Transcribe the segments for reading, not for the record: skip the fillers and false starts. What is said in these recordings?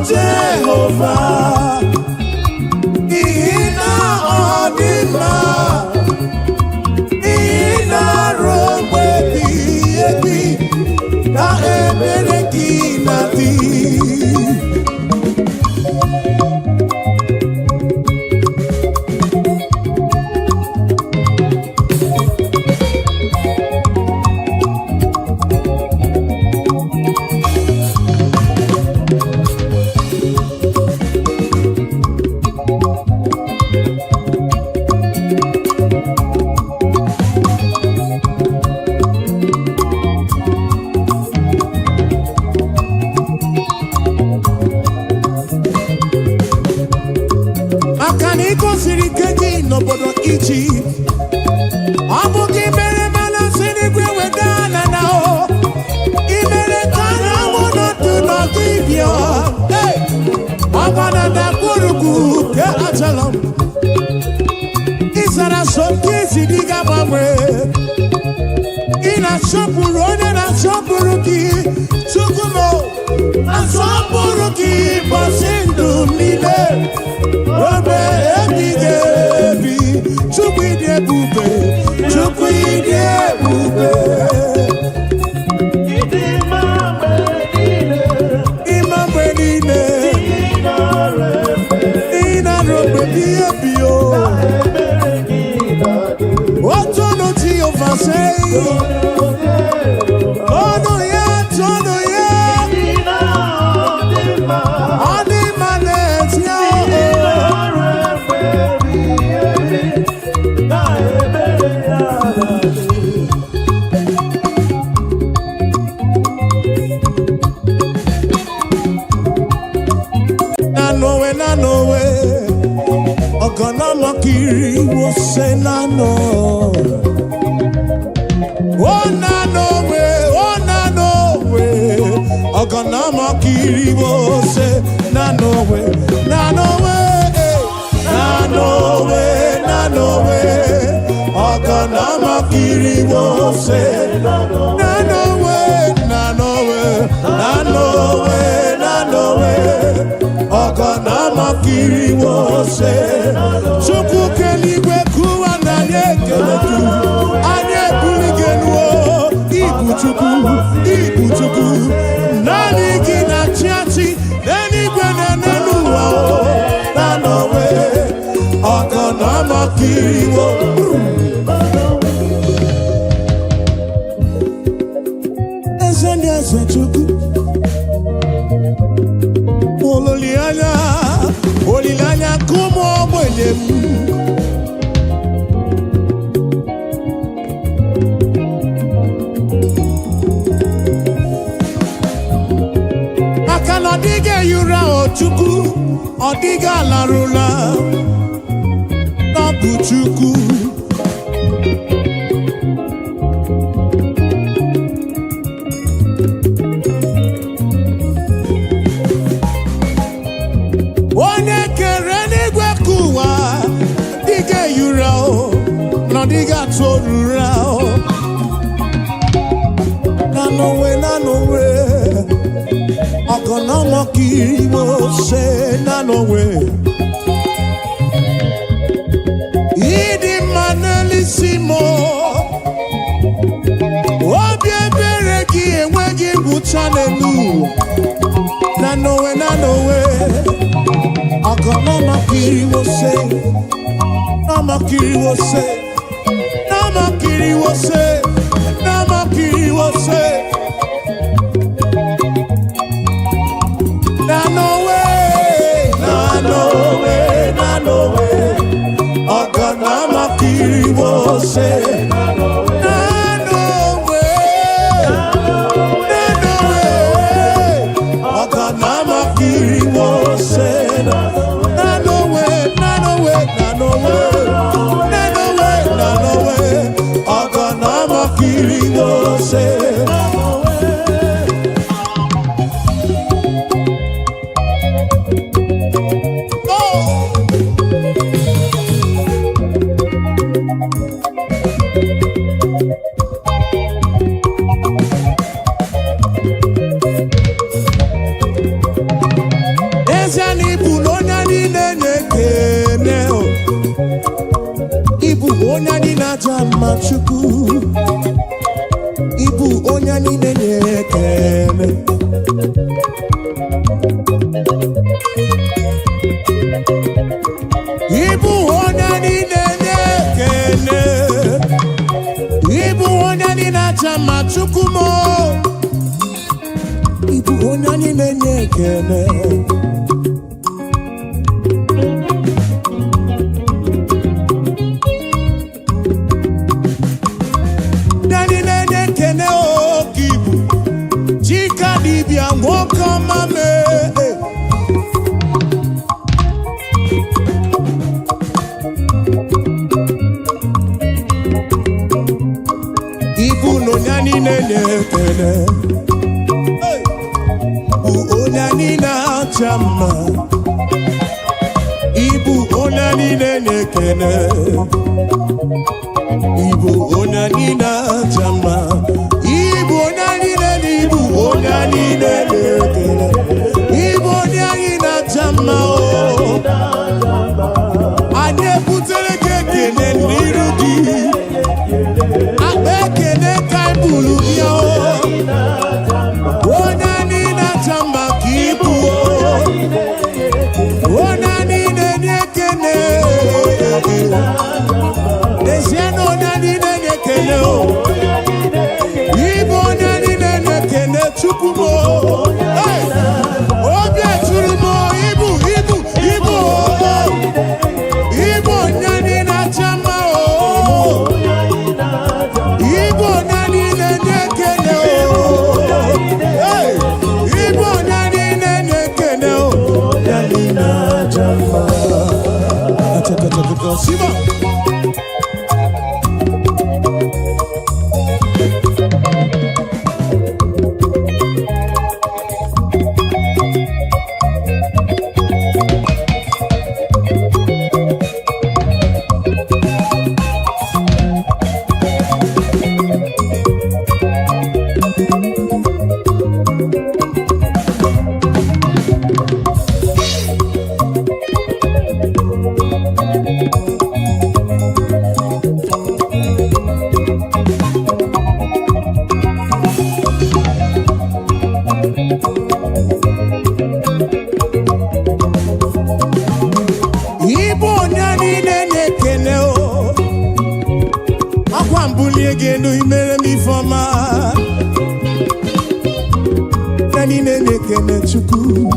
Jehovah, Ina Odima, Ina Romwe Biebi, Na Ebereki Nati. Ezani bulonya ni nenekene o. Ibu onya ni najama chuku. Ibu onya ni nenekene. Ibu onya ni nenekene. Ibu onya ni najama chuku mo. Ibu onya ni nenekene. Lokogoma me. Ibu no nyani nene kene. Ibu onani na chama. Ibu onani nene kene. Ibu onani na chama. Ibu onani nene. Ibu onani nene. Ibu onani na chama o. Anye putere kekene nirugi. Abekene kai bulu ya o. Onani na chama kibu o. Onani nene kene. Desiano onani nene kene o. Ibu onani nene kene chukumo. Obi churumo ibu. Ibu onani na chama o. Ibu onani nene kene o. Ibu onani nene kene o. Onani na chama. Ataka Siba. Gendo imere mi foma. Nani nene kene chuku.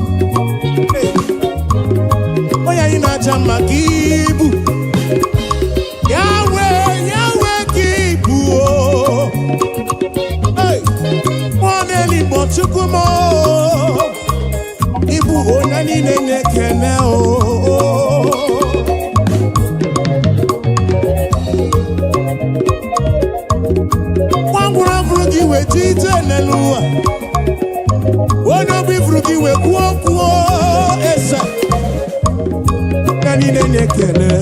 Oya ina chama kibu. Yahweh kibu o. Hey, mwane libo chuku mo. Ibu o nani nene kene o. We tite nelua. Wono bi fruki we kuo esa. Nani nene kene.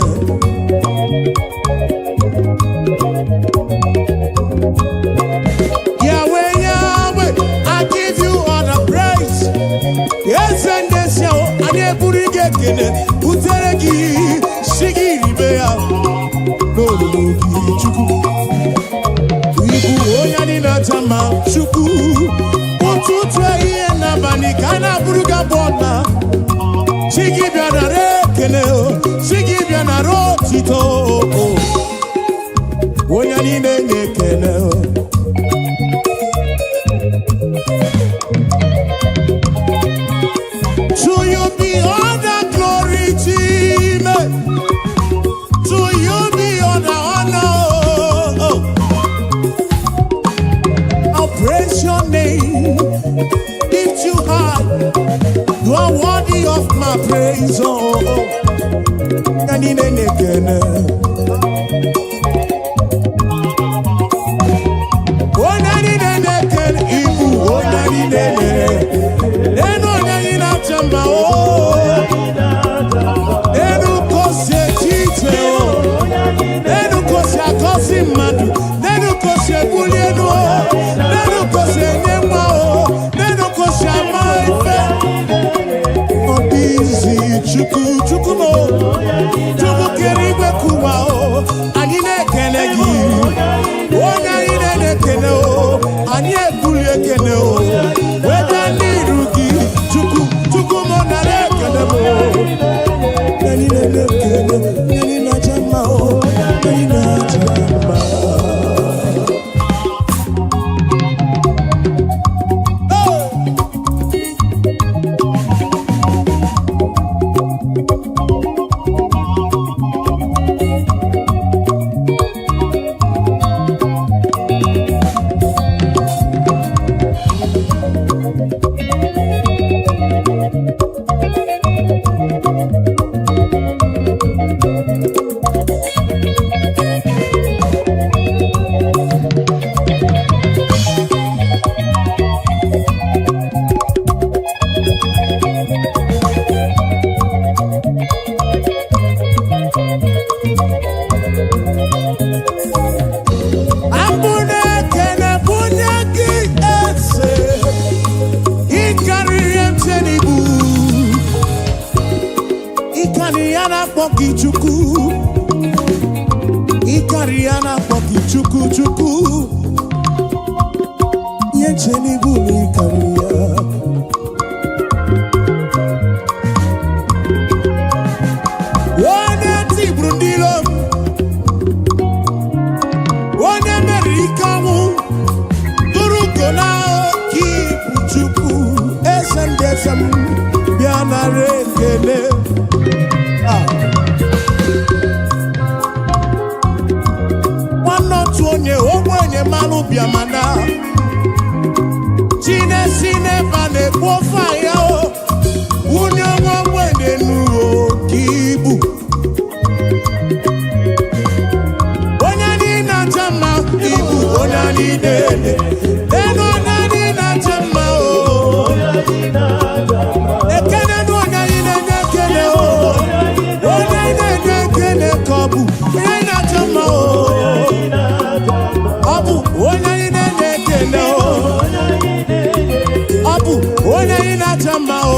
Yahweh, I give you all the praise. Yes and yes yo, ane burige kene. Uteregi shigiri bea. No ki chuku. Onani na chama chuku. Ututwe iye na bani kana buruga bona. Shigi biana rekene o. Shigi biana rotito o. Onani nene kene o. To you be all the glory, Jesus. To you be all the honor. Praise your name, lift you high. You are worthy of my praise. Oh, nani nene kene. Oh nani nene kene. Ibu oh nani nene. Eno nani na chamba oh. Eno kose tite oh. Eno kose akosi madu. Eno kose bulieno. Nenu kose nyemwa o, Yana poki chuku Ikari yana poki chuku chuku Yencheni buni karia Wane ti brundilo Wane merikamu Turukona ki chuku Esendesam Biana rekele Onye ogbenye manu biamana Chine sine bane pofa ya o Unye ogbenye nuo kibu Onya ni na chama ibu onya ni dele Eno na ni na chama o Ekene no onya ni na nekene o Onya ni na nekene kobu Onya ni na chama o Abu, onya ina nekene o. Abu, onya ina chama o.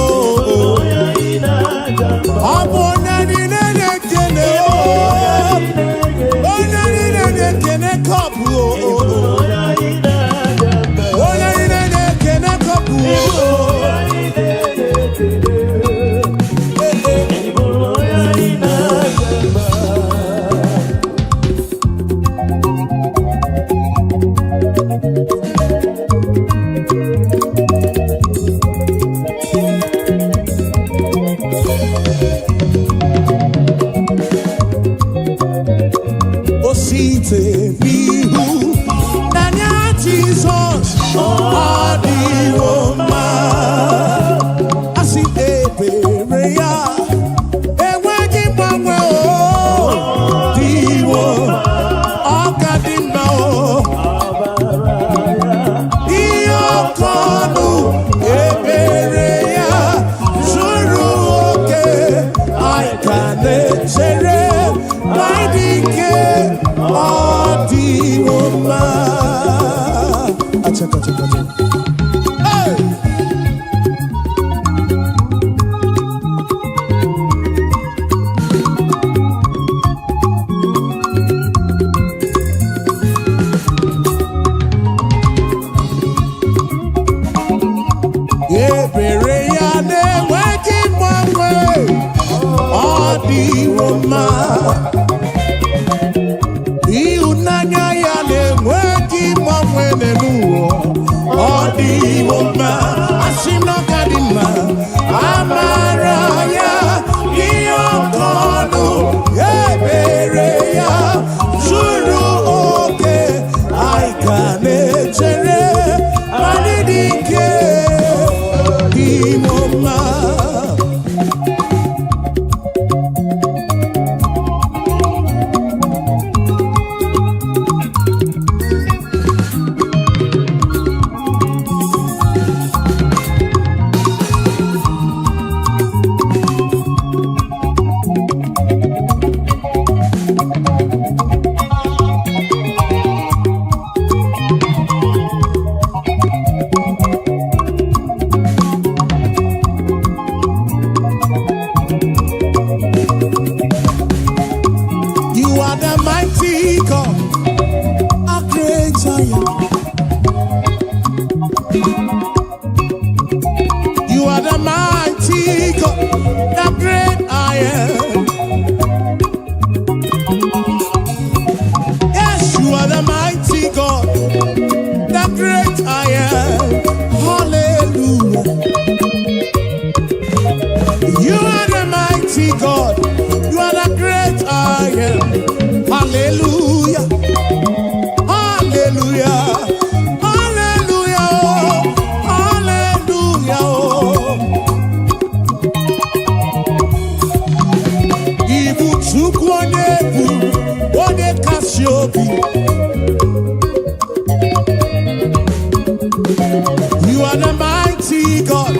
Abu, onya ina nekene o. Onya ina nekene kabu o. Onya ina nekene kabu o. Bihu Nanya Jesus Adi Woma Asi Ebereya Ewagi Mwe O Diwo Okadimba O Iyokonu Ebereya Zuru Oke Aikane Sere Maidike Adi Woma Acha Hey Ebereya ne weki mwe Adi Woma Nanya ya ne mweki mwene nuo Odi woma Asino kadima Amara ya Iyokonu Ebere ya Zuru oke Aikane chere Manidike Di woma You are the mighty God, the great I am. Yes, you are the mighty God, the great I am. Hallelujah. You are the mighty God, you are the great I am. Hallelujah. Hallelujah. You are the mighty God.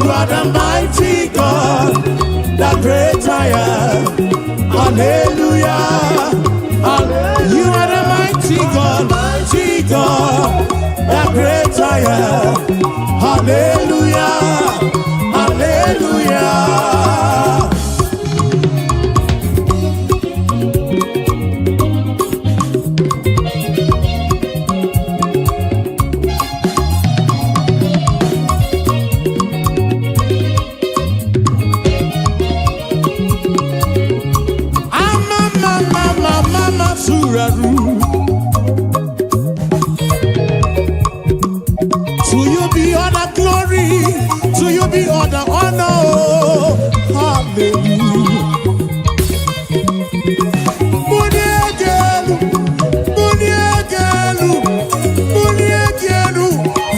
are the mighty God, the great I am. Hallelujah. You are the mighty God, the great I am. Hallelujah. Hallelujah. To you be all the glory, to you be all the honor. Hallelujah.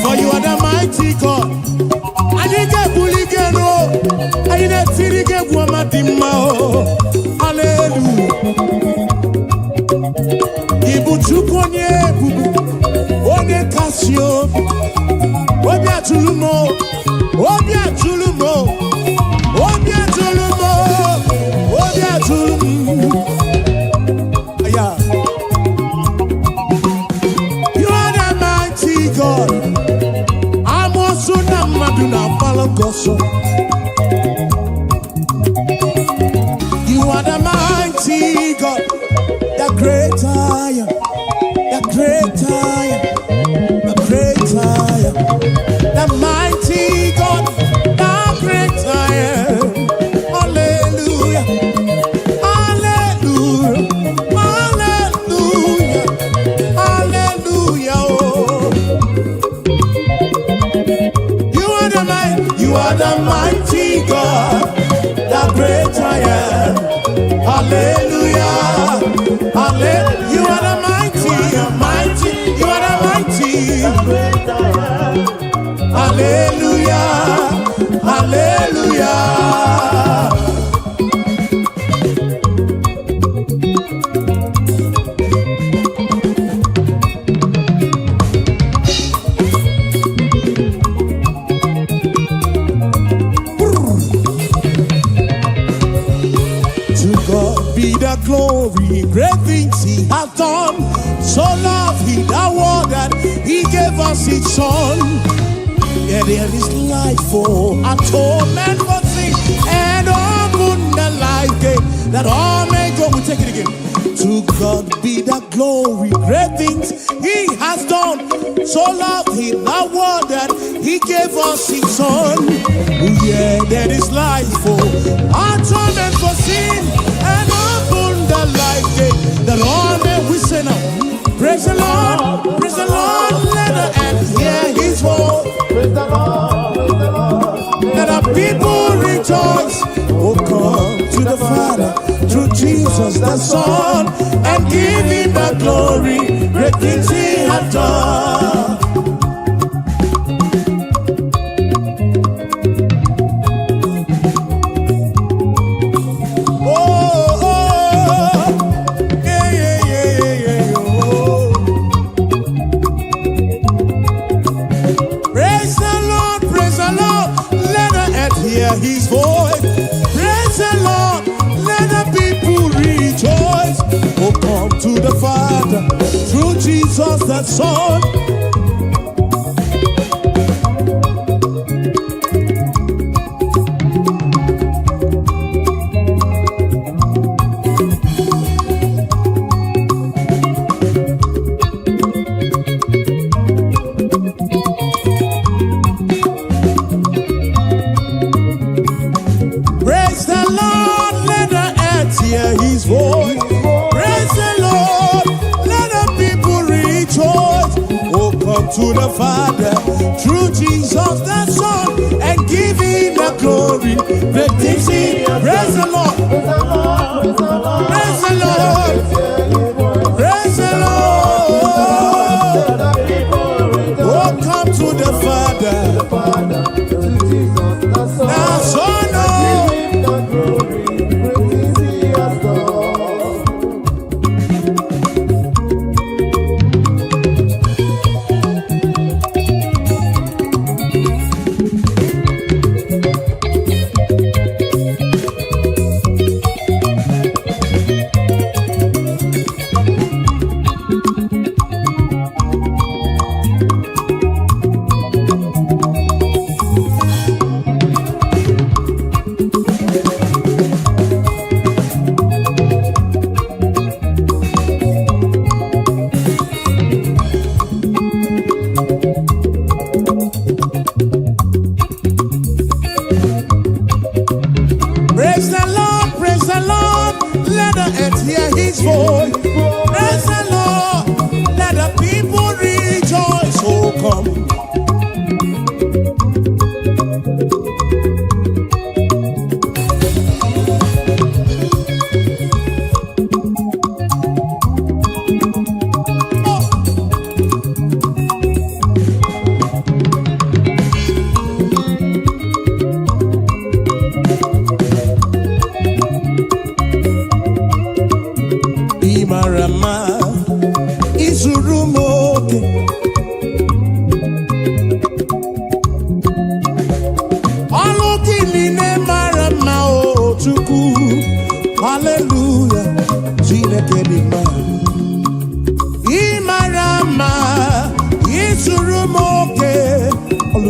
For you are the mighty God. I need a buligeno. I need a tirige guamadimao. Hallelujah. Ibuchukonye bubu, onye kasio, obia tulumo, obia tulumo, obia tulumo, obia tulumo. Yeah. You are the mighty God. I'm also the Maduna Palagoso. You are the mighty God. The great I am, the great I am, the great I am, the mighty God, the great I am. Hallelujah, hallelujah, hallelujah, hallelujah. Oh. You are the mighty God, the great I am. Hallelujah. Hallelujah. You are the mighty, mighty, you are the mighty. Hallelujah, hallelujah. To God be the glory, great things He has done. So loved He the world that He gave us His Son. Yeah, there is life for atonement for sin, and open the life gate that all may go. We take it again. To God be the glory, great things He has done. So loved He the world that He gave us His Son. Yeah, there is life for atonement for sin, and open the life gate that all may. We say now, praise the Lord, let the earth hear His voice. Praise the Lord, let the people rejoice. Oh, come to the Father through Jesus the Son, and give Him the glory, great things He has done. His voice, praise the Lord, let the people rejoice. Oh, come to the Father through Jesus the Son. His voice, praise the Lord, let the people rejoice. Oh, come to the Father through Jesus the Son, and give Him the glory. Great things He, praise the Lord, praise the Lord, praise the Lord. Oh, come to the Father, the Son, oh.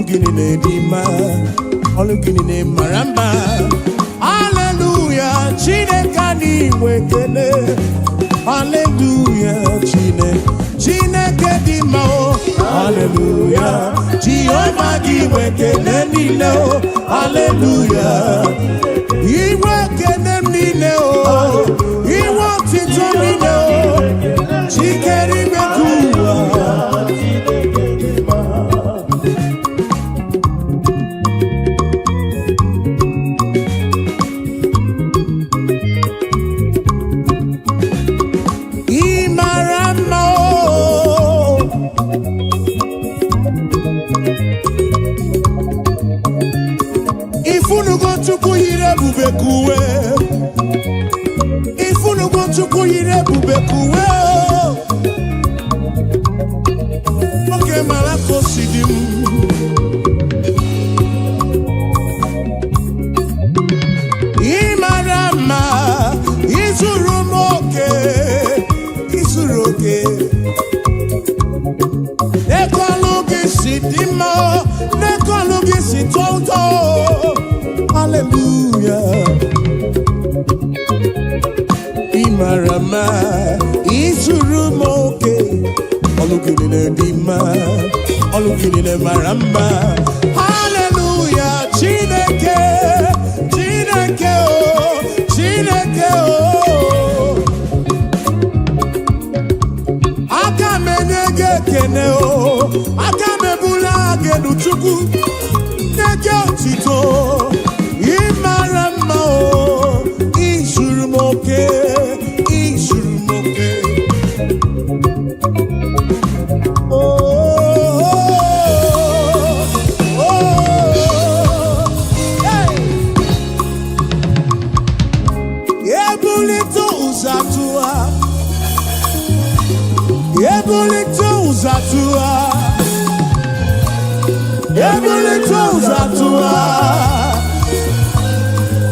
Olugini Dima, Olugini Maramba. Hallelujah, Chinekani Wekene. Hallelujah, Chineke Dima. Hallelujah, Jehovah Wekene Nino. Hallelujah, He Wekene Nino. He wants it on Nino. Chikeri Mekua. If you no want to go here, bubekuwe. Okay, malako sidim. Imarama, isurumoke, isuroke. Nekologi sidimo, nekologi sitonto. Hallelujah. Imarama, isurumoke, olugini dima, olugini maramba. Hallelujah, Chineke, Chineke oh, Chineke oh. Akamenege kene oh, akamebula genu chuku, nege otito. Imarama oh, isurumoke, isurumoke. Oh, oh, oh, hey. Ebulito uzatua, ebulito uzatua, ebulito uzatua.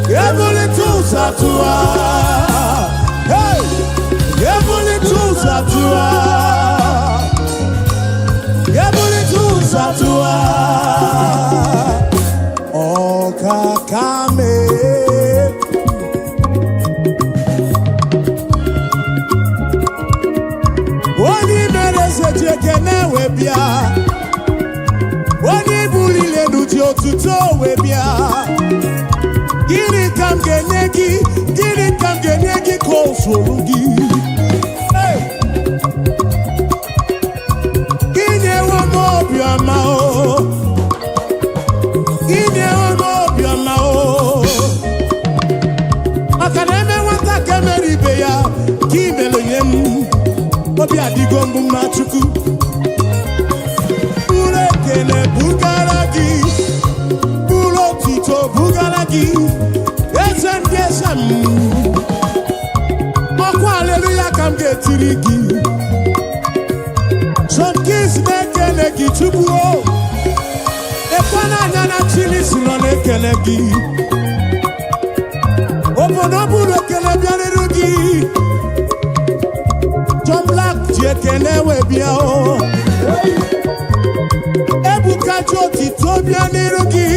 Ebulito uzatua, hey, ebulito uzatua, ebulito uzatua. O kakame, wani merese jekene webia, wani bulile nuji otuto webia. Gini kam genyegi kosolugi. Hey, gini wa mobiama o, gini wa mobiama o. Akaneme wata kemeri beya, kimelo yem, obi adigombu machuku. Ure kele bugaragi, bulo tito bugaragi. Yes, Moko hallelujah kam getirigi. Some kids nekelegi chubuo. Ekwana nyana chili silo nekelegi. Obonobu nekelebi anirugi. John Black jekelewe biao. Ebuka joti tobi anirugi.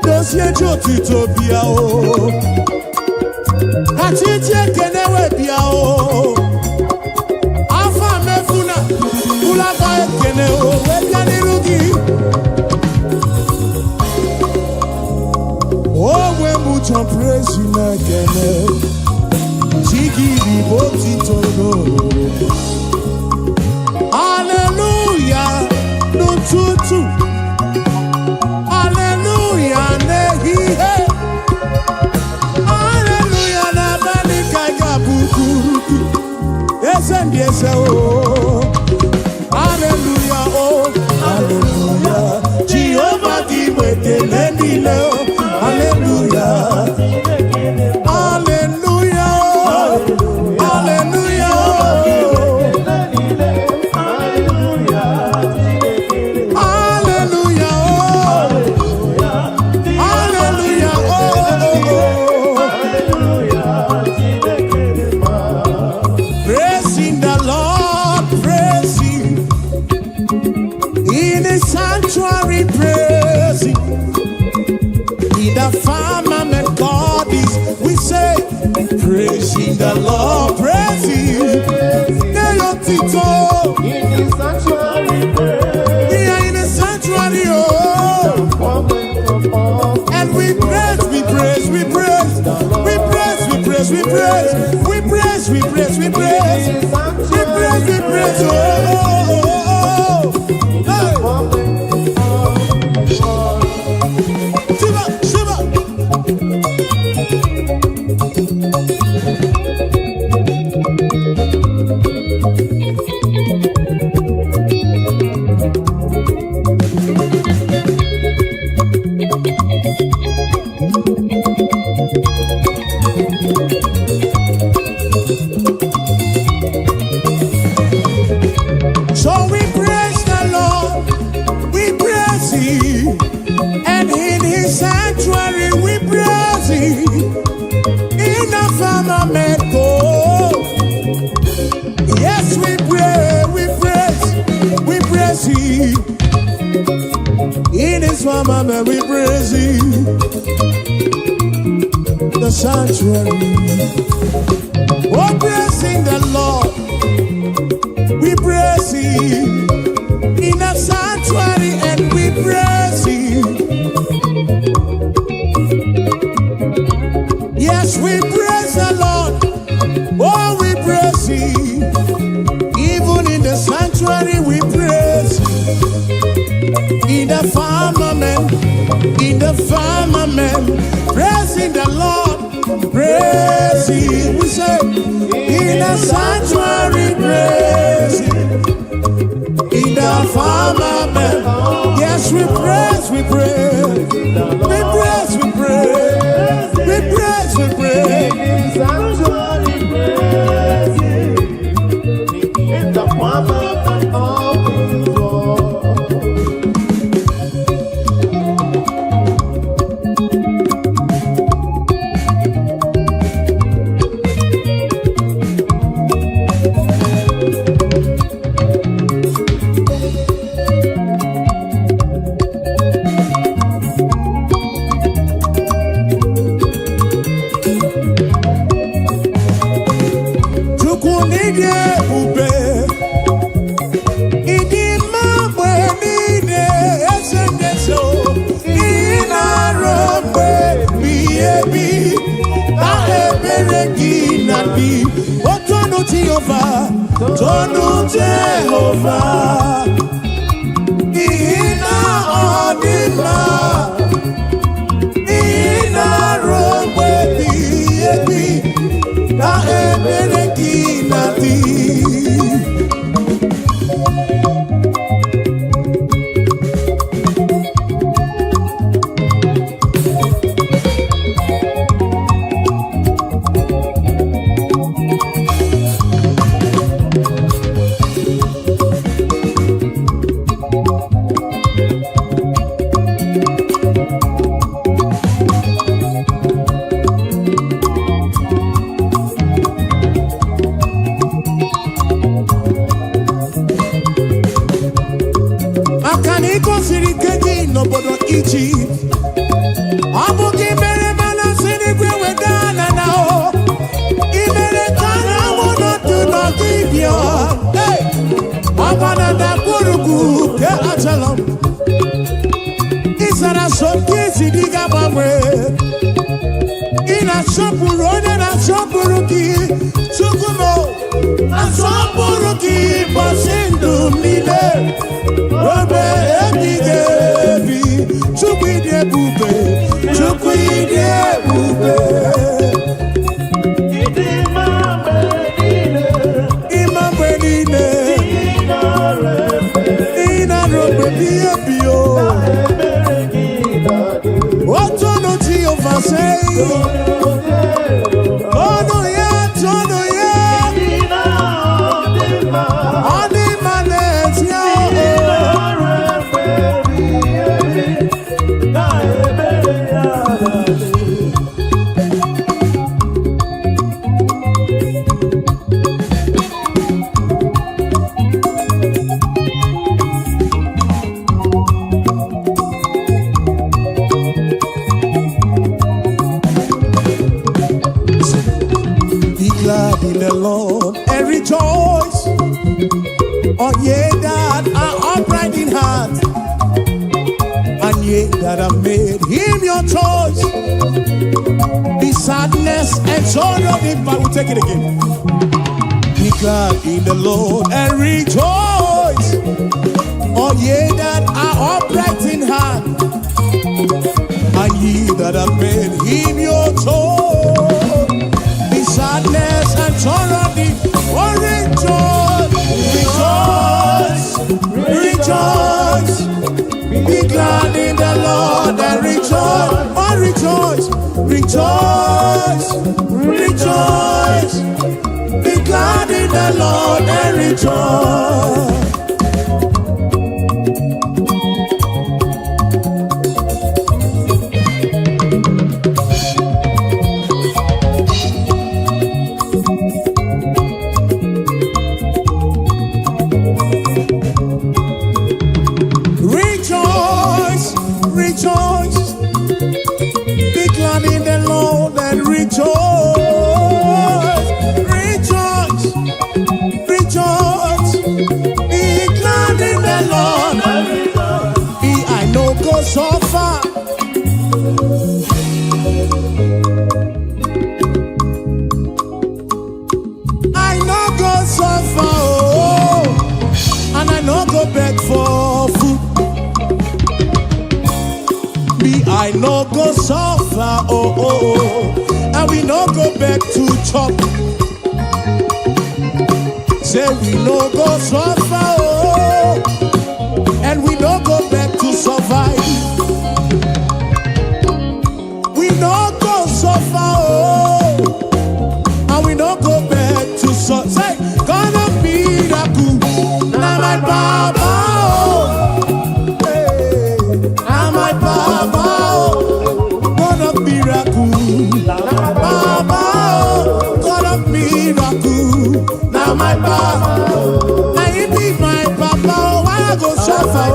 Dosie joti tobia o. Achije kenewe bia o. Afa mefuna ulaga kene o webia nirugi. Oh we mucho praise na kene. Jigi boti todo. Hallelujah no tutu. Yes, oh, hallelujah, oh, hallelujah. Jehovah di wekele nilo, hallelujah, hallelujah, oh, hallelujah, oh, hallelujah, oh, hallelujah, oh, praising the Lord. sanctuary praising. In the firmament God is, we say, praising the Lord, praising. In the sanctuary praise. We are in the sanctuary, oh. And we praise, we praise, we praise. We praise, we praise, we praise. We praise, we praise, we praise. We praise, we praise, oh. Shiva, Shiva. So we praise the Lord, we praise Him, and in His sanctuary we praise Him. In the firmament God, yes we pray, we praise Him. In His firmament we praise Him. The sanctuary, oh praising the Lord. We praise Him in the sanctuary, and we praise Him. Yes, we praise the Lord. Oh, we praise Him. Even in the sanctuary, we praise Him. In the firmament, praising the Lord, praise Him. We say, in the sanctuary, praise Him. In the firmament, yes, we praise, we praise. We praise, we praise. We praise, we praise. In the sanctuary praise. In the firmament of His word. Jehovah, Ina Odima, Ina Robe Biebi, Na Ebereki Nati. Egypt, Abuja mere mana sini kwewe dana nao. Imere kana wono tu no kibyo. Hey, abana da kuruku ke achalam. Isara soki sidiga mamwe. Ina shopuro na shopuruki. Sukumo, na shopuruki basindu mile. Robe ebigebi. Chukwide bube, Chukwide bube. Imambe nine, Ina robe biyo. Otono ti ofasei, Ono ya, Tono ya, Adi manet ya. Oh, ye that are upright in heart, and ye that have made him your choice. The sadness and sorrow, if I will take it again. Be glad in the Lord and rejoice. Oh, ye that are upright in heart, and ye that have made him your choice. The sadness and sorrow, oh, rejoice, rejoice, rejoice. Be glad in the Lord and rejoice. Oh, rejoice, rejoice, rejoice. Be glad in the Lord and rejoice. Rejoice, be glad in the Lord and rejoice. Rejoice, rejoice, be glad in the Lord. I know go so far. I know go so far, oh, and I know go beg for food. I no go suffer, oh, oh, oh, and we no go back to chop. Say we no go suffer, oh, and we no go back to survive. We no go suffer, oh, and we no go back to survive. Say, gonna be the good, now my Baba, oh, hey, now my Baba. Now my Papa, now you be my Papa, why I go suffer?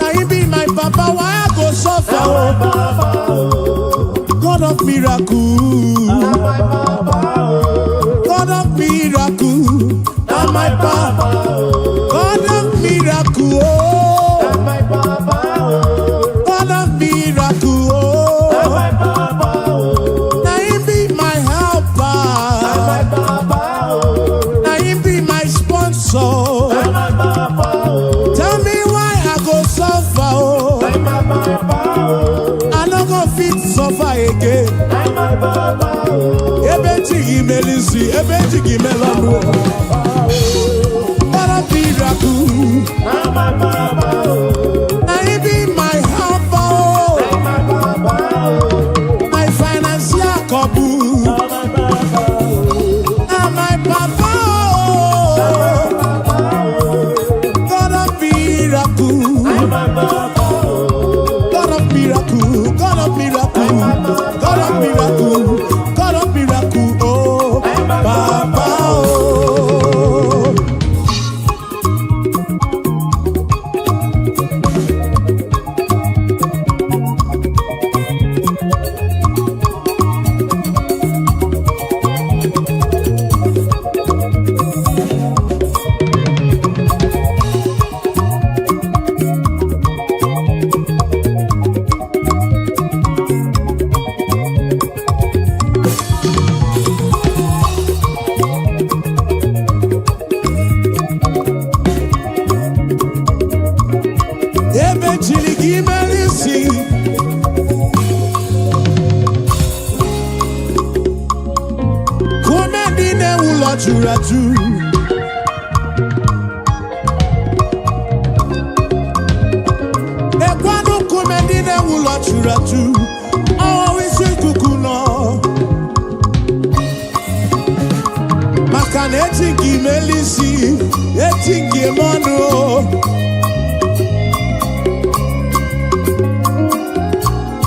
Now you be my Papa, why I go suffer? God of miracle, God of miracle, now my Papa, God of miracle, God of miracle, now you be my helper. So tell me why I go suffer, oh. I no go fit suffer again. Ebeti melisi, ebeti melonu. What a miracle! Now you be my helper, oh. My financial couple. Now my Papa. God of miracle, God of miracle, God of miracle, God of miracle, oh, Papa, oh.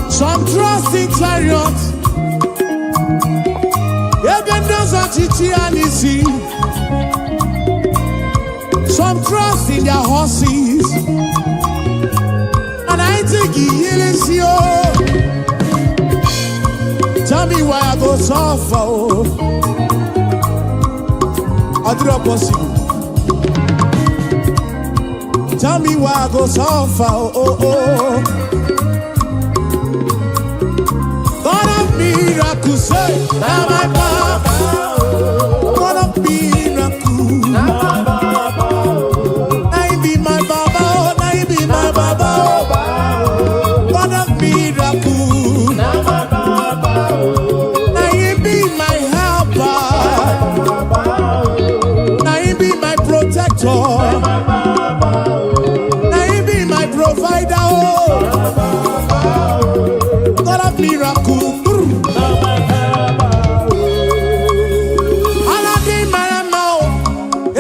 Some trust in chariots, even those are chichianisi. Some trust in their horses, and I think he is you. Tell me why I go suffer. I do not possible. tell me why I go so far. Oh, oh. God of miracles, say, now my Baba. God of miracles, now my Baba. Now you be my Baba, now you be my Baba. God of miracles, now my Baba. Now you be my helper, now you be my protector. Provider, oh, God of miracle. Aladi maramao,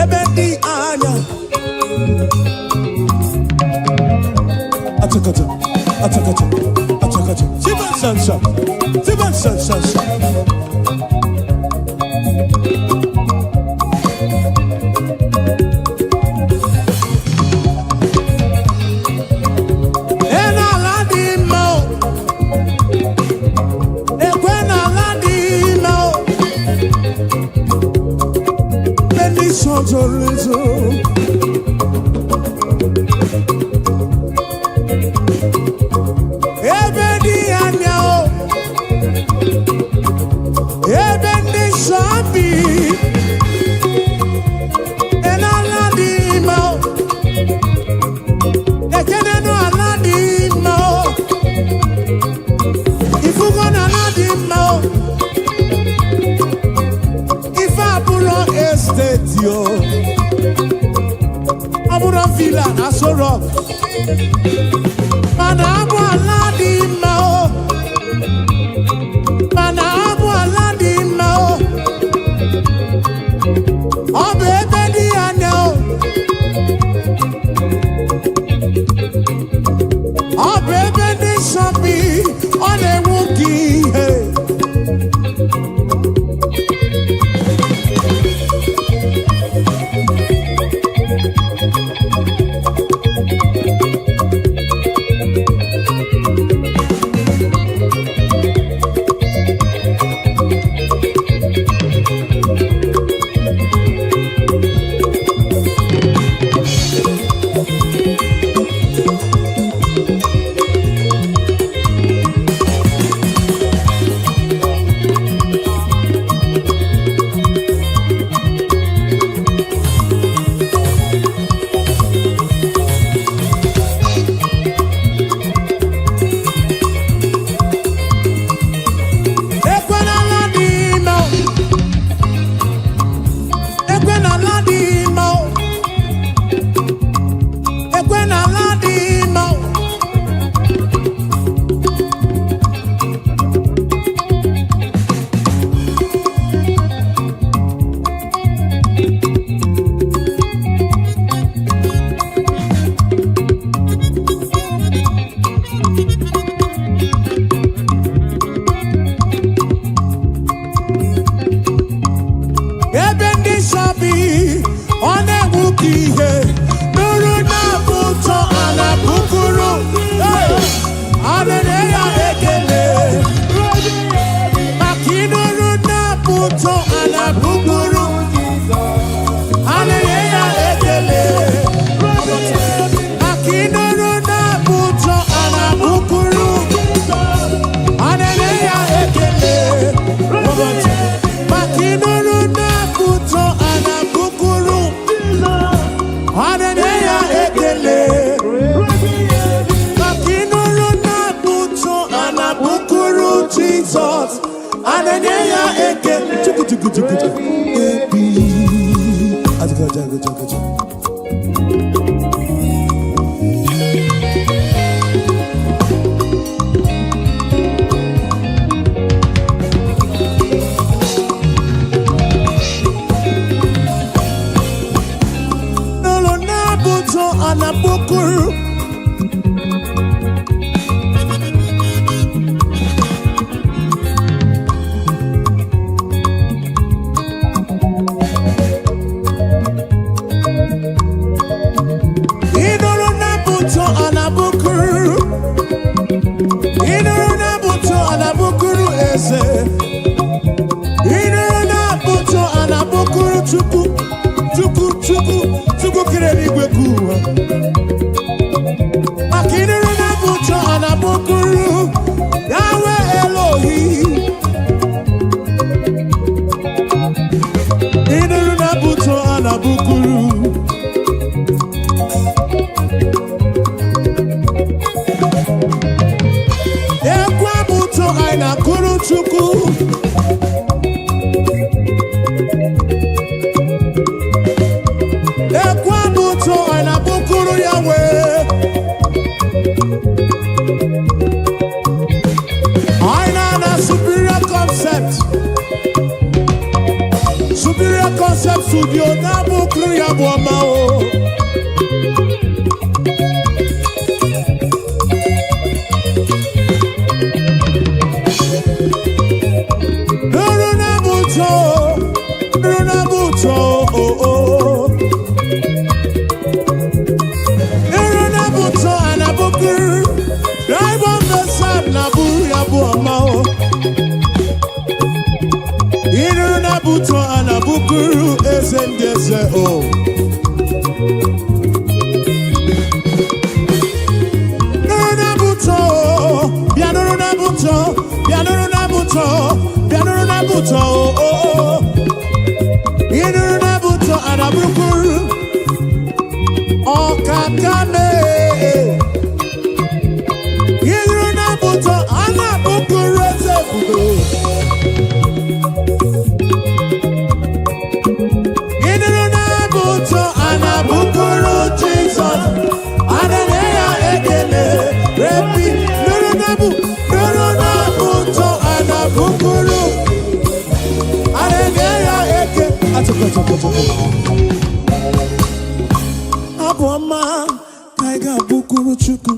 ebedi anya. Atakato, atakato, atakato. Siban sansa, siban sansa. Abuja villa na so rock. Mana abu aladi mao. Mana abu aladi mao. Obe bedi anyo. Obe bedi shopi ole wuki. Chuku kireni gwekuwa I know superior concept. Superior concept studio na bukuru ya boma o. Buto anabukuru esendese o. Nuruna buto, bianuruna buto, bianuruna buto, bianuruna buto o. Inuruna buto anabukuru o kakame. Inuruna buto anabukuru esefudo. Aboma kaiga bukuru chuku.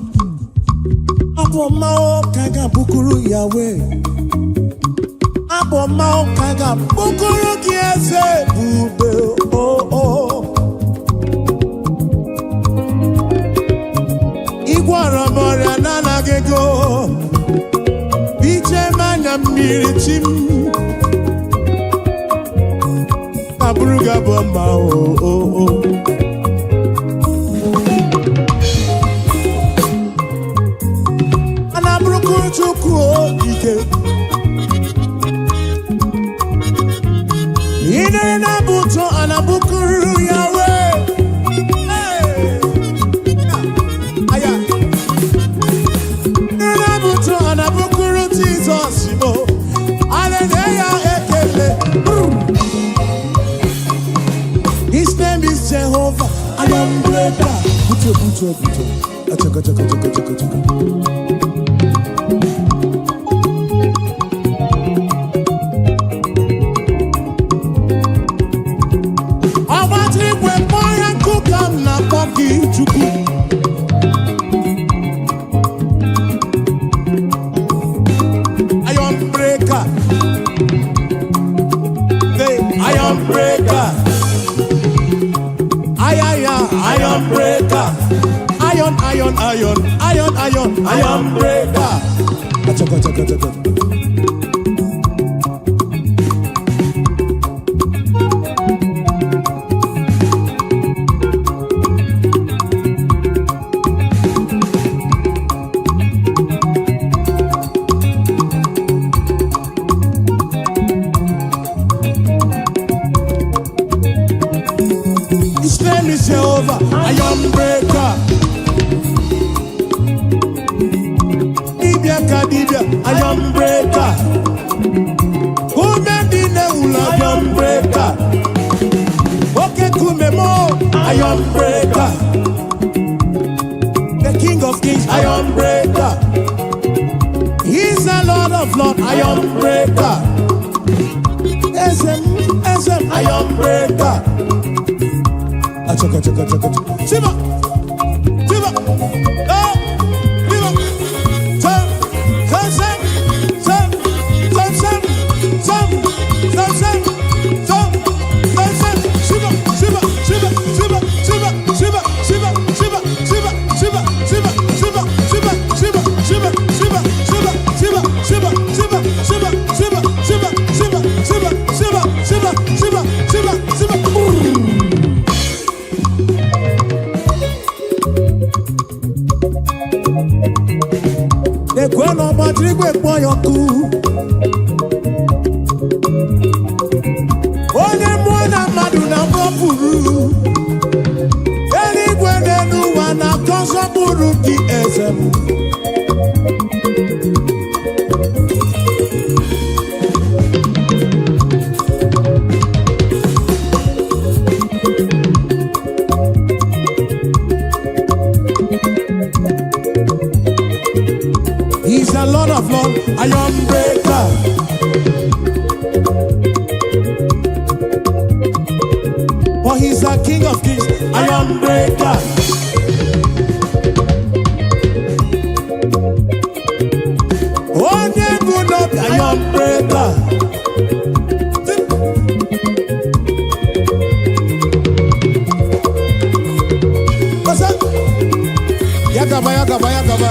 Aboma kaiga bukuru Yahweh. Aboma kaiga bukuru kiese bube oh. Igwara moria nana gego. Biche manya mirichim. Abuja bomba oh. Anabruku chuku ike. Ine na buto anabukuru Yahweh. Aya. Ine buto anabukuru Jesus mo. Hallelujah ekele. His name is Jehovah. I am breaker. Buto. Achaka. I want to when boy and cook am na poki chuku. I am breaker. I am breaker. Iron breaker. Iron breaker. Achaka. His name is Jehovah. Iron breaker. Iron breaker. Who made the iron breaker? Okay, Kumemo, iron breaker. The King of Kings, iron breaker. He's the Lord of Lords, iron breaker. SM, iron breaker. Achaka. Siba. Kweno matrigwe kwa yoku. Onye mwana madu na mwapuru. Eli kwenenu wana konsa buru ki esemu. and Lord of Lords, iron breaker. For he's the King of Kings, iron breaker. Oh, never not iron breaker. What's up? Yakaba, yakaba, yakaba.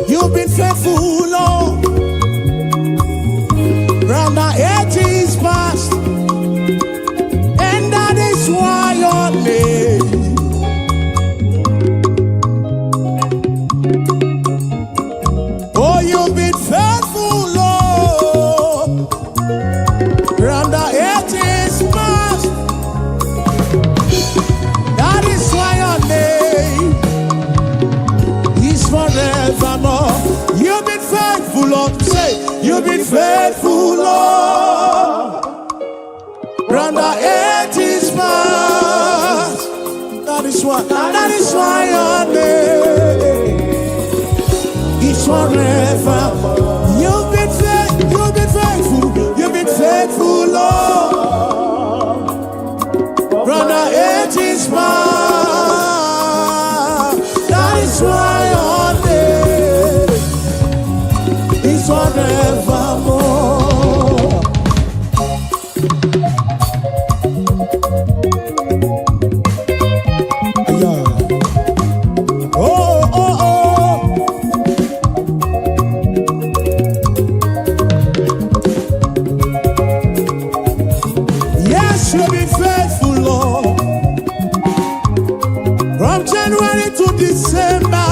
You've been faithful, Lord, round the ages past, and that is why your name. Oh, you've been faithful, Lord, round the ages past, that is why your name is forevermore. You've been faithful, Lord. Say, you've been faithful, Lord. Round the ages past. That is why your name is forever. You've been faithful, Lord. Round the ages past. That is why your name is forevermore. Yeah. Oh, oh, oh. Yes, you've been faithful, Lord. From January to December.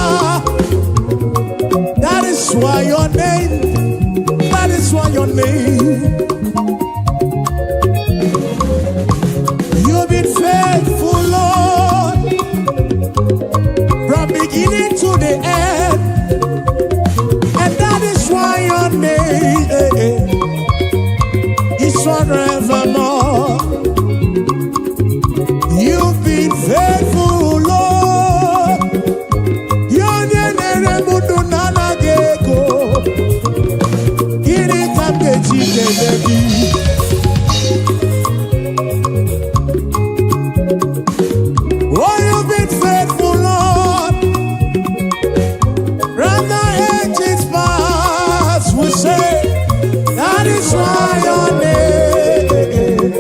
That is why your name, that is why your name. You've been faithful, Lord, from beginning to the end, and that is why your name is forevermore. You've been faithful, Lord. Your name oh, you've been faithful, Lord. From the ages past, we say that is why your name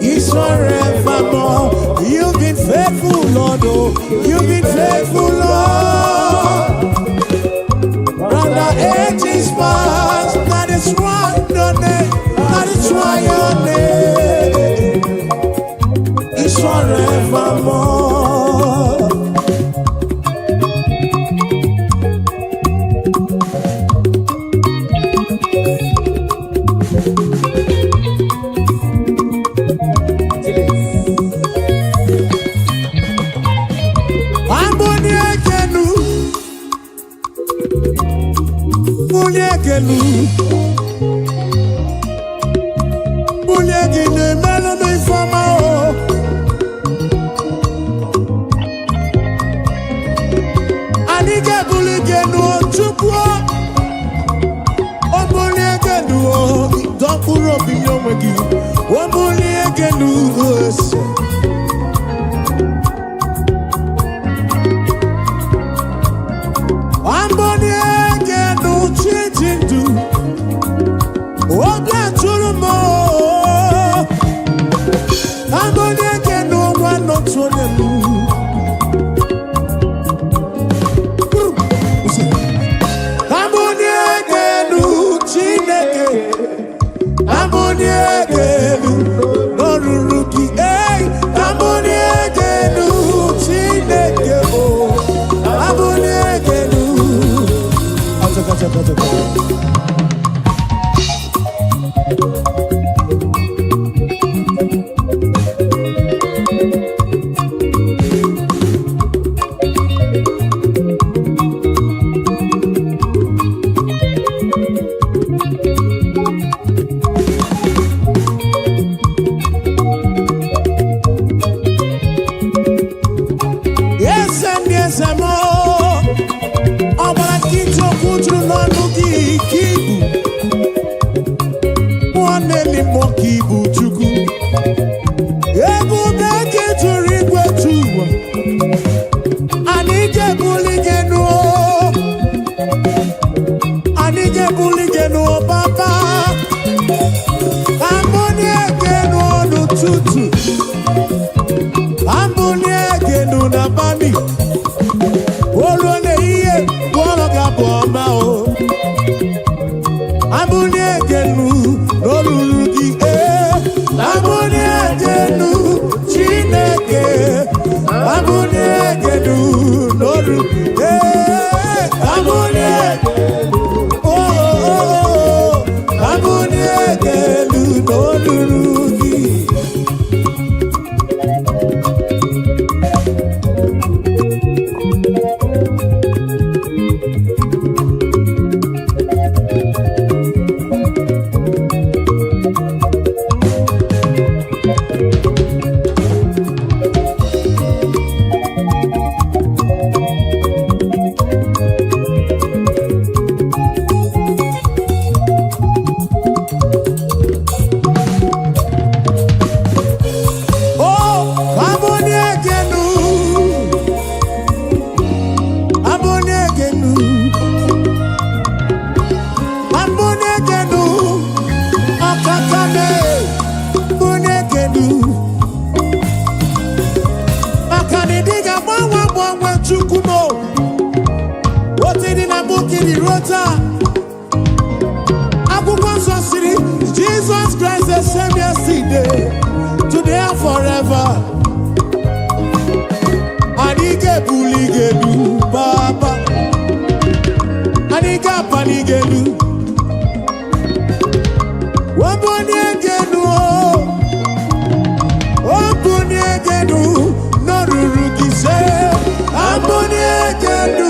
is forevermore. You've been faithful, Lord. Oh, you've been faithful, Lord. From the ages past, that is why your name, that is why your name is forevermore. tụrụ n'ọnụ gị ka ibu nwanne n'ime ka ibu Chukwu ebube gị tụrụ igwe tụwa anyị ga-ebuli gị nụọ anyị ga-ebuli gị nụọ papa amụnye gị nụọ n'ụtụtụ amụnye gị nụ n'abalị olu na-ihe gwọrọ gị abụ ọma o amụnye gị nụ n'olulu gị amụnye gị nụ Chineke amụnye gị nụ n'olulu amụnye amụnye gị nụ n'olulu gị. Jesus Christ the same yesterday, today and forever. Anike buligelu Baba, Anika panigelu, Wabonyegenu, Wabonyegenu, Norurugise, Abonyegenu,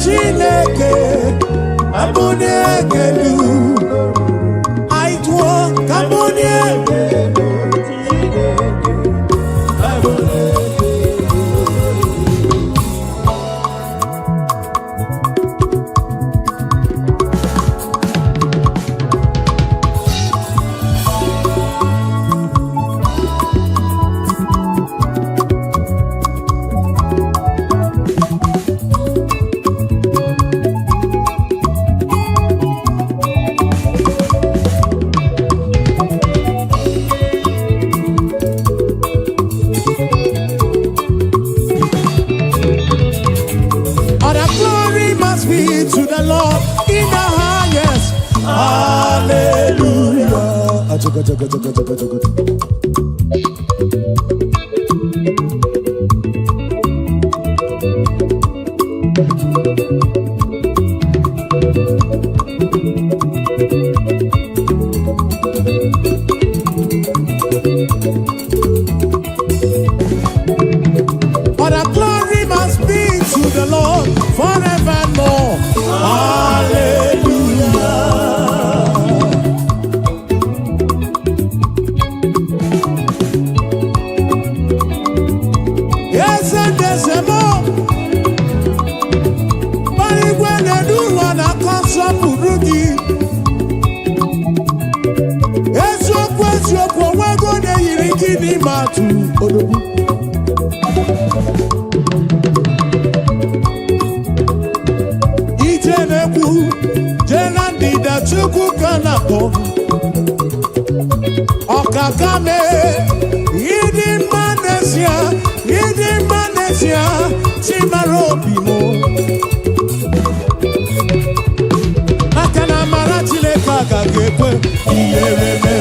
Chineke, Abonyegenu. Okakame, Yidi Manesia, Timarobimo. Akana Maratile Kaka Gekwe, Yereme.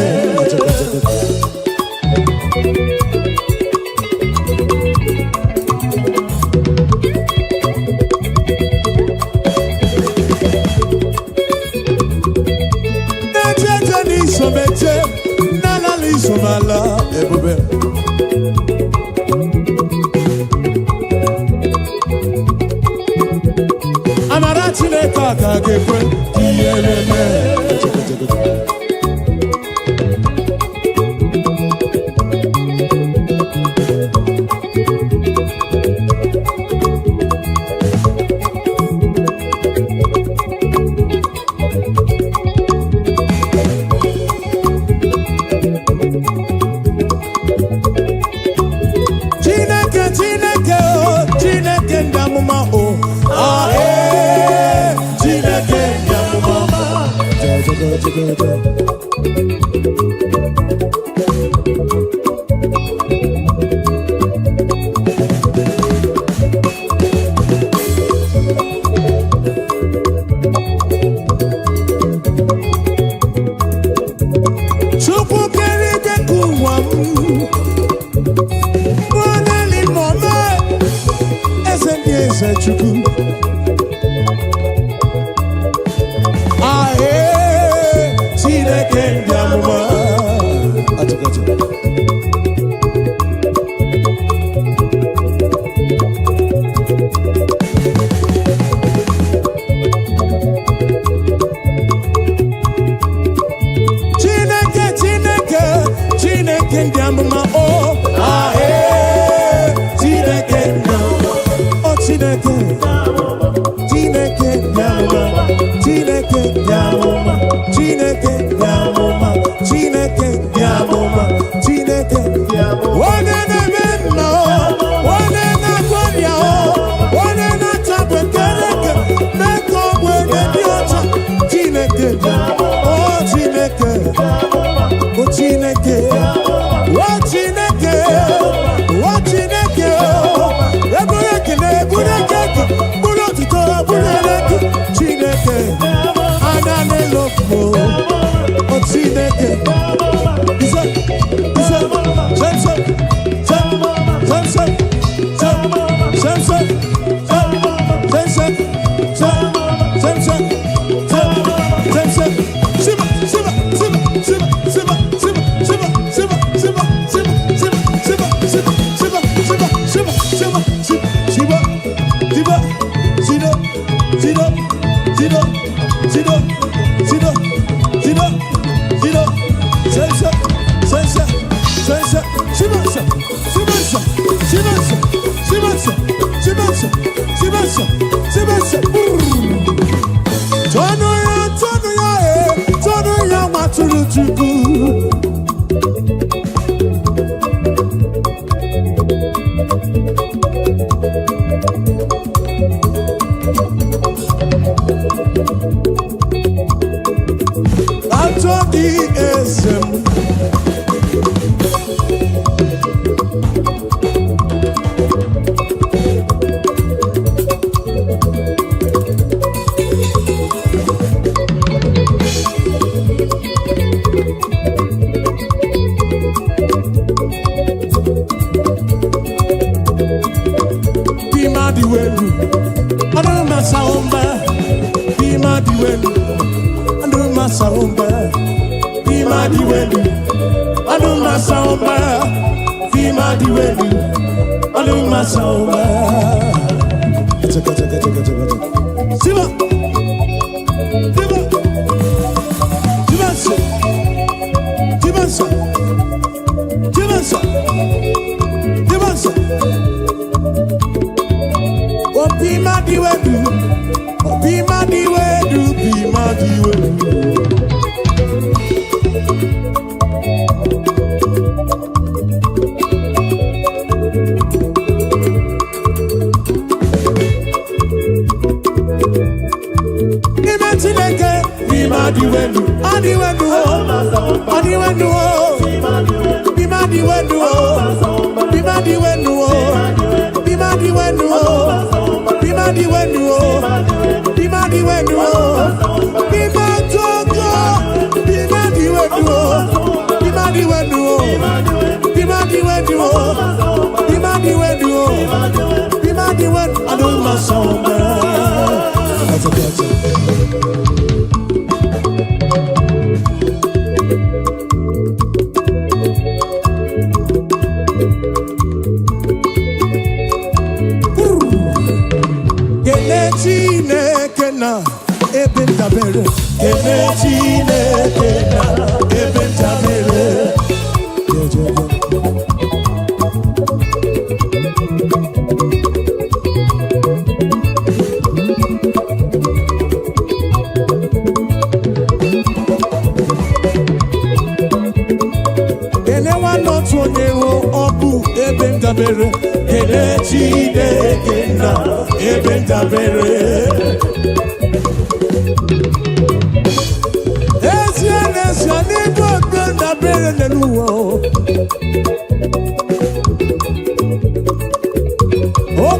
Ezi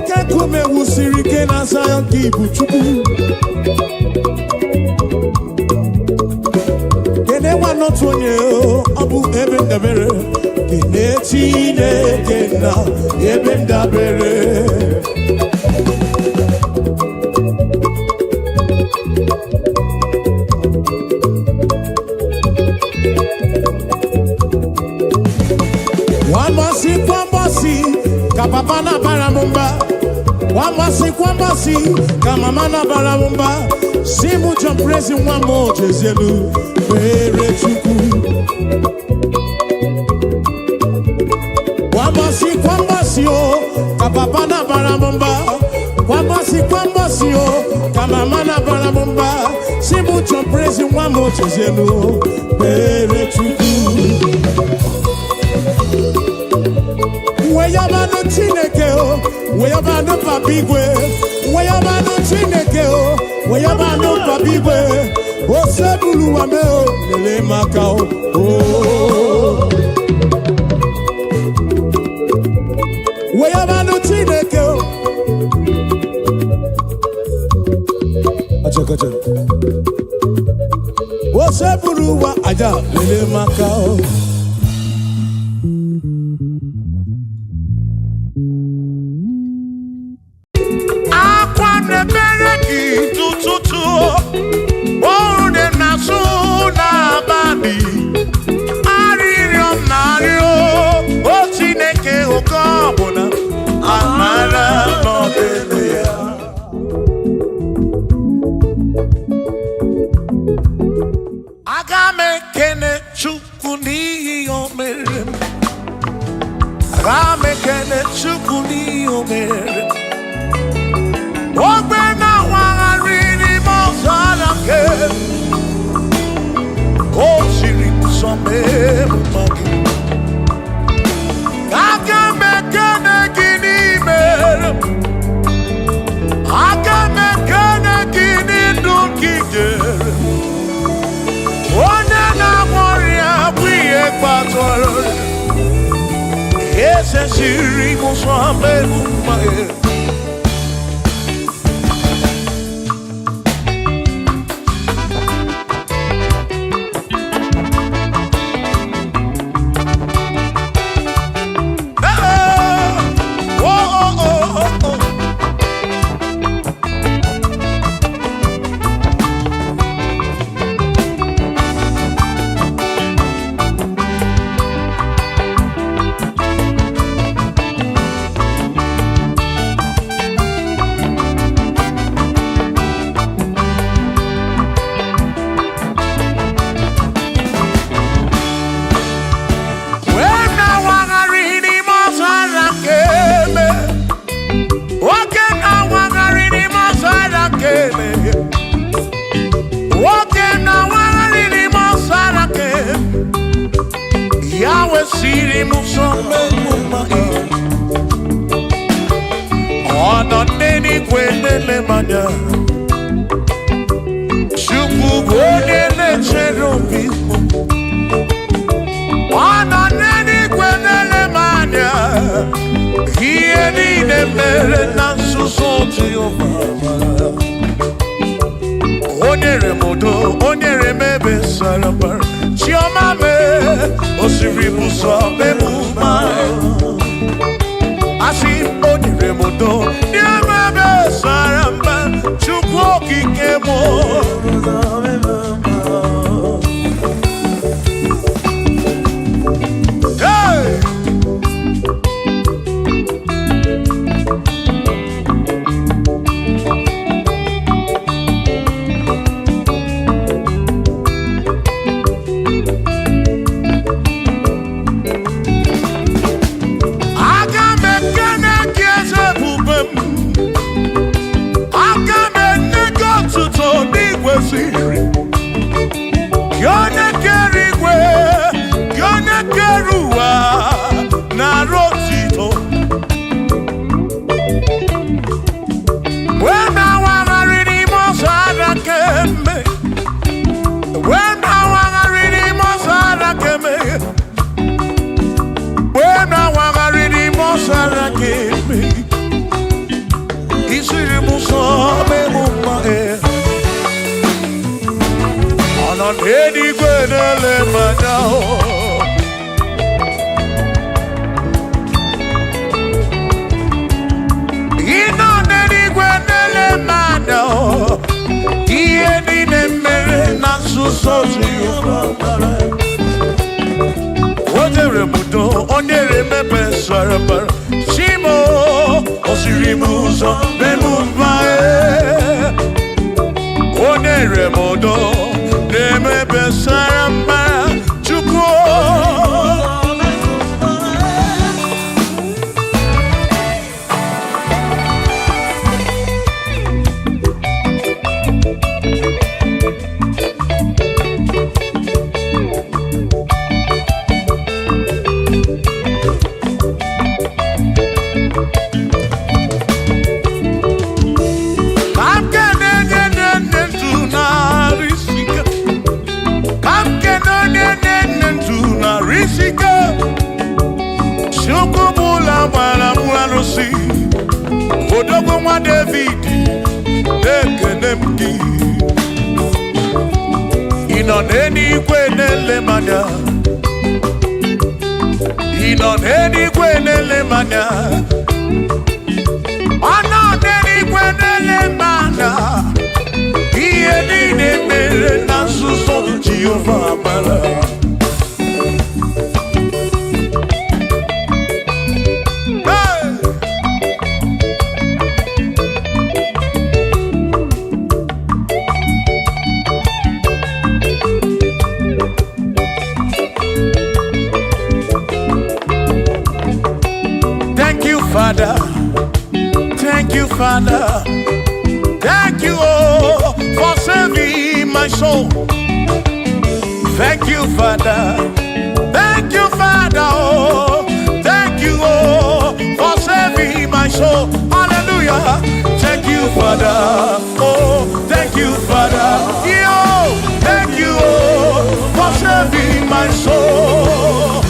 Oke kume wusiri ke na Zion kibu chukwu. Kene wanotu onye abu ebe ndabere. Kene Chineke na ebe ndabere. Wambasi, kapapana baramumba. Wambasi, kamamana baramumba. Simu jomprezi wamo jezelu, pere chuku. Wambasi, oh, kapapana baramumba. Wambasi, oh, kamamana baramumba. Simu jomprezi wamo jezelu, pere chuku. Weyabano Chineke o, weyabano papigwe, weyabano Chineke o, weyabano papigwe, osebulu wame o, lele maka o. Weyabano Chineke o. Acha. Osebulu wa aja, lele maka o. Eni gwenele manao. Ino neni gwenele manao. Ieni nemere nasusozi yubamara. Odere mudo, onere mepe sarabara. Shimo, osirimuzo, bemumae. Onere mudo, nemepe sarabara. Chuko. Odogwa David, Ekenemki. Inoneni kwenele manya. Inoneni kwenele manya. Anoneni kwenele manya. Ieni nemere nasuso Jehovah mala. Father, thank you, Father, thank you, oh, for saving my soul. Thank you, Father, oh, thank you, oh, for saving my soul. Hallelujah. Thank you, Father, oh, thank you, Father, yo, thank you, oh, for saving my soul.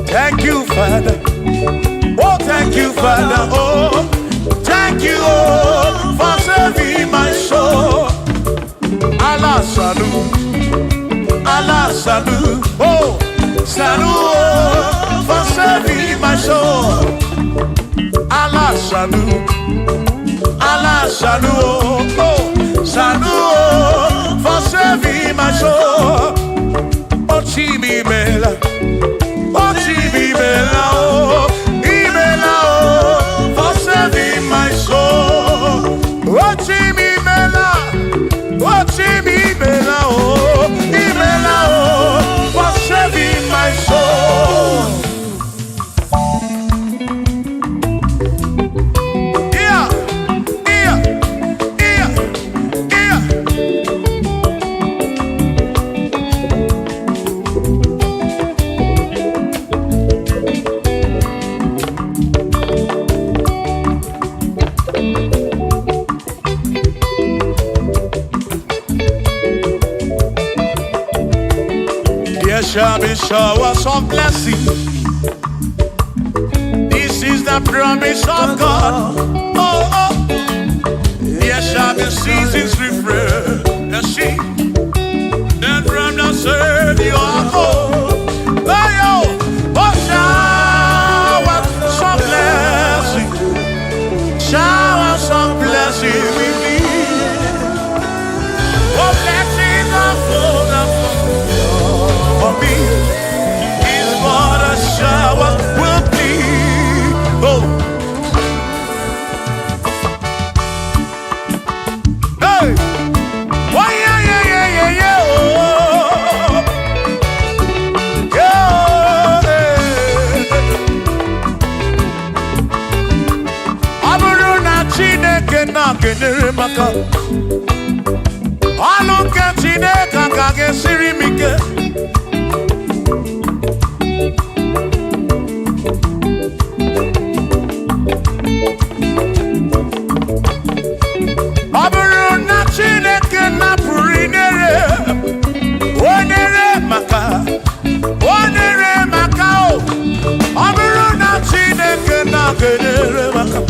Thank you, Father. Oh, thank you, Father. Oh, thank you, oh, for saving my soul. Allah salut, oh, salut, oh, for saving my soul. Allah salut, oh, salut, oh, for saving my soul. Oh, Chimi Mela. Oh, Chibibela, oh, for saving my soul. Oh, Chibibela, oh, for saving my soul. Yeah. There shall be showers of blessing. This This is the promise of God. Oh, oh. There shall be seasons refreshed. The sheep that from the serve you are home. Oh, yo. Oh, shower some blessing. Shower some blessing with me. Oh, blessings are full for me. Is what a shower will be. Oh. Hey. Oh, yeah, yeah, yeah, yeah, yeah. Oh. Yeah. Aburu na Chineke na kenere maka. Alu ke Chineke ka gesiri mike. Aburu na Chineke na purinere. Onere maka. Onere maka o. Aburu na Chineke na kenere maka.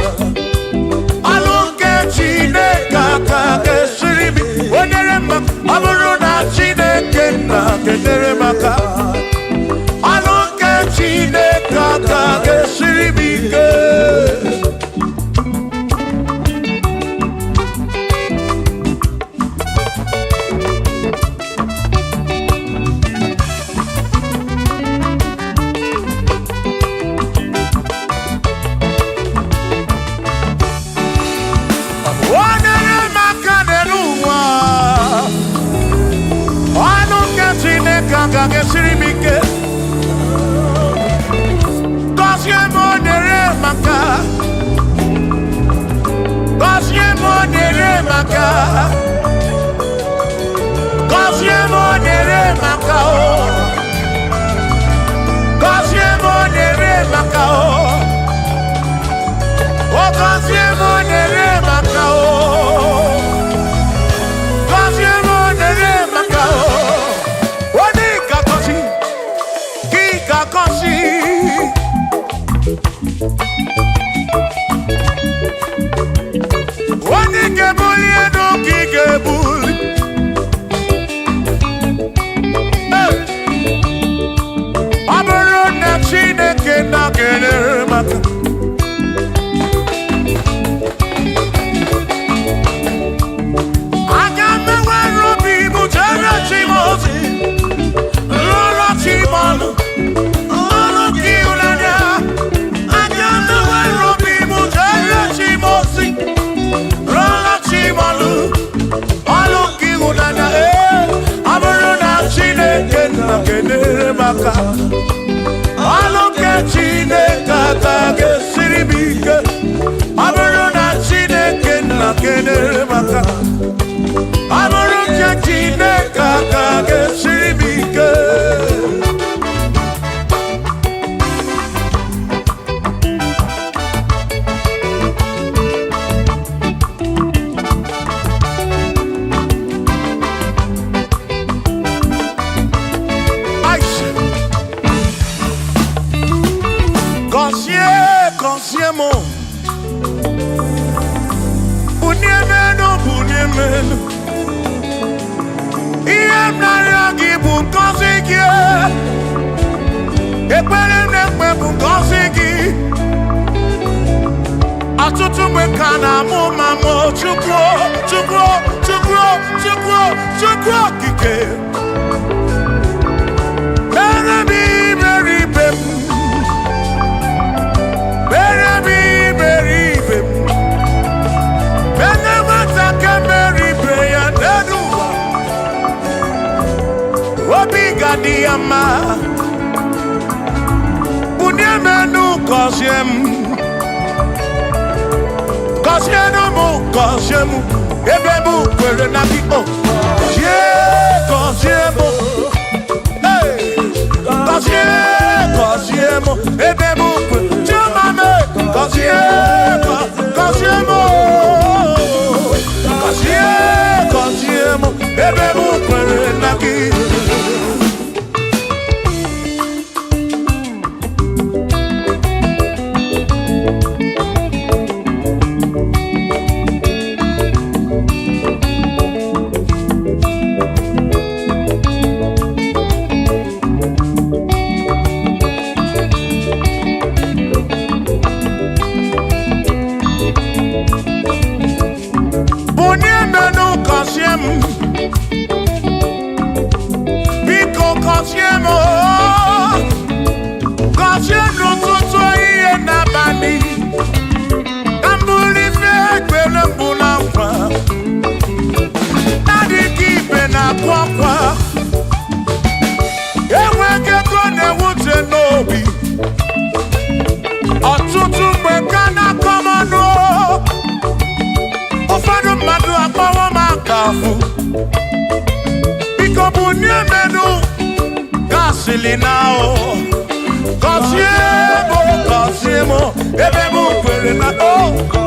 Alu ke Chineke ka gesiri mike. Onere maka. Aburu na Chineke na kenere maka. Alu ke Chineke ka gesiri mike. ọtụtụ mgbe ka na-akọmọnụ ụfọdụ mmadụ akpọwọ m akafụ biko bụ n'emenu gasịlị na o gọzie m ebe m kwere na o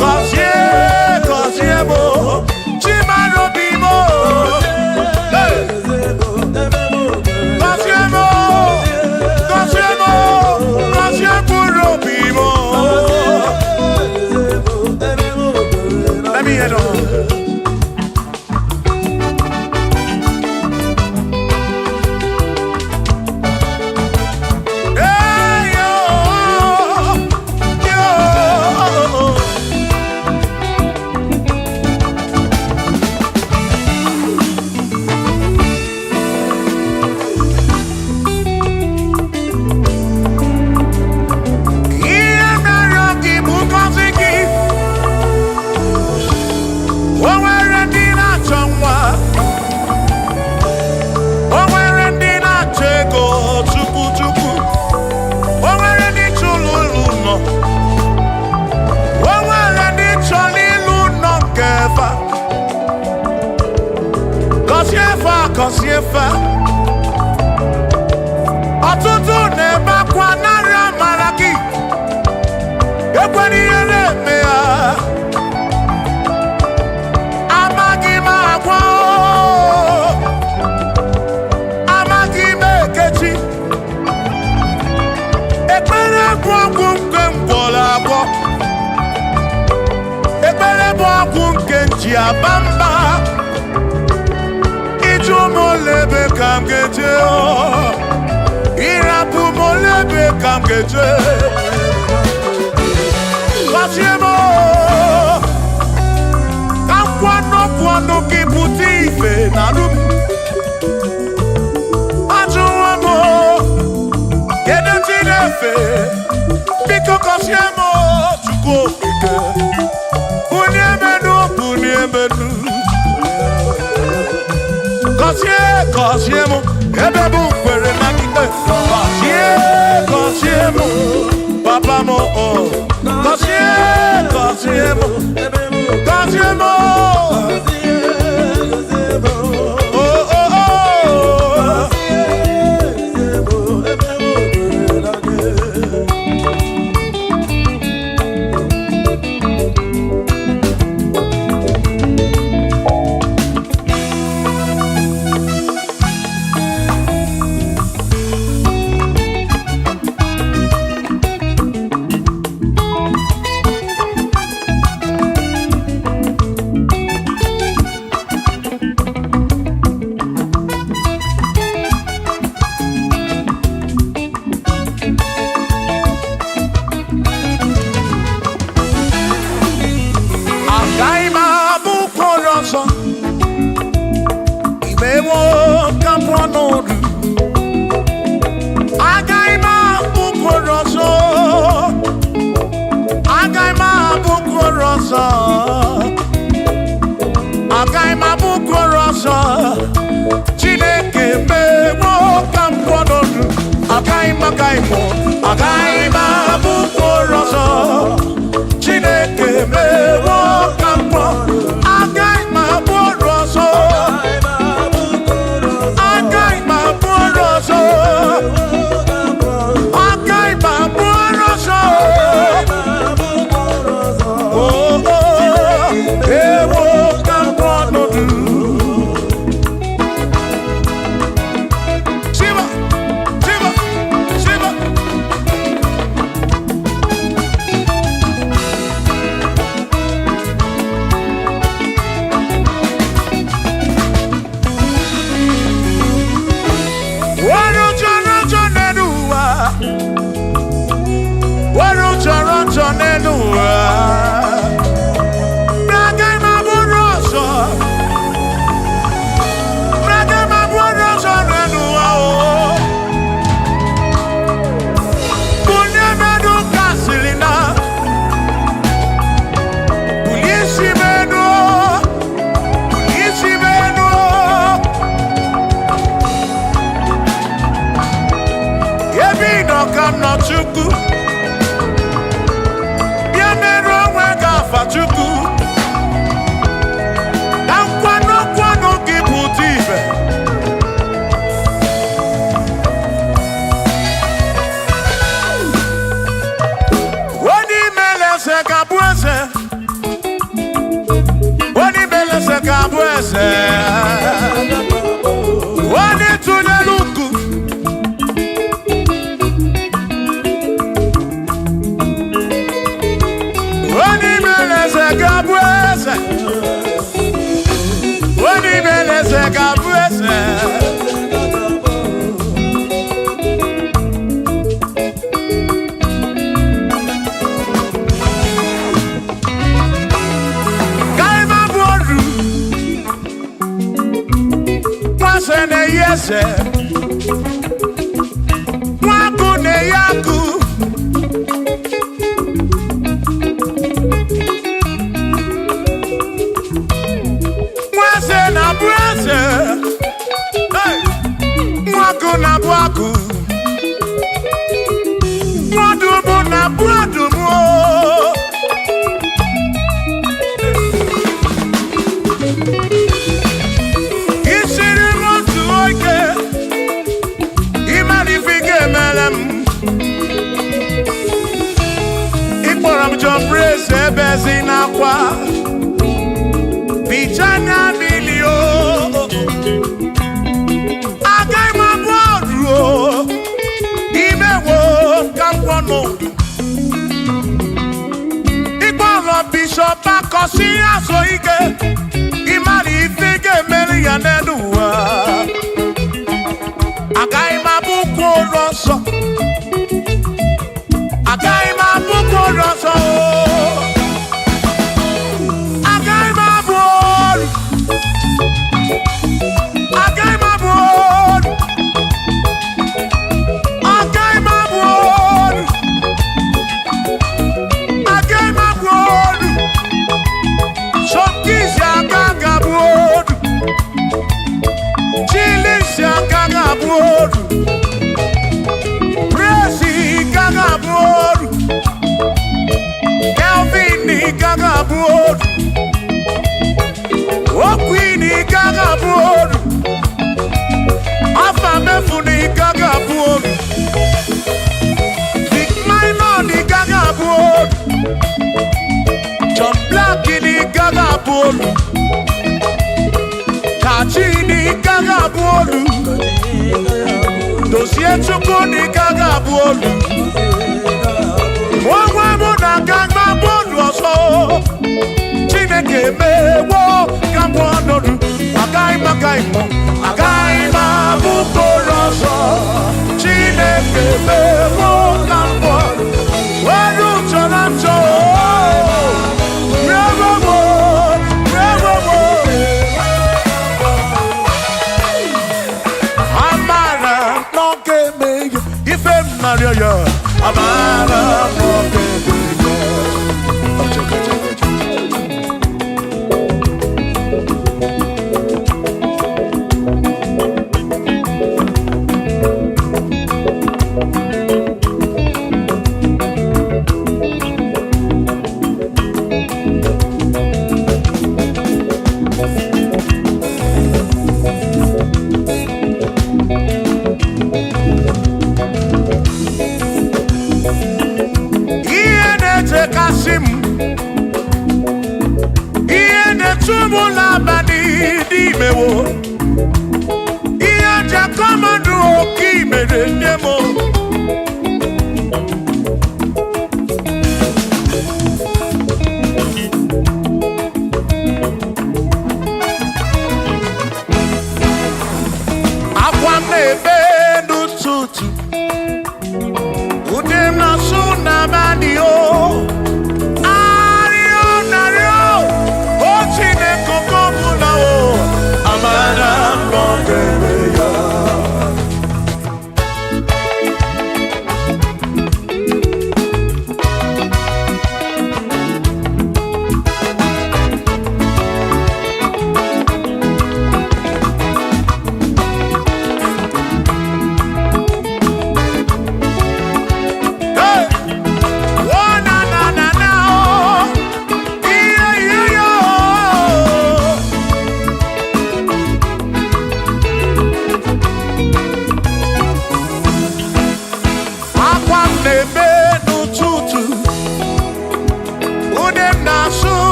gọzie m chimarobi m let me head on. Kosiefa ọtụtụ na-ebe akwa narị amara gị ekwere ihe na-eme ya amaghị m agwa amaghị m ekechi ekpere bụ ọgwụ nke mgbọrọ agwọ ekpere bụ ọgwụ nke nji aba mba molebe kam geje irapu molebe kam geje kasiemo kam kwano kiputi ife narum ajuwamo kede tinefe biko kasiemo chuko ike uniemenu Kosye mo, ebe bu kwere na kite. Kosye mo, papa mo oh. Kosye mo, oh oh oh. Chukwu. Bịa mere onwe gị afa Chukwu. Na nkwanụ gị bụ ụdị ibe. Onye imele eze ga-abụ eze. Onye imele eze ga-abụ eze. Onye tụnyere ukwu. Onye imele eze ga-abụ eze. Onye imele eze ga-abụ eze. Yese Mwaku ne yaku Mwase na bwase Hey Mwaku na bwaku Mwadumu na bwadumu Praise ebezina kwa Bichana milio Agai mabodro Imewo kampono Ikwalo bishop akosi aso ike Imali ifige meli ya neduwa Agai mabuko roso Agai mabuko roso Agai mabuko Agai mabuko Agai mabuko Agai mabuko Shokisha kagabuko Chilisha kagabuko Gagaboru Kelvin Gagaboru Okwini Gagaboru Afamefuni Gagaboru Big Minor Gagaboru John Blackini Gagaboru Kachini Gagaboru Dossier Chukuni Gagaboru Wawamuna Gagma Bodoso Chineke mewo Gambonodu Agai Magaimo Agai Mabukoroso Chineke mewo Gambonodu Wadu Cholancho Revomo Revomo Amara Noke Meyo Ife Mario Amara Noke Tumula bani di mewo Iya jakomadu oki mere nemo Akwa mebe nututu Udem na suna bani o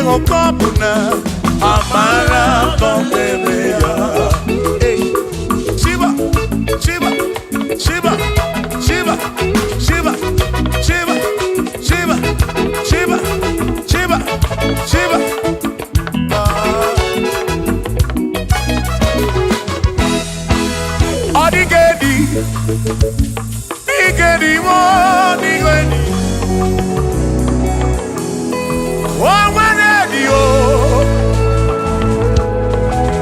okopuna amara bombeya. Hey, Shiva, Shiva, Shiva, Shiva, Shiva, Shiva, Shiva, Shiva, Shiva, Shiva. Odigedi, Igedi, Odigedi.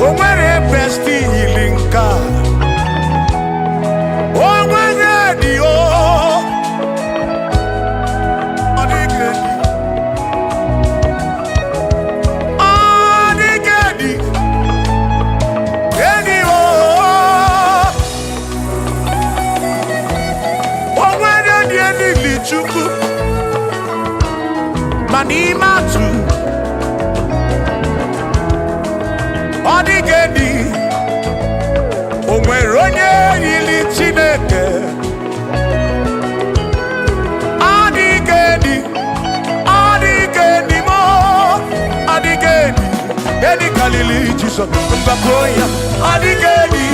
Oh, when a bestie healing car. Oh, when ready, oh, Manimatu Odigedi Onweronye yili Chineke Odigedi Odigedi mo Odigedi Edi kalili Jesus Mbakoya Odigedi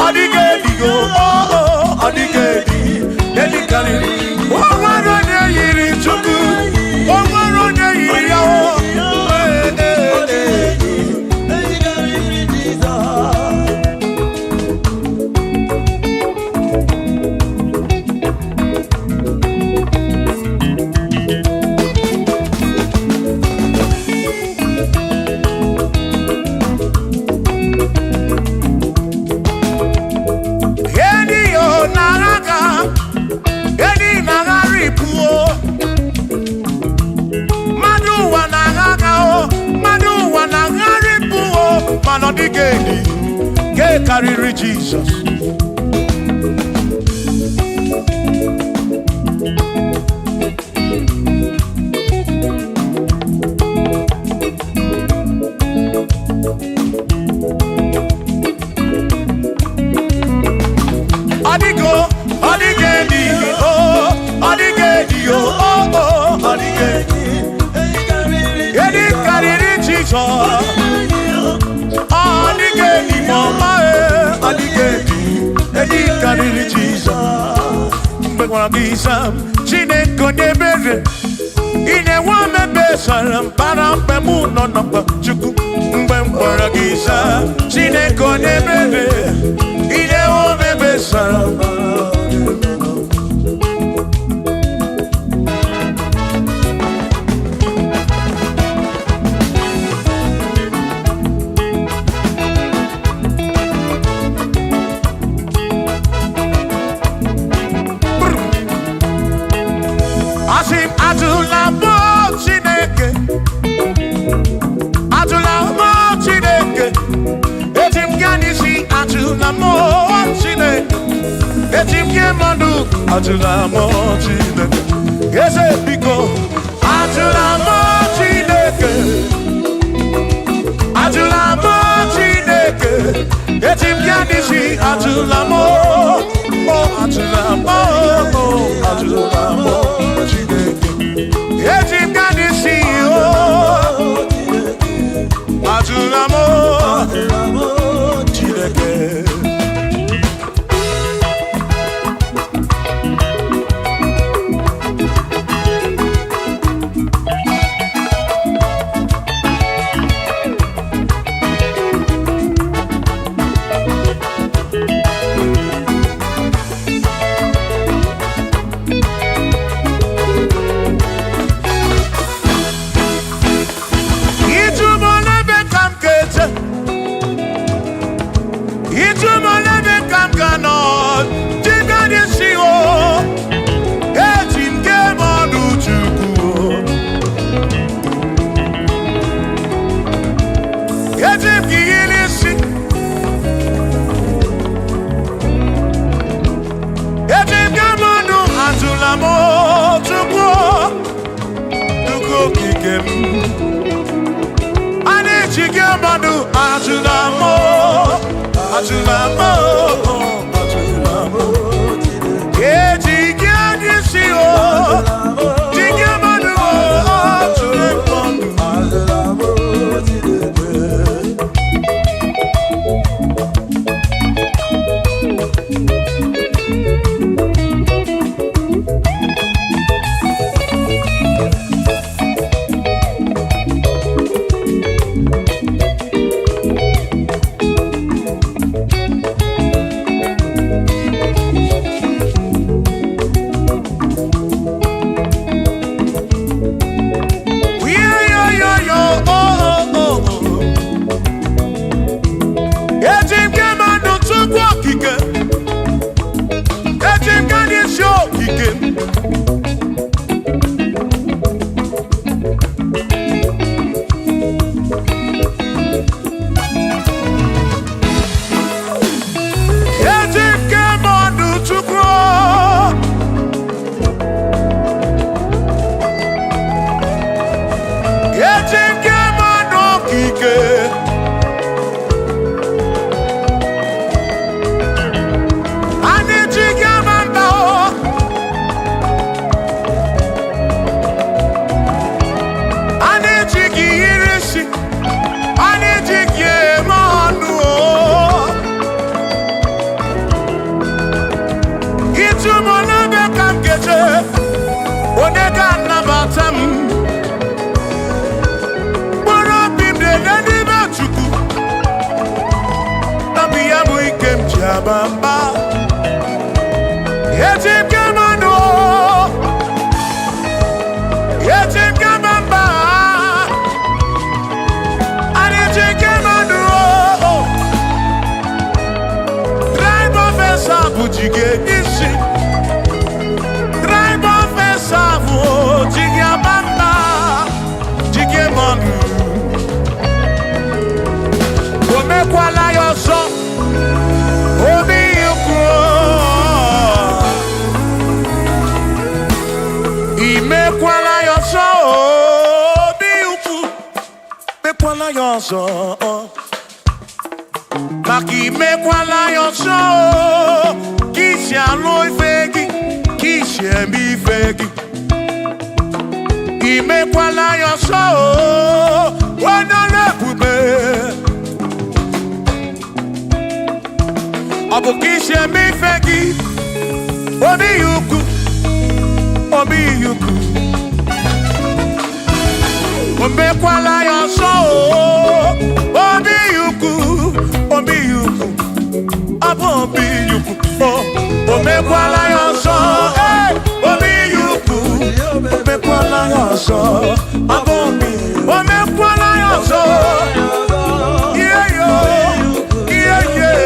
Odigedi go Odigedi Edi kalili Onweronye yili Chukwu Onweronye yili Yawo Odigedi, get carry Jesus. Odigo, Odigedi, oh, Odigedi, oh, Odigedi, get carry Jesus. Odigedi mama Odigedi Edi kariri Jesus Mbekwana kisam Chineke nebere Ine wame besaram Parampe muno napa Chuku Mbekwana kisam Chineke nebere Ine wame besaram Atula mo Chineke, yes biko. Atula mo Chineke, atula mo Chineke. Etim yanisi atula mo, oh atula mo, oh atula mo Chineke. Etim yanisi oh, atula mo Chineke. jige nisi Tribal fesavo jige bamba jige monu Ome kwala yoso Obi yuko Ime kwala yoso Obi yuko Me kwala yoso Maki me kwala yoso Kishi aloi fegi Kishi embi fegi Ime kwala yoso Wana lepube Abu kishi embi fegi Obi yuku Obi yuku Ombe kwala yoso Obi yuku Obi yuku Abu obi yuku Ombe kwala yoso Obi yuku Ombe kwala yoso Abu obi Ombe kwala yoso Yeah yo Yeah yeah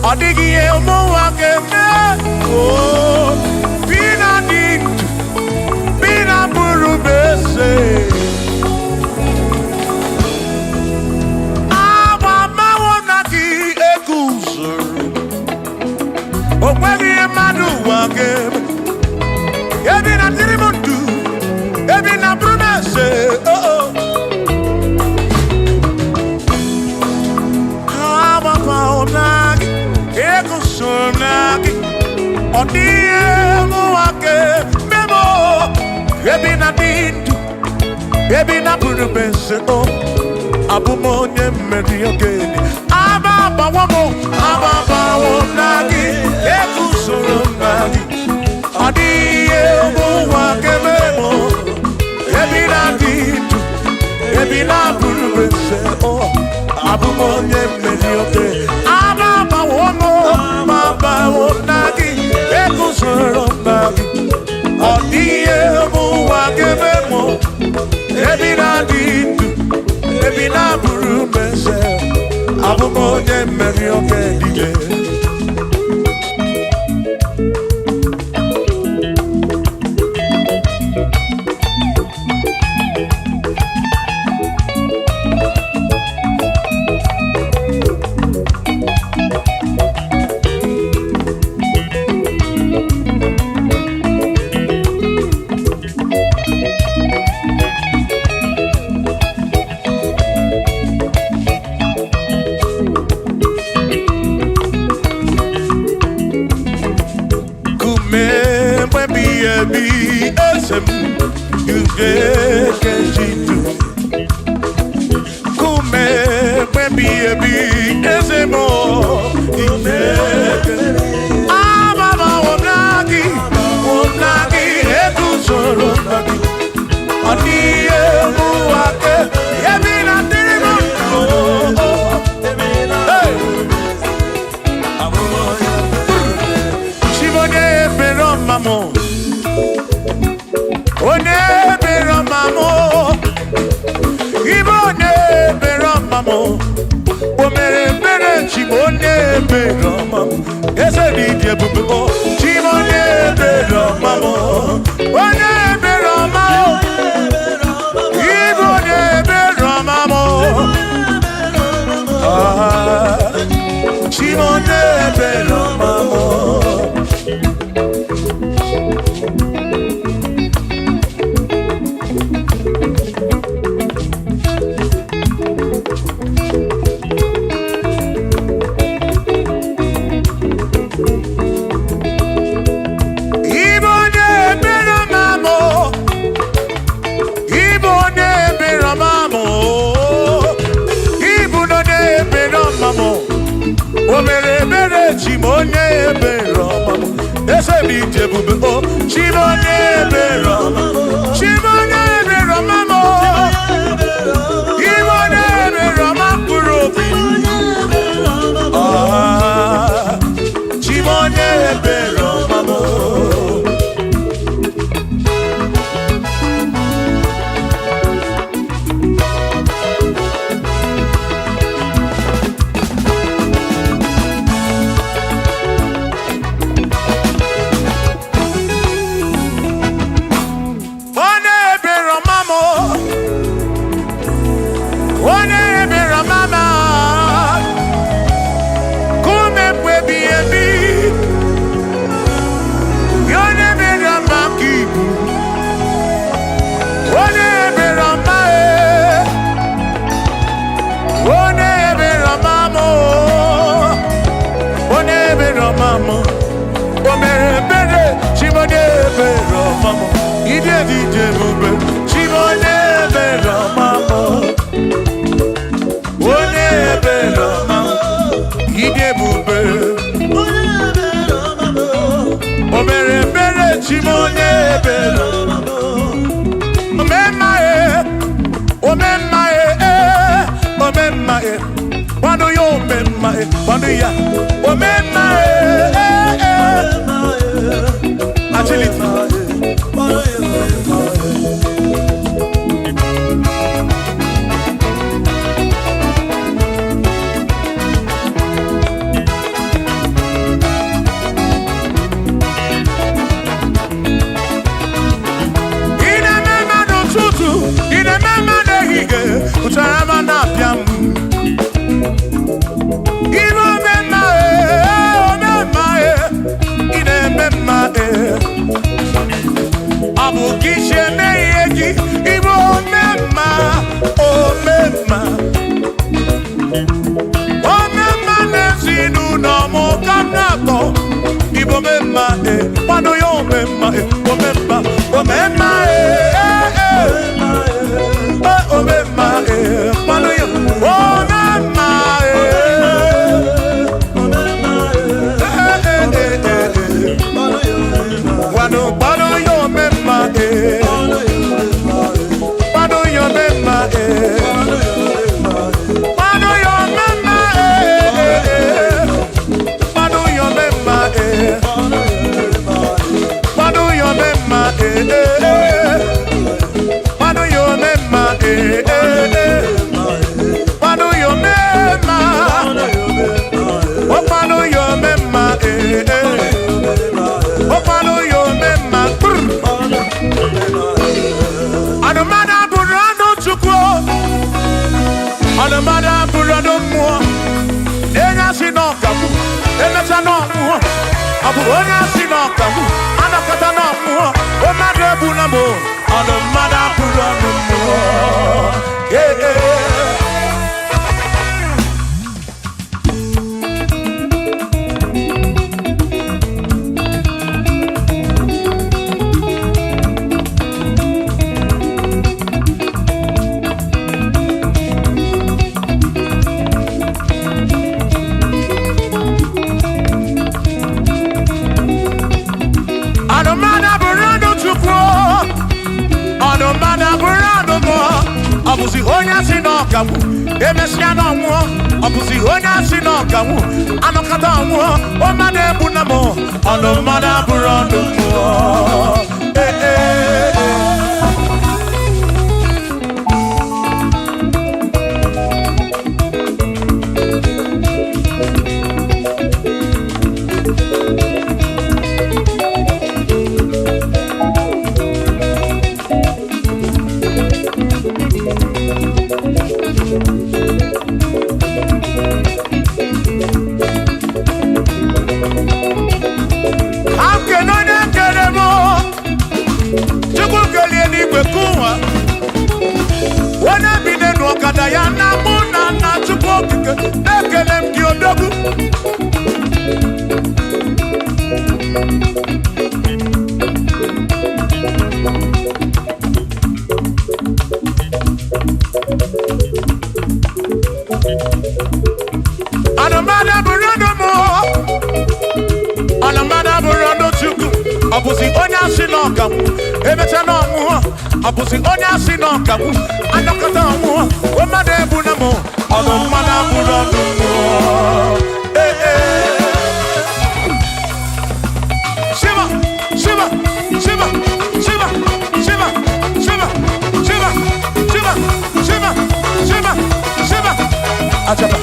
Odigi elmo akeme oh bina dintu bina burubese Mama wonaki ekuzuru Okwegi madu akeme Ebina tirimundu ebina burubese oh Mama wonaki Ekusonaki Odiemu ake Memo Ebina dintu Ebina burubese oh Abumonye meri ogeni Ababa wonaki Ekusonaki Odiemu ake Memo Ebina dintu Ebina burubese oh Abumonye meri ogeni Baba wonagi ekusorombagi Odiemu wakebemo Ebina dintu Ebina burumese Abumonye meri okedije mamo. Ibone bera mamo. Omere bere chimone bera mamo. Ese DJ bubo chimone bera mamo. One bera mamo. Ibone bera mamo. Chimone bera mamo. Chimone bera mamo, ese DJ bubo. Chimone bera mamo, chimone bera mamo. Chimone bera mamo, chimone bera mamo. kamu emesia no mo obusi onya si no kamu anokata mo o made bunamo ono mada burondo mo ya na mụ na Chukwu okike na-ekele m gị odogwu. Anamada burodo mo, anamada burodo Chukwu. Abusi onye asị n'ọka m, emecha n'ọnwụ. Abusi onye asị n'ọka m, anọkọta ọnwụ. Mmadụ ebu na m, ọnụ mmadụ burodo mo. Shiva, Shiva, Shiva, Shiva, Shiva, Shiva, Shiva, Shiva, Shiva, Shiva, Shiva. Ajaba,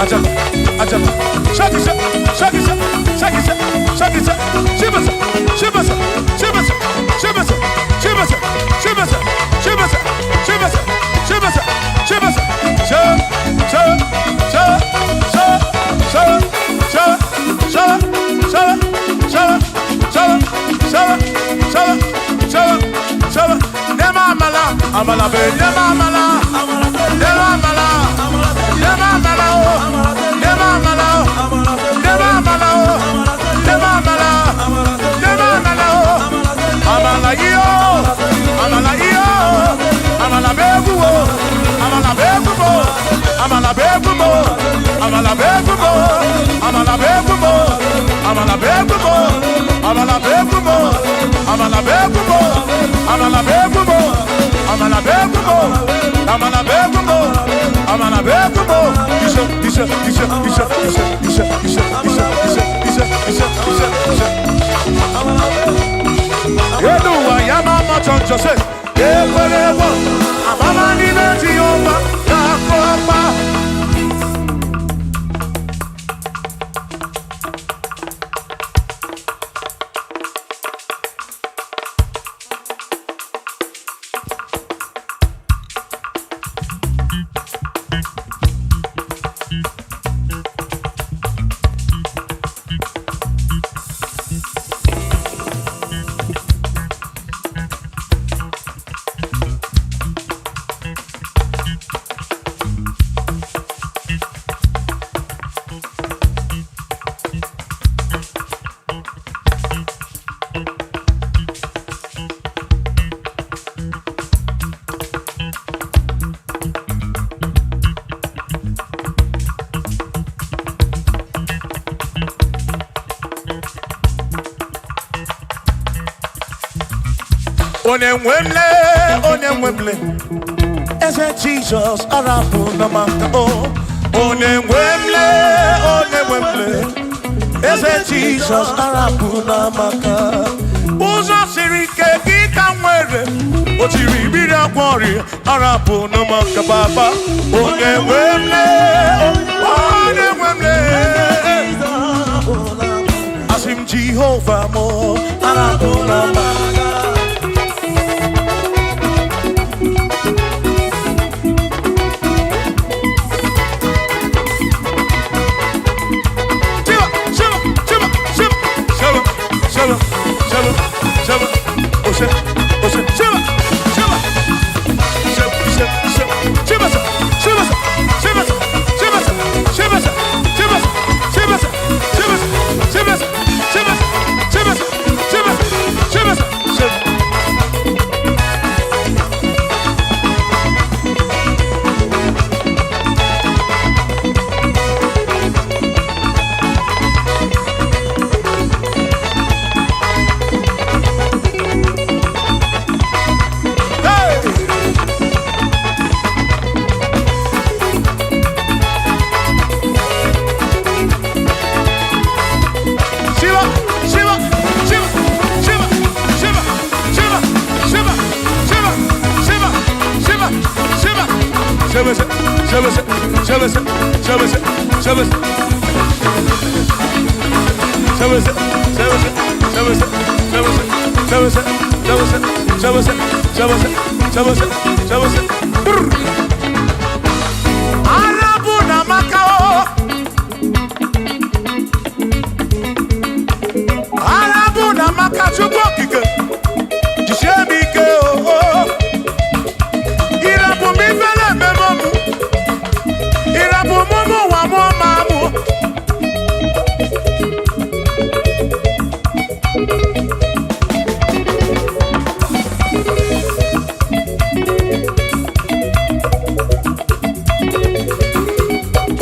ajaba, ajaba. Shakisa, shakisa, shakisa, shakisa. Shibasa, shibasa, shibasa, shibasa, shibasa, shibasa, shibasa, shibasa, shibasa, shibasa. Sha, sha, sha, sha, sha, sha, sha, sha, sha, sha, sha, sha, sha, sha. Nema amala, amala be, nema amala, nema amala, nema amala, nema amala, nema amala, nema amala, nema amala, amala iyo, amala iyo, amala begumo, amala begumo, amala begumo, amala begumo, amala begumo, amala begumo, amala begumo, amala begumo, amala begumo, amala begumo, amala begumo, amala begumo. Isha, isha, isha, isha, isha, isha, isha, isha, isha, isha, isha, isha. Yeduwa ya mama choncho se, ekwelewa, amama ni beti yoma, yakopa. Onenwemle, ese Jesus arapu na maka o. Onenwemle, ese Jesus arapu na maka. Uzo sirike kika mwere, otiri bira kwori arapu na maka baba. Onenwemle, asim Jehovah mo arapu na maka.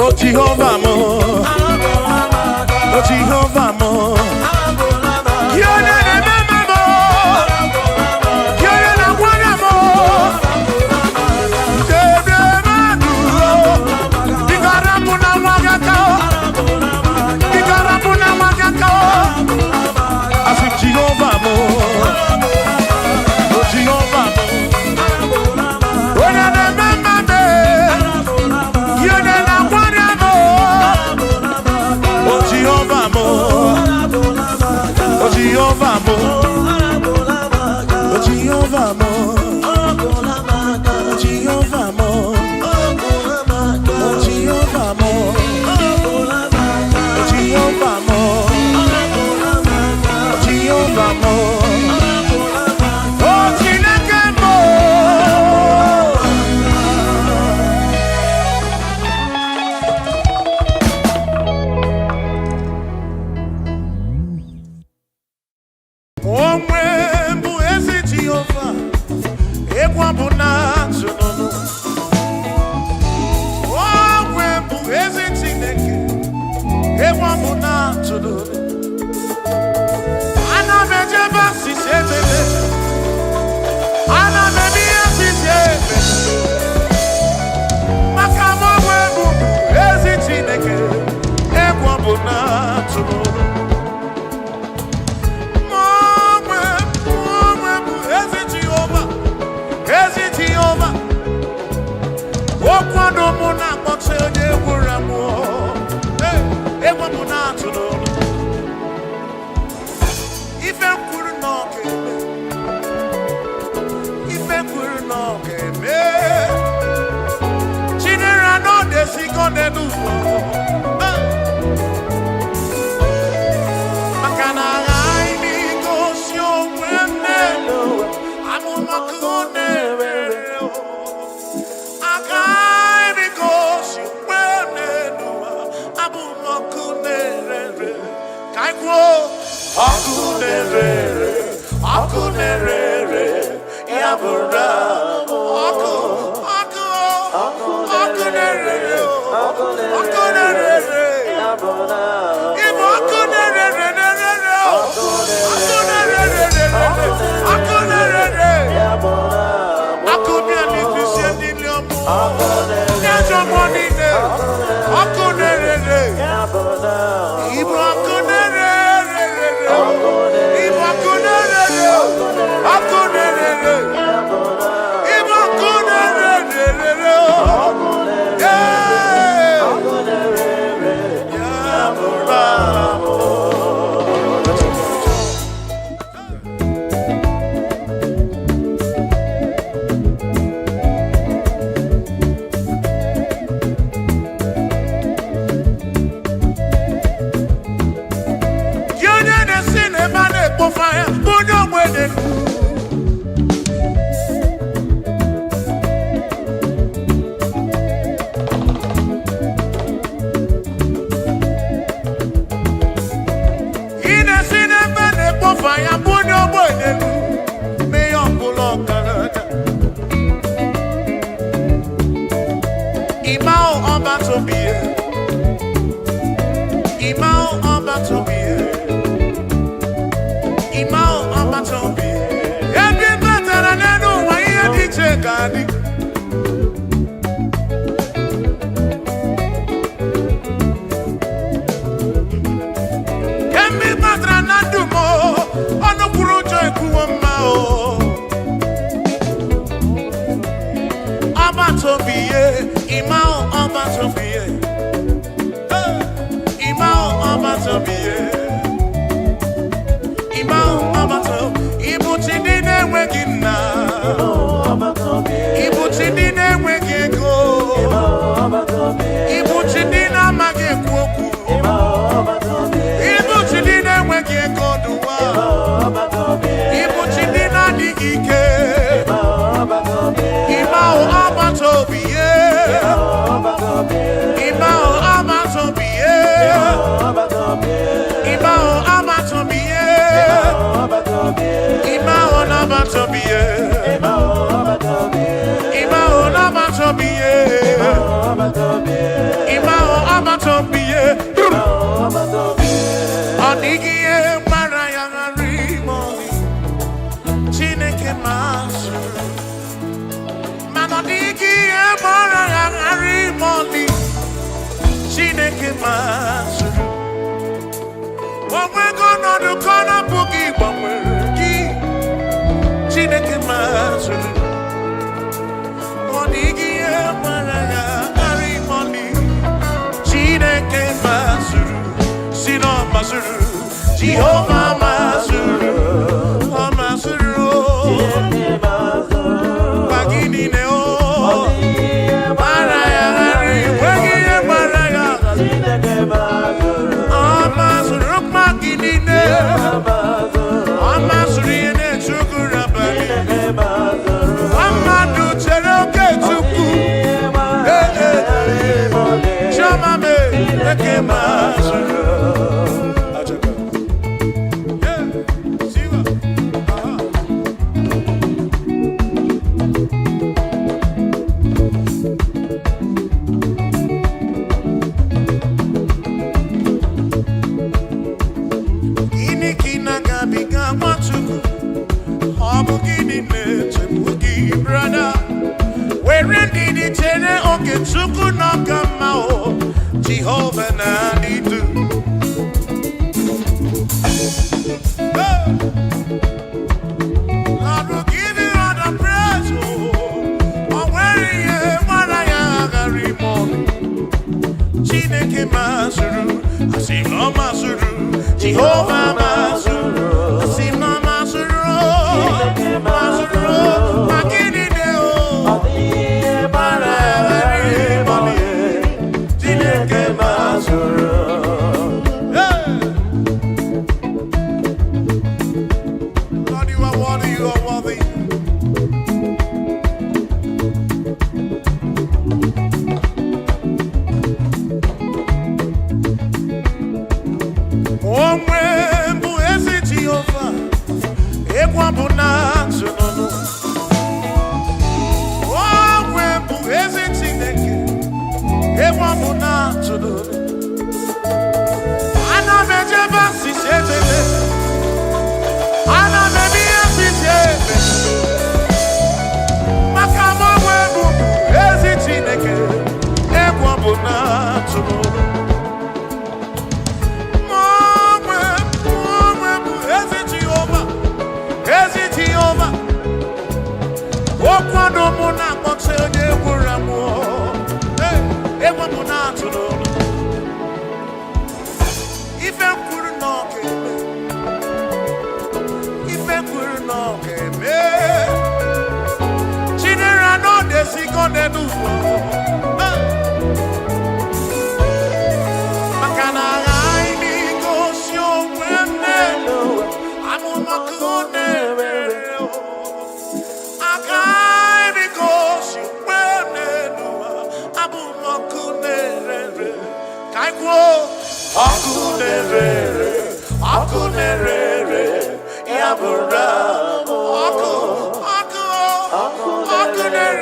Oh Jehovah mo, oh Jehovah mo. Ima Chineke masuru. Onwego n'ọdụ kọna bụghị gbanwere gị. Chineke masuru. Ọ dịghị ihe gbara ya ghara ịmọli. Chineke masuru. Si na ọ masuru. Jehova masuru. Ọ masuru. Chineke masuru. Bagini ne o. Gbara ya ghara ịnweghị ihe gbara ya. Chineke masuru. Ọ masuru bagini ne. Ọ masuru ihe na-echukwu abalị. Mmadụ chere oke Chukwu. Chioma me Chineke masuru. Chukwu n'ọkama o Jehovah na n'idu. Lord will give you all the praise o. O nwere ihe gbara ya ghara ime ọnụ. Chineke masuru, asị na ọ masuru. Jehovah masuru, asị na ọ masuru. Chineke masuru, ma gịnị dị o? Ọ dịghị ihe gbara ya ghara ime ọnụ. Chineke masuru. Lord, you are worthy, you are worthy. Onwe mbụ ezi Jehova, egwu abụ na ntụnụnụ. Onwe mbụ ezi Chineke, egwu abụ na ntụnụnụ. Ana m ejebe asịsị ejebe, ana m eme ihe asịsị eme. Maka m onwe mbụ ezi Chineke, egwu abụ na ntụnụnụ. Okwado mụ na-akpọte onye gwụrụ m egwu mụ na-atụ n'ụlọ. Ife kwuru na ọ ga-eme. Ife kwuru na ọ ga-eme. Chinere anọ na-esigo n'ụlọ. Maka na aghaghị m igosi onwe m n'elu. Amụmakụ na-emere Akunere, Yabura, Akunere,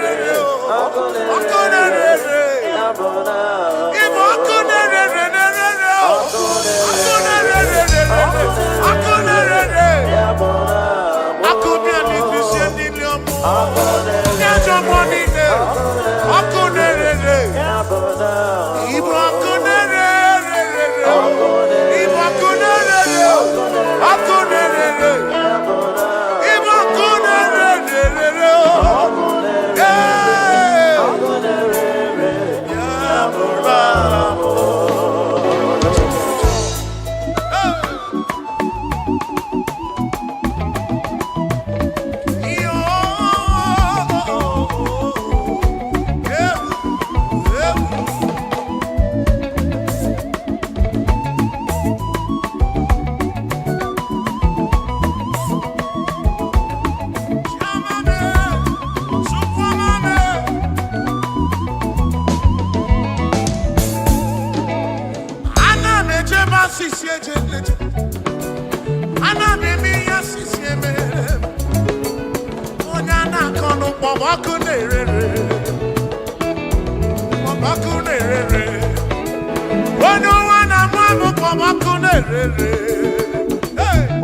Hey!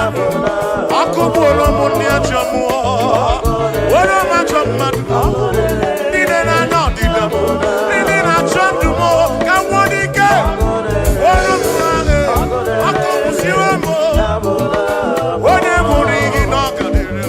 Akubolo mundi achomo. Oro machomman. Nine na no dida. Nine na chondumo. Kawodike. Oro mane. Akubusiwamo. One muri inokadire.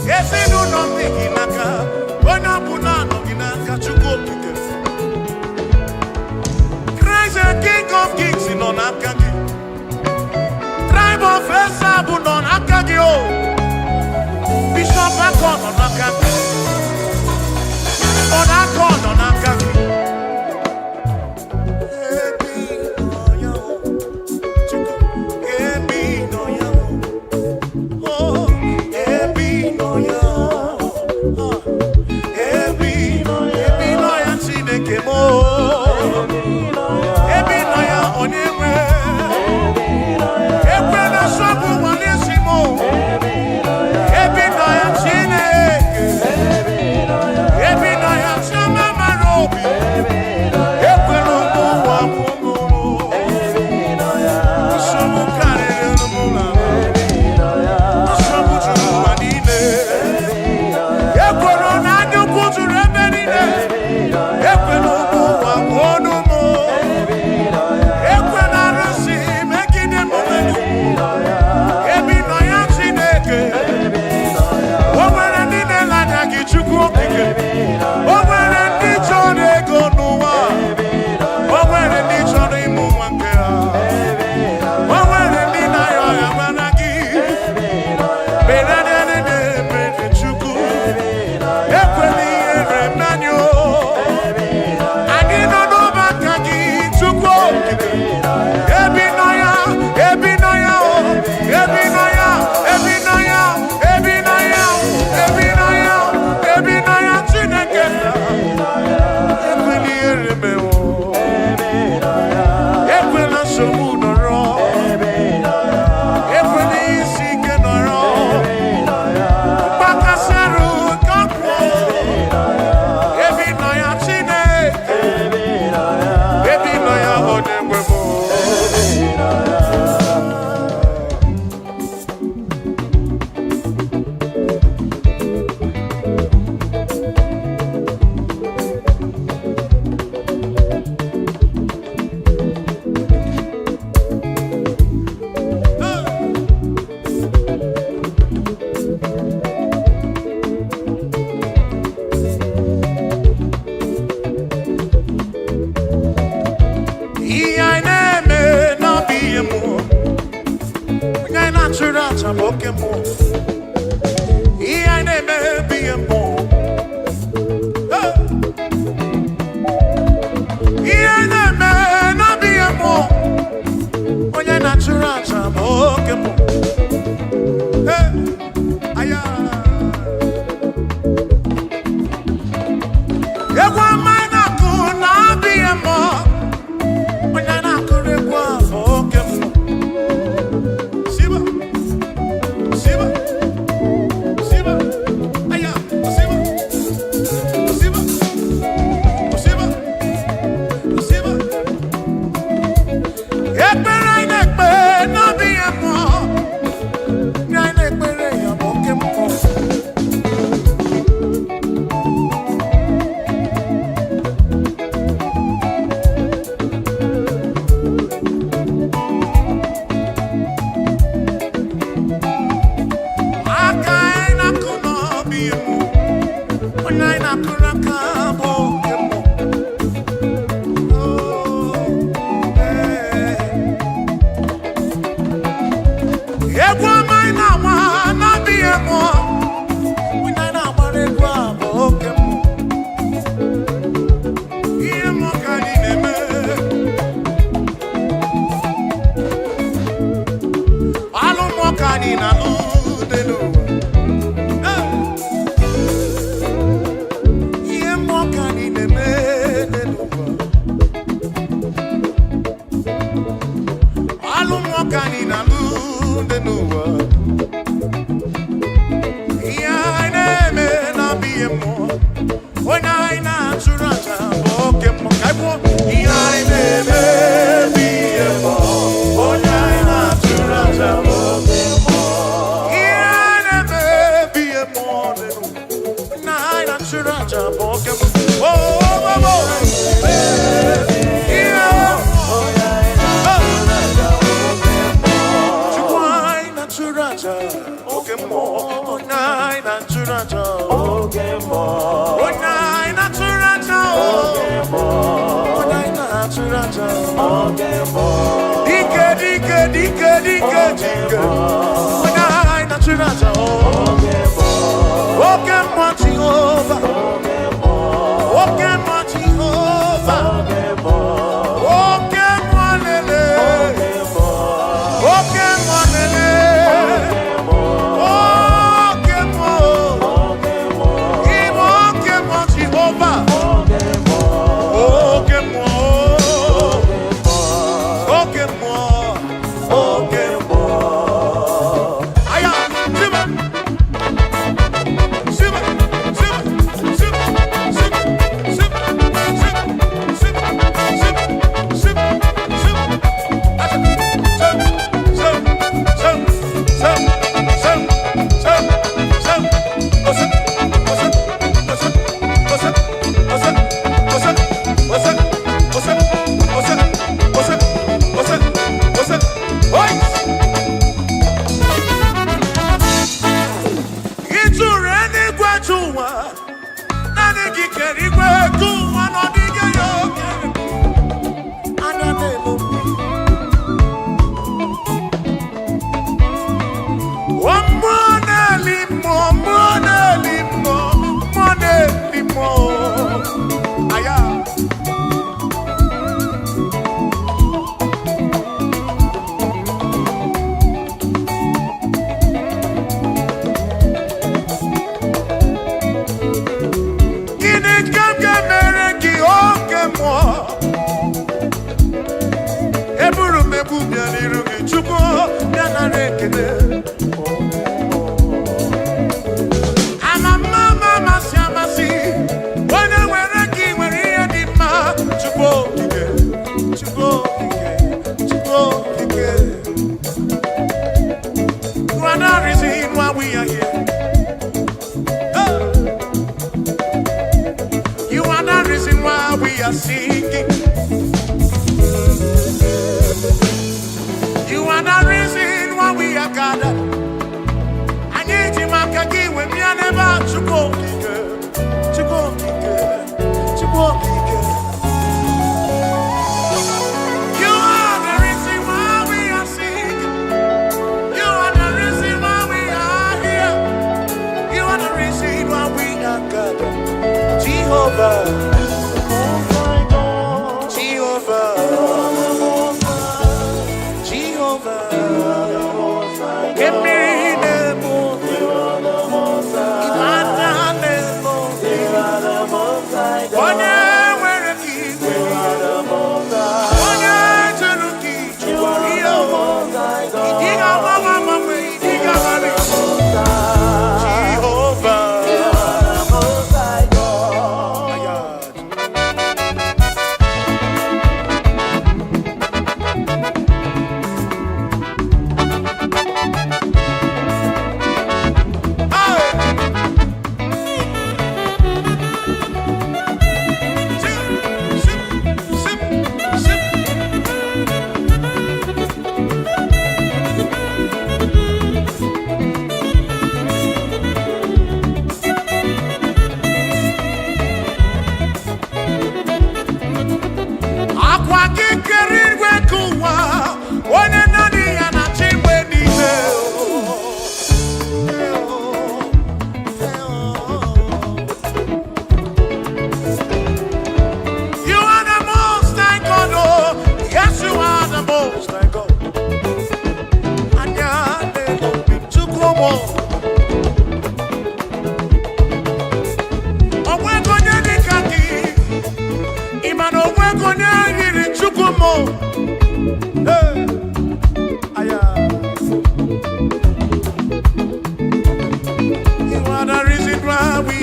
Yes, I do not think in a car. When I'm put on in a car to go to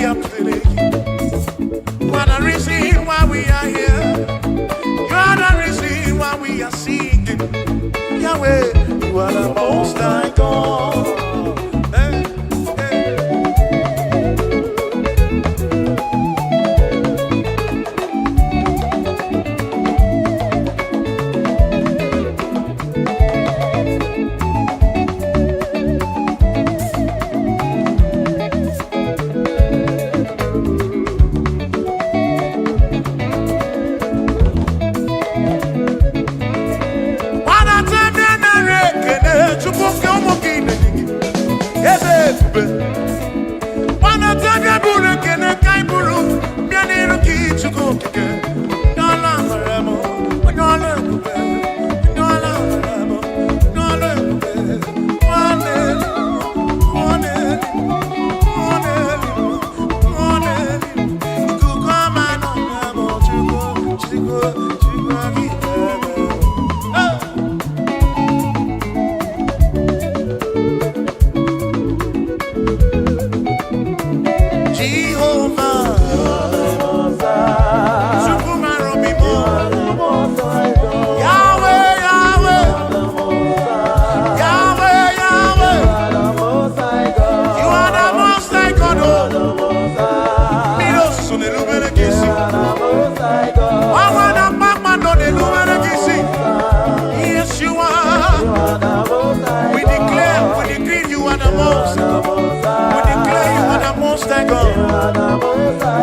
we are pleading. What a reason why we are here. Yahweh, you are the most high God. Hey, hey.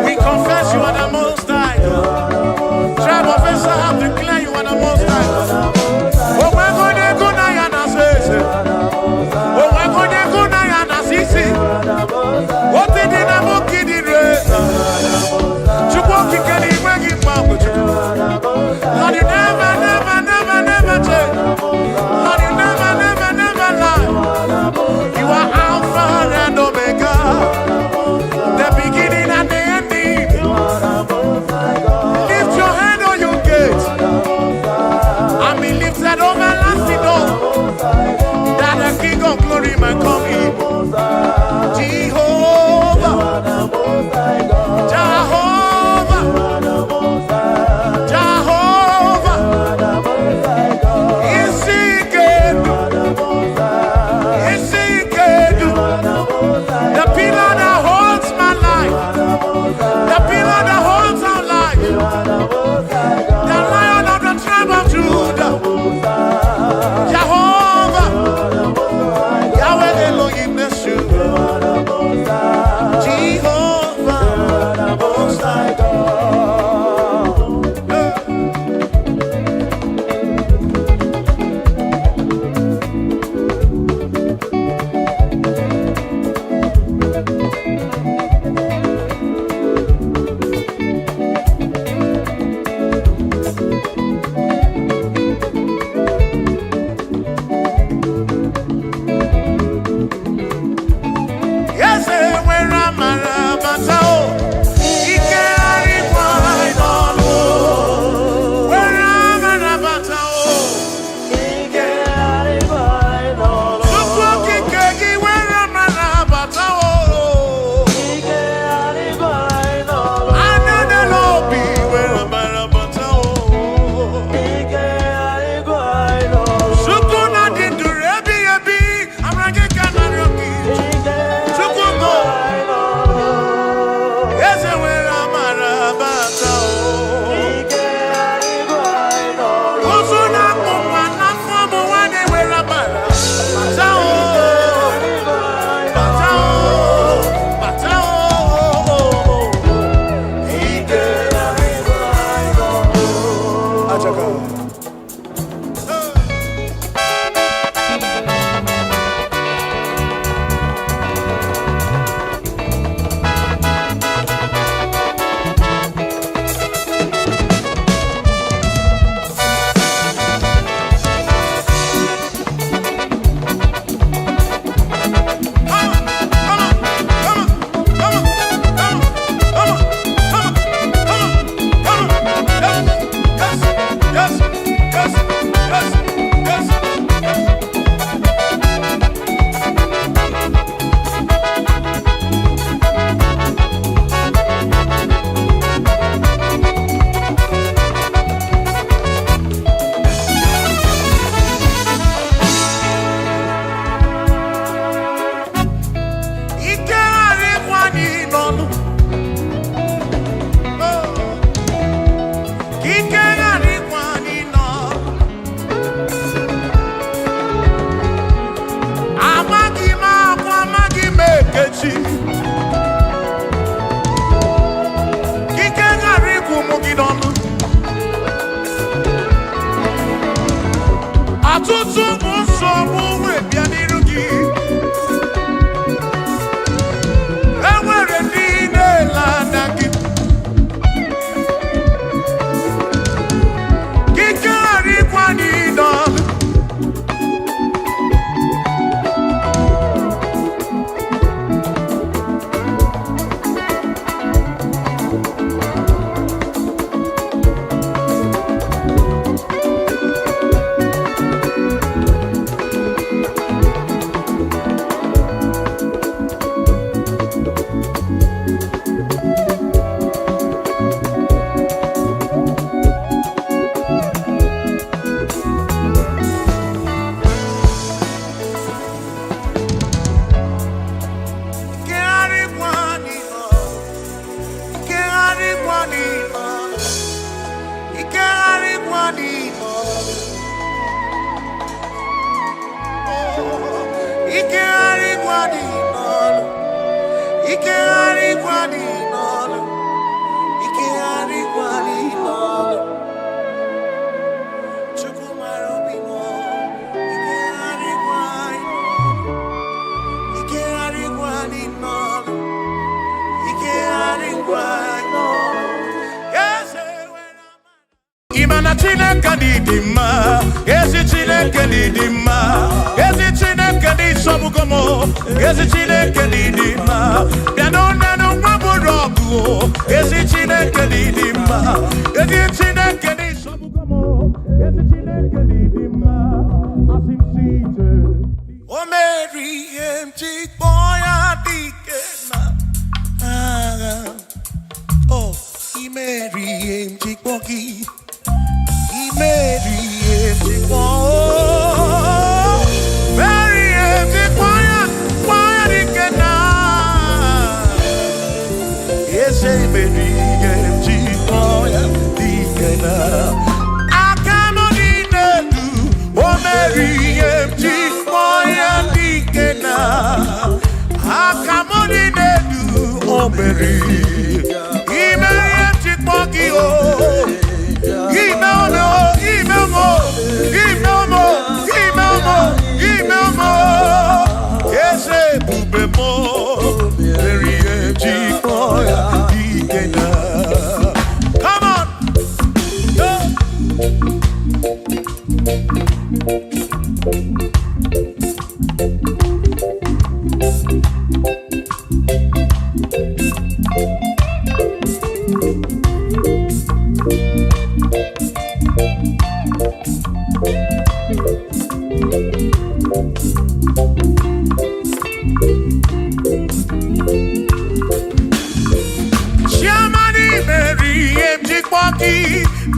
We confess you are the most high God. Tribe of Esau, declare you are the most high God. Oh, we're going to go now and say, oh, we're going to go now and see. What did the Namo kid in race? To walk in Kelly, where you found with you. Lord, you never, never, never, never change. Lord, you never, never, never lie. You are Alpha and Omega. The beginning and the ending. Lift your hand on your gate and be lifted over lasting door, that the King of glory may come in. Jehovah, Jehovah, Jehovah, is he good? Is he good? The pillar that holds my life, the pillar that holds our life, the Lion of the tribe of Judah, Jehovah, Yahweh. ọtụtụ bụ nsogbu wee bịa n'iru gị enwere ndị na-ele anya gị gị karịkwa n'ịnọdụ Imana Chineke dị mma, ezi Chineke dị mma, ezi Chineke dị Sobugomo, ezi Chineke dị mma, bịanụ nenu nwa bụrụ ọgụ, ezi Chineke dị mma, ezi Chineke dị Sobugomo, ezi Chineke dị mma, asị m si ije. O meri emji kpọya dike na agha, oh, imeri emji kpọgị. Mary, empty boy. Mary, empty quiet, quiet again now. Yes, Mary, empty boy, again now. I cannot eat do. Oh, Mary, empty boy, again now. I cannot eat do. Oh, Mary, Mary, empty boy, oh. Email more. Yes, bube mo. Very empty boy. Come on.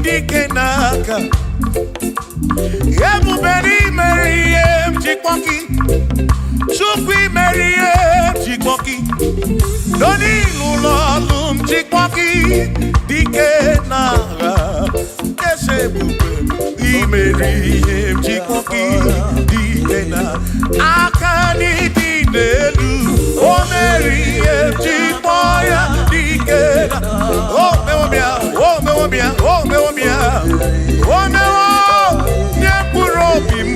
Dikenaka Ebuberi Meriem Chikpoki Chukwi Meriem Chikpoki Doni Lulolum Chikpoki Dikenaka Esebuberi Meriem Chikpoki Dikenaka Akani Dinelu O Meriem Chikpoya Dikenaka Oh Meomia Oh Meomia Oh Meomia Oh Meomia Nyepurobim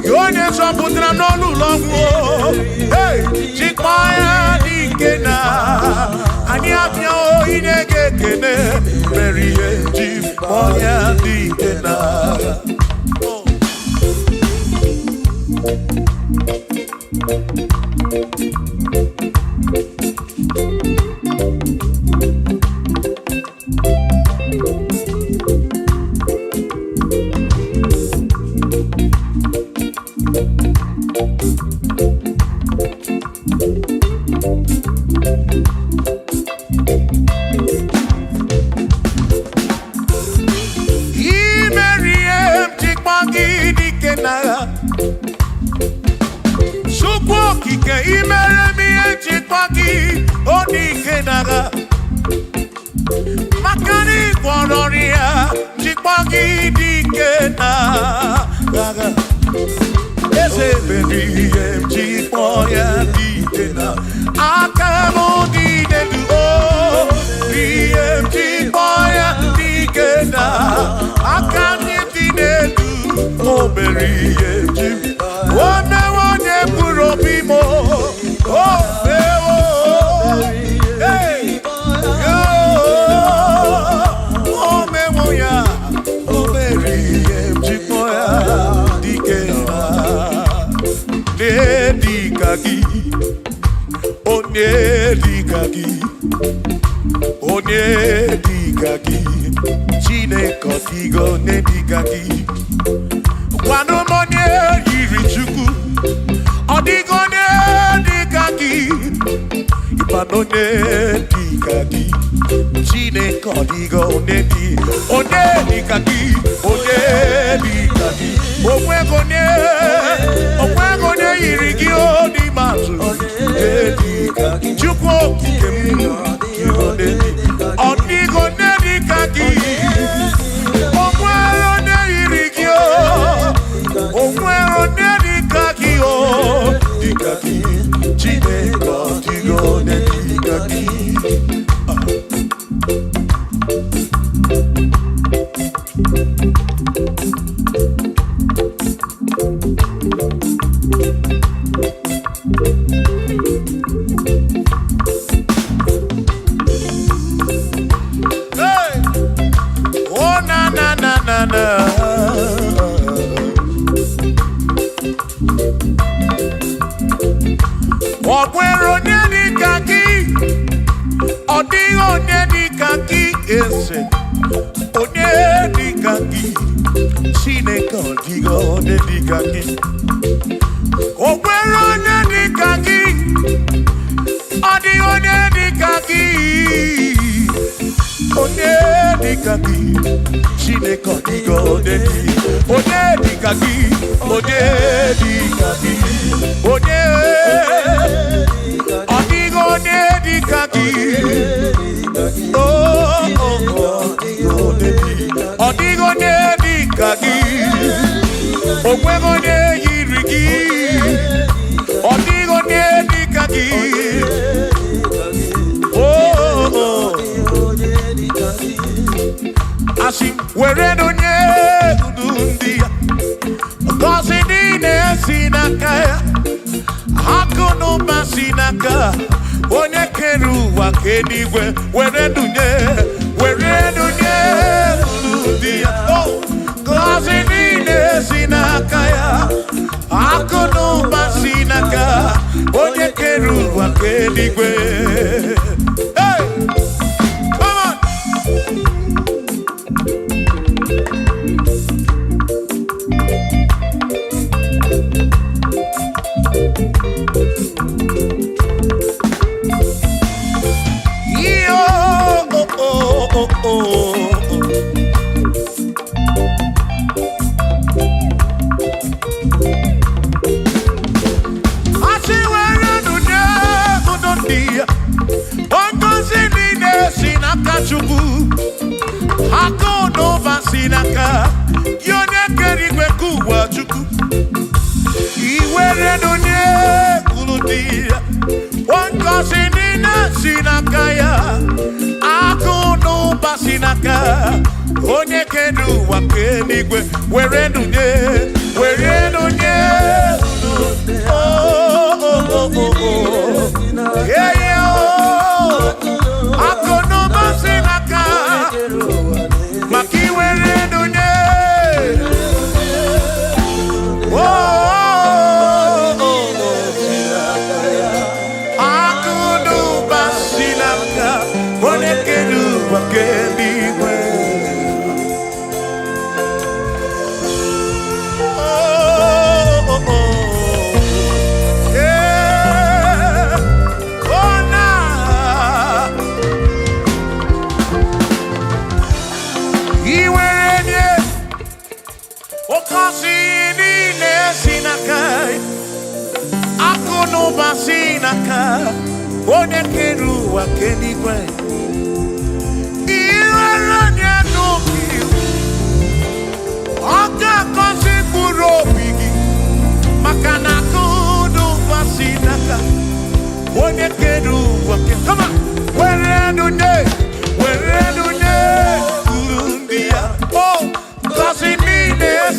Yonye Soputra Nolu Longo Hey Chikpoya Dikena Ani Apia O Inege Kene Merie Chikpoya Dikena Oh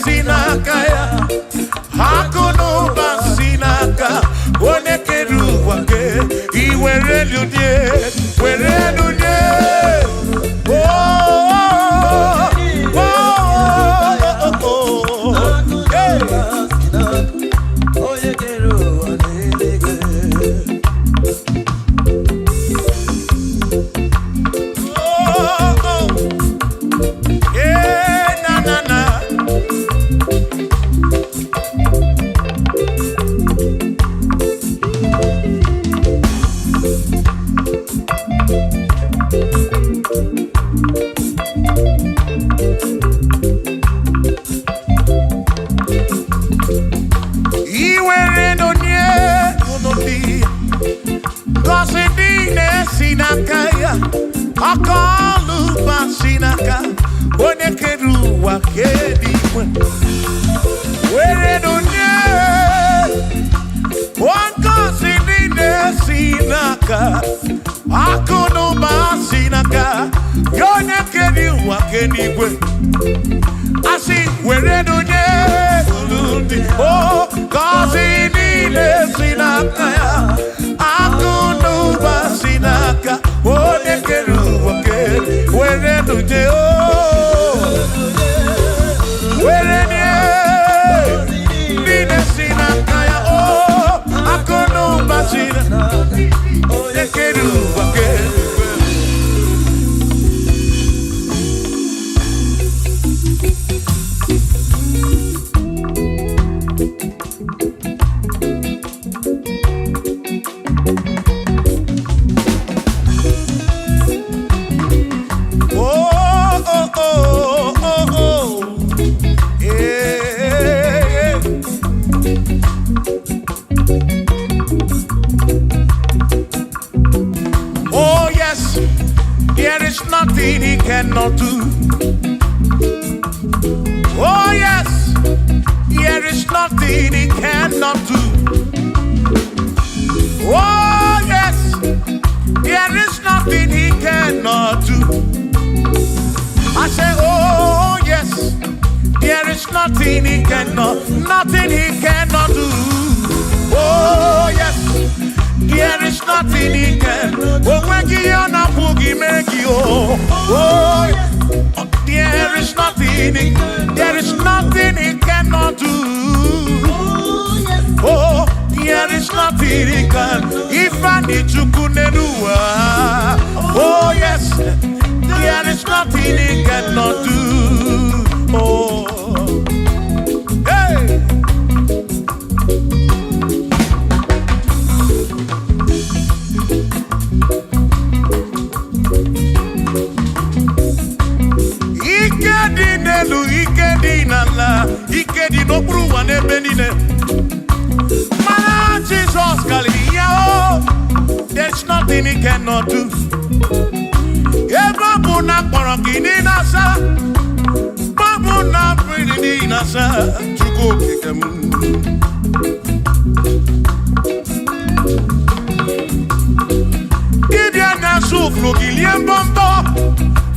Sinakaya Hakuno basinaka, one keru wake, iwere lunye, were lunye.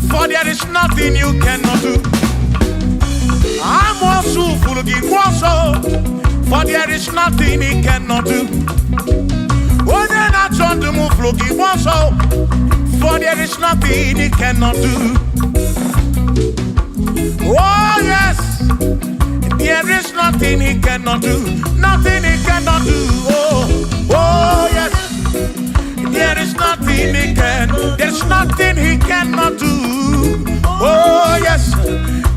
For there is nothing you cannot do. I'm also full of for there is nothing he cannot do. Oh, then I turn to move, for there is nothing he cannot do. Oh, yes, there is nothing he cannot do. Nothing he cannot do. Oh, yes, there is nothing he can. There's nothing he cannot do. Oh, yes,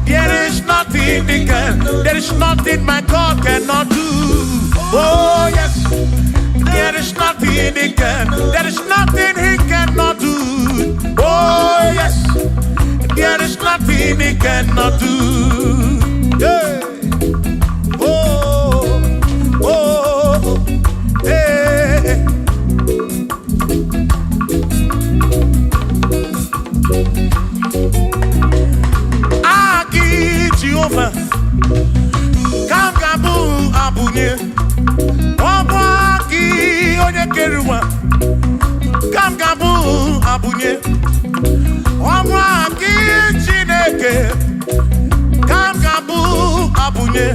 there is nothing he can. There is nothing my God cannot do. Oh, yes, there is nothing he can. There is nothing he cannot do. Oh, yes, there is nothing he cannot do. Hey. Oh, oh, hey. Aki Jehovah, Kamgabu Abunye, Obaki Onyekeruwa, Kamgabu Abunye, Obaki Chineke, Kamgabu Abunye,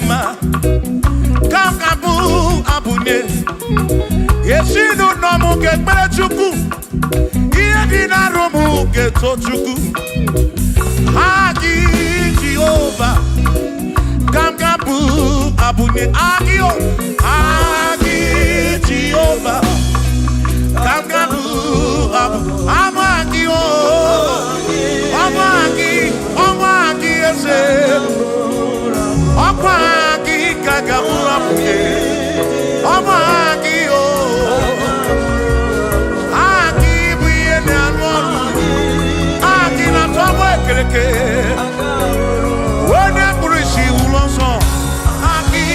mema Kangabu abune Yeshinu nomu ke chuku Iye dina romu ke tochuku Agi Jehovah Kangabu abune Agio Agi Jehovah Kangabu abu Amagio Amagi ese Amagi Kangabu abuye Amagi Agi buye ne anwonu Agi na tomo ekereke Wone kurishi ulonso Agi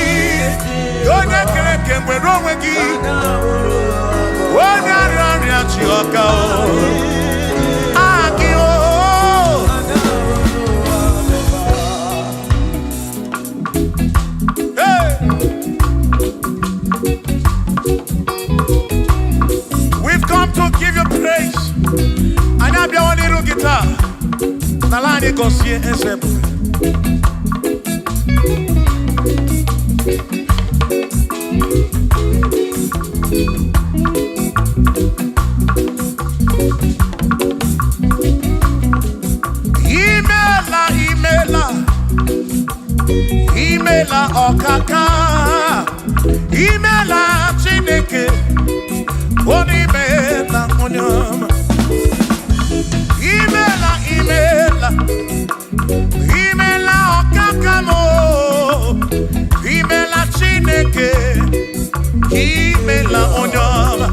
Yone kereke mwero wegi Wone ariari achioka Agi We've come to give you praise. And I be one little guitar. Nalani gosie ensemble. Imela okaka. Imela chineke. Onimela onyama. Imela okakamo. Imela chineke. Imela onyama.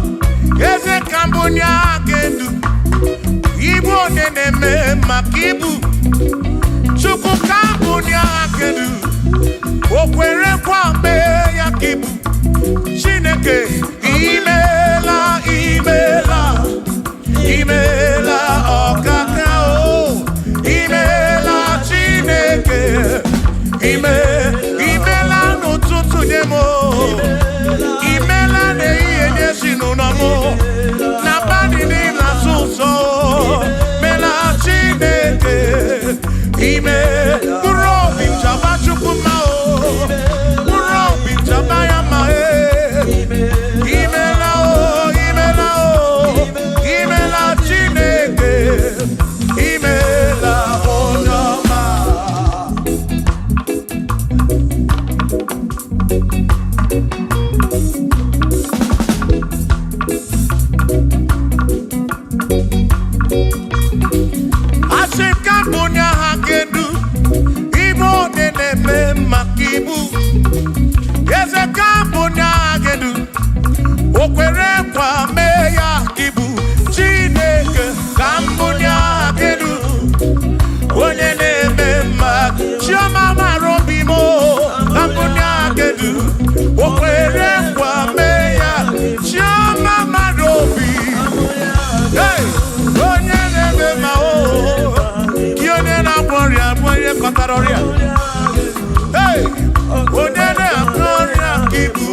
Eze kambunya gendu. Ibu oneneme makibu. Chuku kambunya gendu. Okwere kwame yakibu. Chineke. Imela okakao. Imela chineke. Imela n'ụtụtụ nye mo. Imela n'ihe nye si n'ụlọmụ. Na bani n'ịla sụsọ. Mela chineke. Mkpụrụ obi nchaba chukwu ma o. Mkpụrụ obi nchaba ya ma e. Imela chineke. Imela onyama. Asikambunya hakedu. Ibo neneme makibu. Yeze kambunya hakedu. Okwere kwa meya kibu. Chineke kambunya hakedu. Onye neme mak. Chioma marobimo. Kambunya hakedu. Okwere kwa meya. Chioma marobi. Hey! Onye neme ma o. Kiyone na gloria. Mwenye kataroria. Hey! Onye na gloria kibu.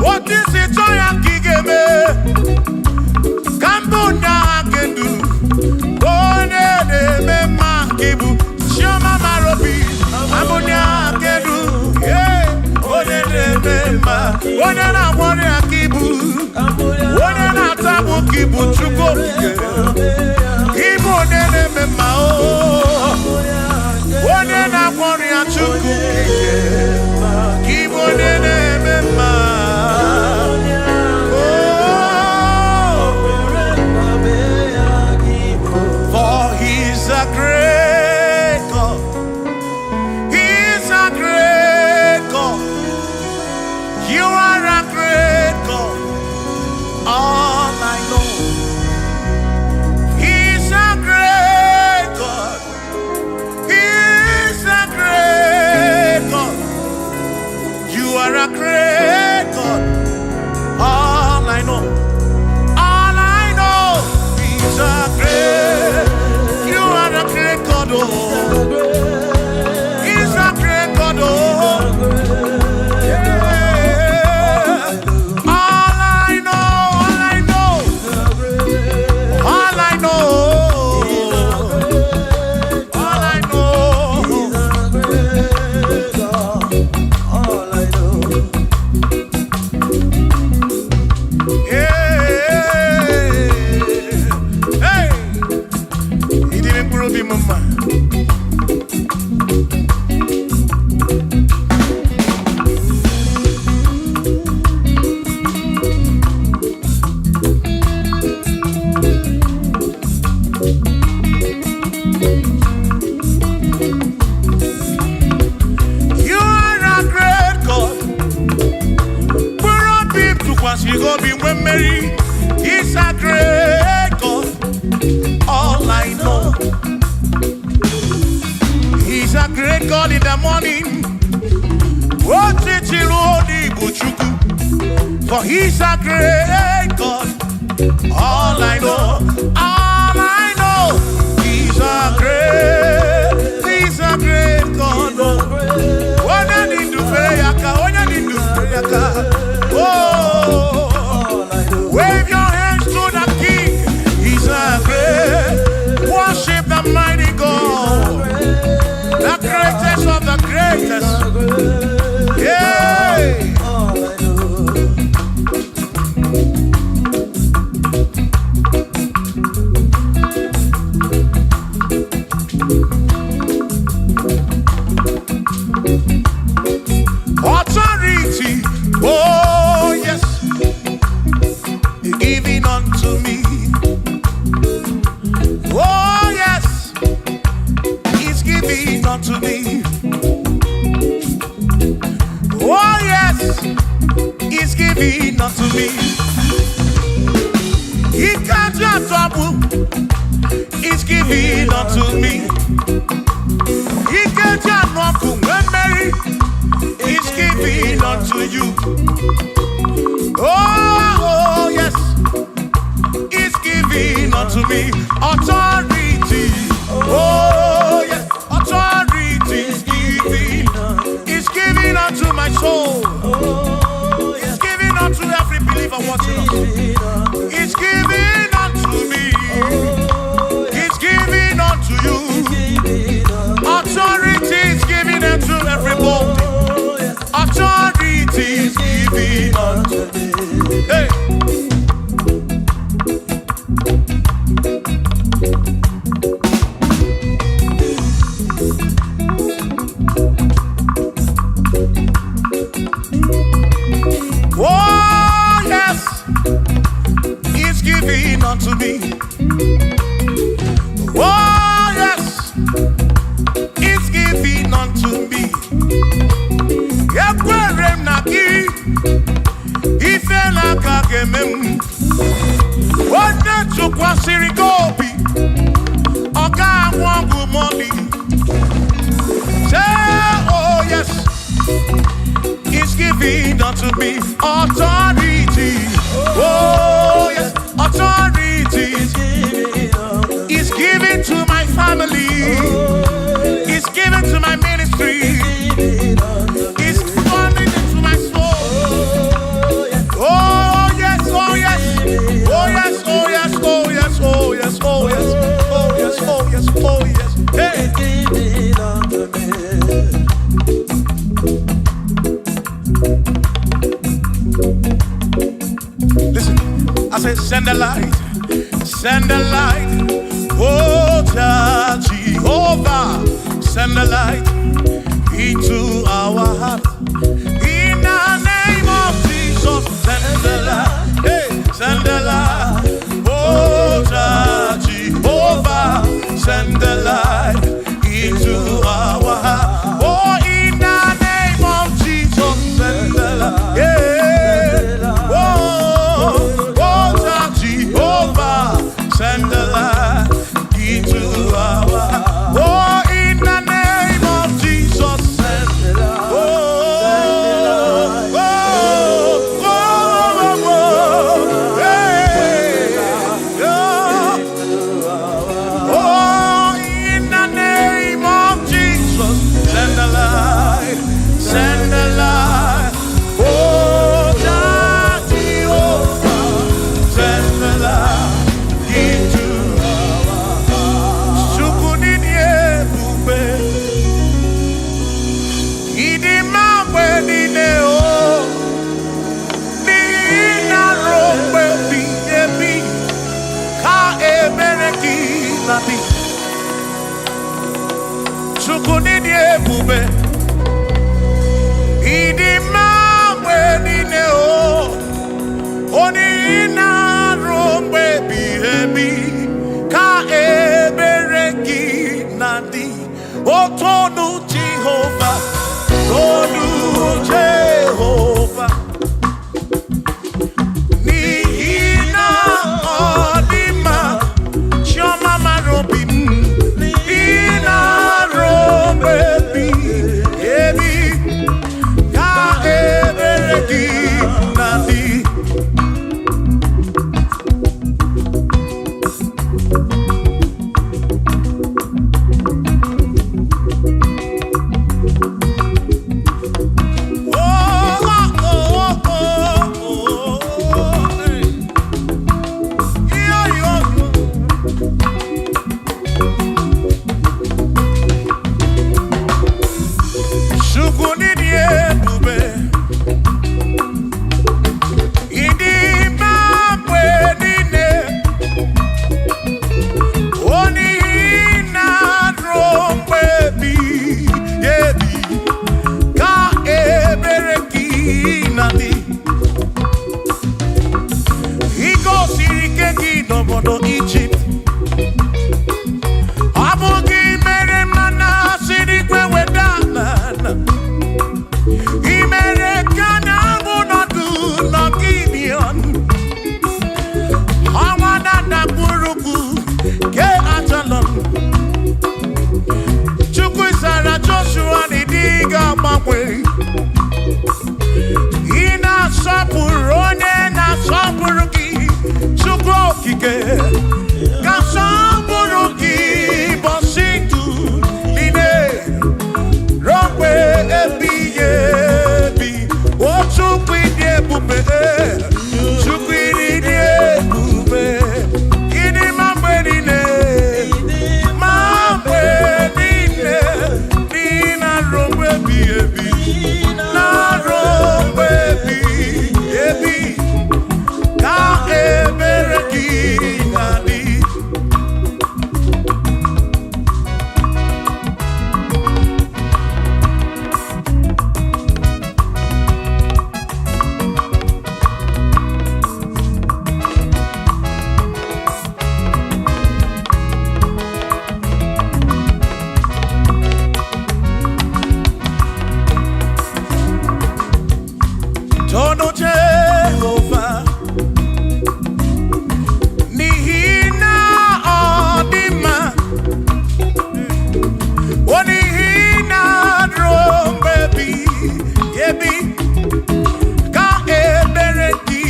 What is it? You are a great God. Mary, He's a great God. All I know, He's a great God in the morning. For He's a great God. All I know, He's a great God. Oh, wave your hands to the King. He's a great. Worship the mighty God, the greatest of the greatest. Yeah. Authority, oh yes, giving unto me. Oh yes, He's giving unto me. Oh yes, He's giving unto me. He can't just trouble. He's giving unto me. He can't just trouble when Mary. He's giving unto you. Oh yes, He's giving unto me. Authority. Oh yes, authority is giving. He's giving unto my soul. He's giving unto every believer watching us. He's giving unto me. He's giving unto you. Authority is giving unto everybody. Authority is giving unto me. Hey. Oh yes, He's giving unto me. Oh yes, He's giving unto me. Ifela kagemem Wanda chukwa sirigobi Oka wangu moli. Say oh yes, He's giving unto me. Authority. Oh yes, authority. He's giving to my family. He's giving to my ministry. He's coming into my soul. Oh yes, oh yes, oh yes, oh yes, oh yes, oh yes, oh yes, oh yes, oh yes, oh yes. Hey. Listen, I said send the light, send the light. Oh Jehovah, send the light into our heart. In the name of Jesus, send the light. Hey, send the light. Oh Jehovah, send the light into our heart. Oh, in the name of Jesus, send the light. Yeah. Oh Jehovah, send the light into our heart. Oh, in the name of Jesus, send the light. Send the light. Oh, Jehovah, send the light into our heart. Sukunidie bube, idimamwe dineo, nina rombe biyebi, ka ebereki nabi. Sukunidie bube. Idimamwe dineo, onina rombe bihebi, ka ebereki nadi. Otonu Jehovah, Tonu Jehovah. Ni chokike Kasamboroki Bositu Line Rompe Ebi Ebi Ochukwidi Ebube Chukwidi Ebube Kini Mambedine Mambedine Nina Rompe Ebi Ebi Na Rompe Ebi Ebi Ka Ebereki Nadi Tono Jehovah Nihina Odima Onihina Drombebi Yebi Ka Ebereki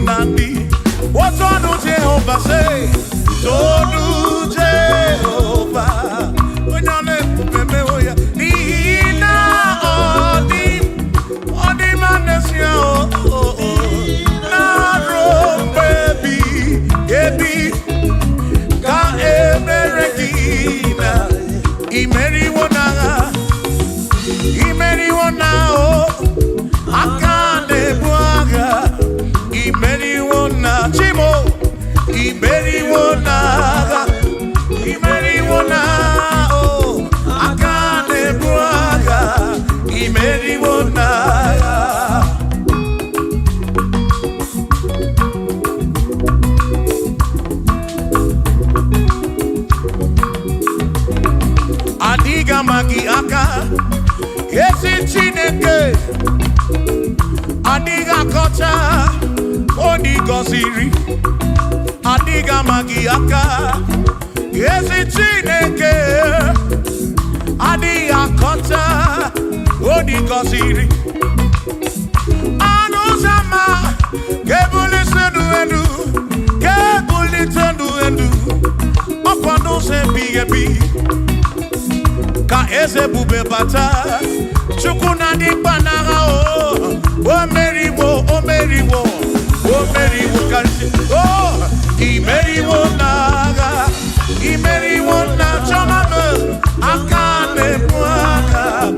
Nandi What Tono Jehovah say? Tono Jehovah Nihina Odima Imeriwona o akane buaga Imeriwona chimo Imeriwona o akane buaga Imeriwona Adiga magi aka Esi Chineke Adiga kocha Onigo siri Adiga magi aka Esi Chineke Adiga kocha Onigo siri Anusama Kebuli sendu endu Kebuli tendu endu Opano se bigebi Ka eze bube bata Chukuna di banara o meriwo kansi imeriwo na chomame akane mwaka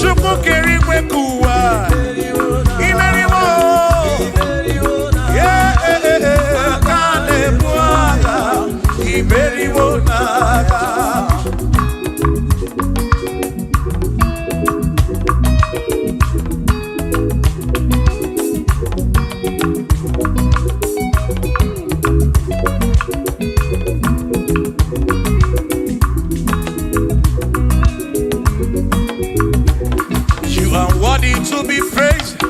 Chukwu keri kwekuwa imeriwo akane mwaka imeriwo naga To be praised,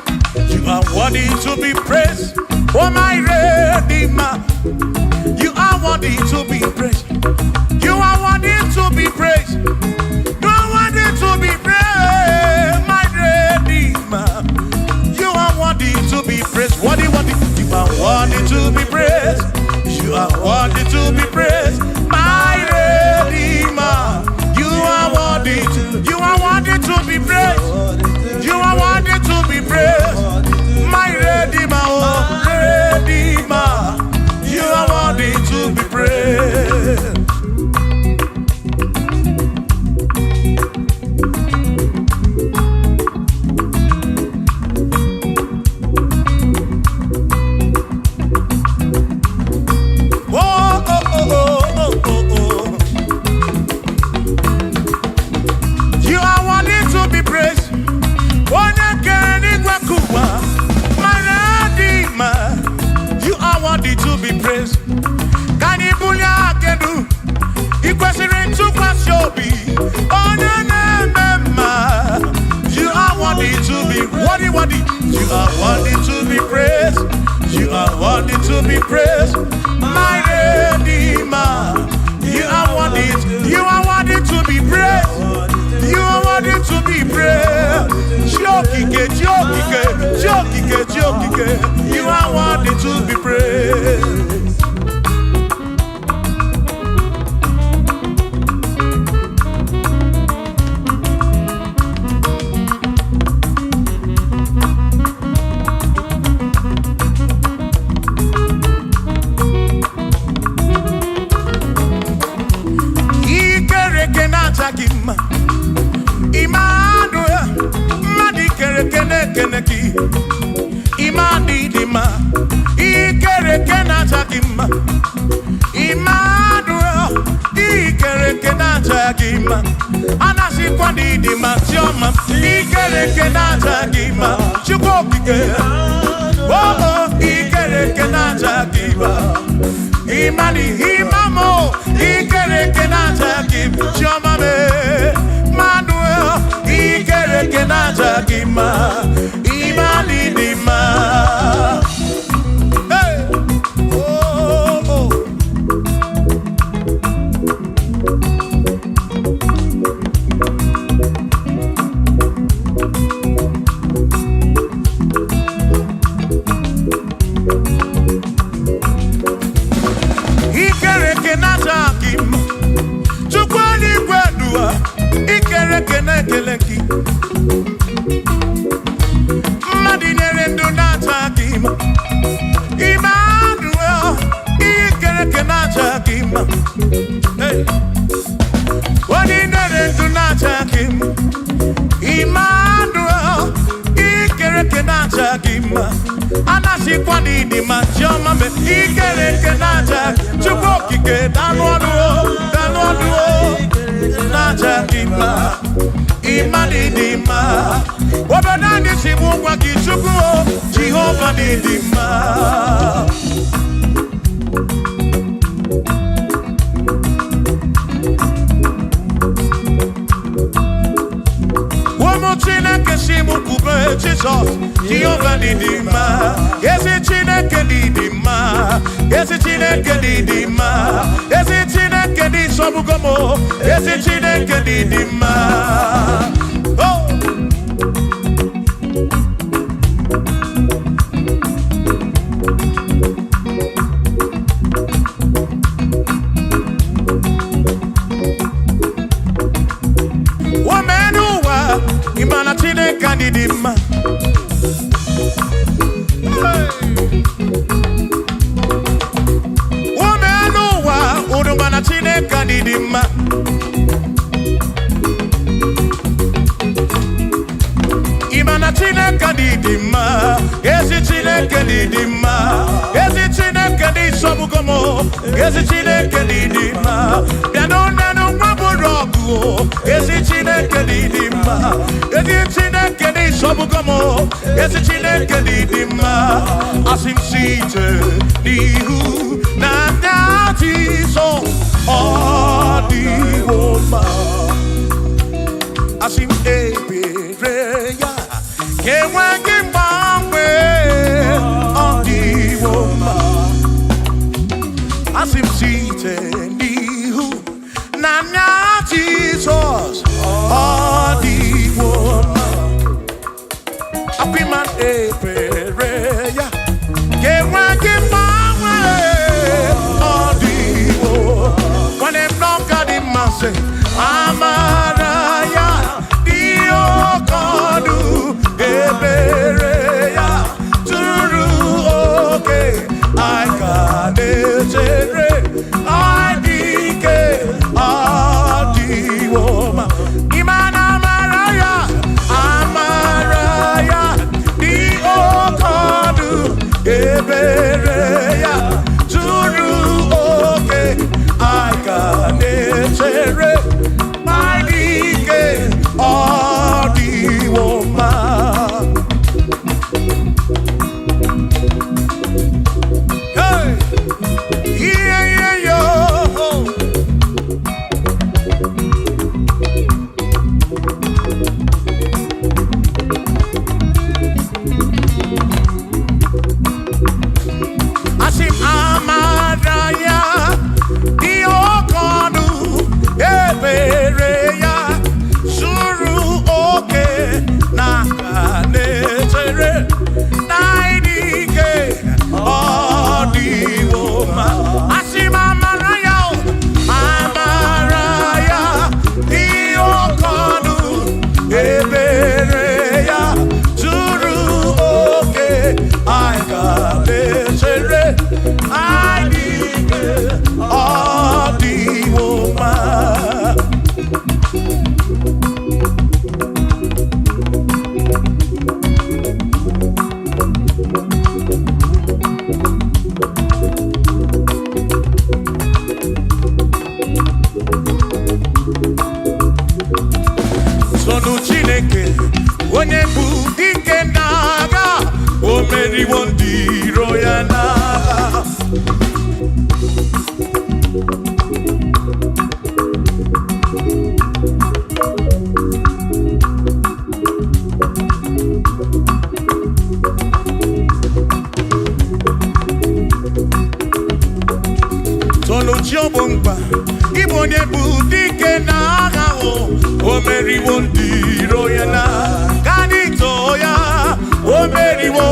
you are worthy to be praised. Oh my Redeemer, you are worthy to be praised. You are worthy to be praised. You are worthy to be praised, my Redeemer. You are worthy to be praised. Worthy. You are worthy to be praised. You are worthy to be praised, my Redeemer. You are worthy to be praised. You are worthy to be praised, my Redeemer, oh Redeemer. You are worthy to be praised. You are worthy to be praised. You are worthy to be praised. Can you believe I can do? You question to Kwasiobi. Oh, no. You are worthy to be worthy. You are worthy to be praised. You are worthy to be praised, my Redeemer. You are worthy to be praised. You are worthy to be praised. Jokike. You are worthy to be praised. ikereke na-acha gị mma Emmanuel ikereke na-acha gị mma anasịkwa n'ịdị mma chiọma ikereke na-acha gị mma Chukwu okike ikereke na-acha gị mma Imani imamo ikereke na-acha gị mma chiọma Emmanuel ikereke na-acha gị mma Imani dị mma Jehovah dị mma Chineke si mụ kwube Jizọs Jehovah dị mma ezi Chineke dị mma ezi Chineke dị mma ezi Chineke dị sọbugomo ezi Chineke dị mma Didima Womenuwa Udumana Chineke didima Imana Chineke didima Ezi Chineke didima Ezi Chineke di sobugomo Ezi Chineke didima Bianonenu mwaburogu Ezi Chineke didima Ezi Chineke di sobugomo Ezi Chineke didima Asim site nihu na nyati so Odiwoma Asim ebereya Kewengi mbangwe Odiwoma Asim site nihu na nyati so Odiwoma Apiman ebereya Kewengi mbangwe Odiwoma When them don't got him say Amaraya Dio Kodu Ebereya Turu okay I got it I dike Adiwoma Imana Amaraya Amaraya Dio onye bụ dike n'agha, o meriwo ndị iro ya n'agha. Chiobomba, ibo onye bụ dike n'agha, o meriwo ndị iro ya na kanito ya, o meriwo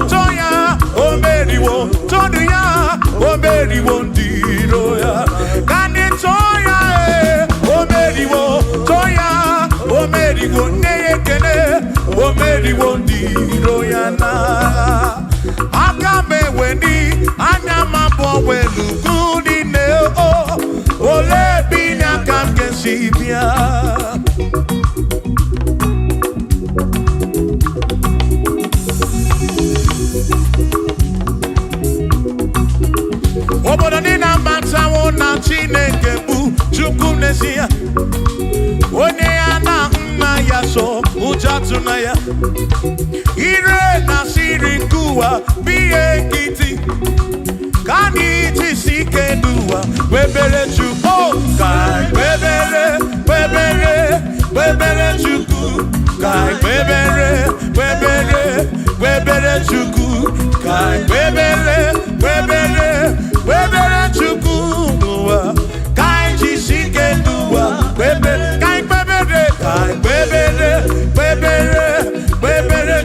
toya, o meriwo tonu ya, o meriwo ndị iro ya kanito ya, o meriwo toya, o meriwo neyekene, o meriwo ndị iro ya na aka meweni anya mabọ welugu. Ole binya kam kesibia obodo dị na matawo na Chineke bụ Chukwu n'ezie, onye ya na nna ya so ụjọ tụna ya, ire na siri nkuwa biye nkịtị ka anyị jisi ike n'ụwa webere Chukwu, ka webere Chukwu, ka webere Chukwu, ka webere Chukwu n'ụwa, ka anyị jisi ike n'ụwa webere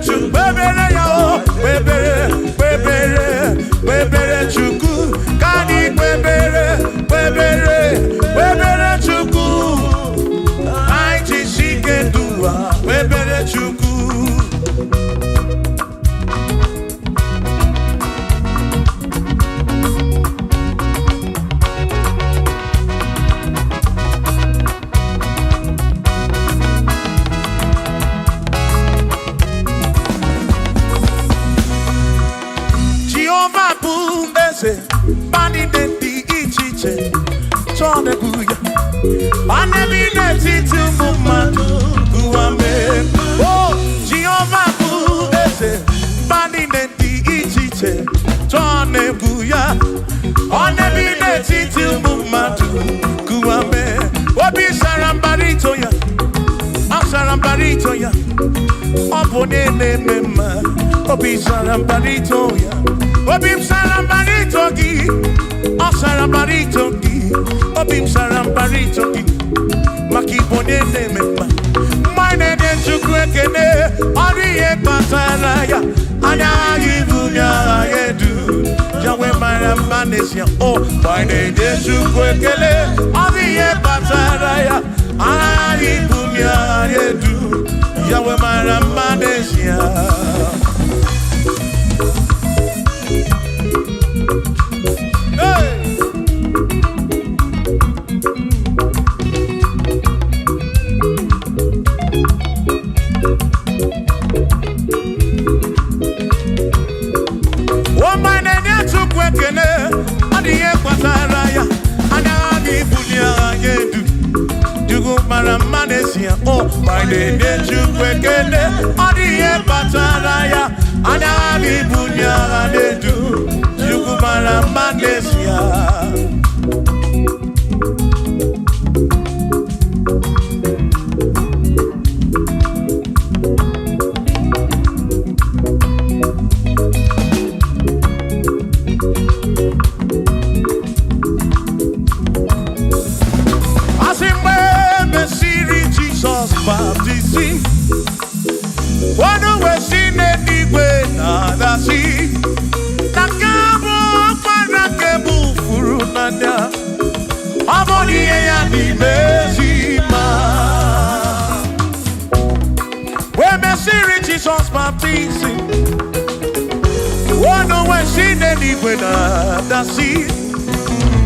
Chukwu, webere ya o, webere Chukwu, ka anyị webere Chukwu, anyị jisi ike n'ụwa webere Chukwu. Bani denti ichiche chone kuya bane bine titu mumadu kuame. Oh Jehovah kuese bani denti ichiche chone kuya bane bine titu mumadu kuame. Obi sarambarito ya, sarambarito ya, opone ne mema. Obi sarambarito ya, Obi sarambarito ki, o sarambarito ki, Obi sarambarito ki, makibone ne mema. Mine de chukwekene, oriye pataraya, anya yibunya yedu, jawe maramanesia. Oh, mine de chukwekele, oriye pataraya, anya yibunya yedu, jawe maramanesia. Oh, my name is Chukwekene, Odiye Pataraya, Anabi Bunya Anedu, Chukumara Manesia. Jesus baptizing. Oh no, when she didn't when the sea.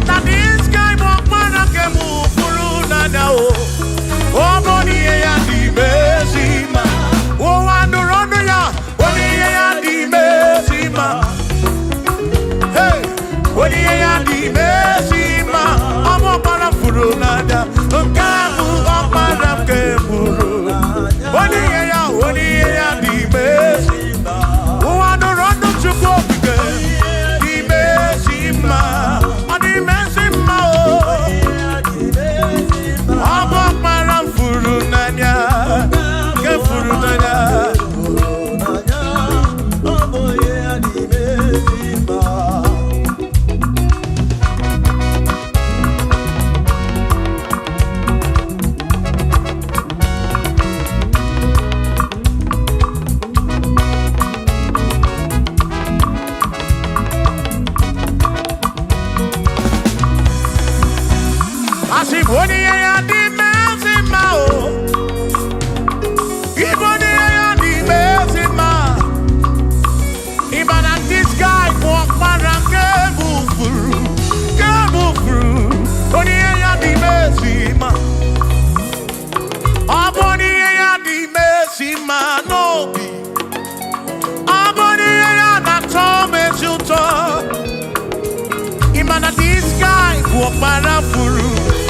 That this guy walk man I can move through now. Oh Monie Point MFB. Oh I do run ya. Monie Point MFB. Hey, Monie Point MFB. I'm up on a furu nada. Kamu up on a keburu. Monie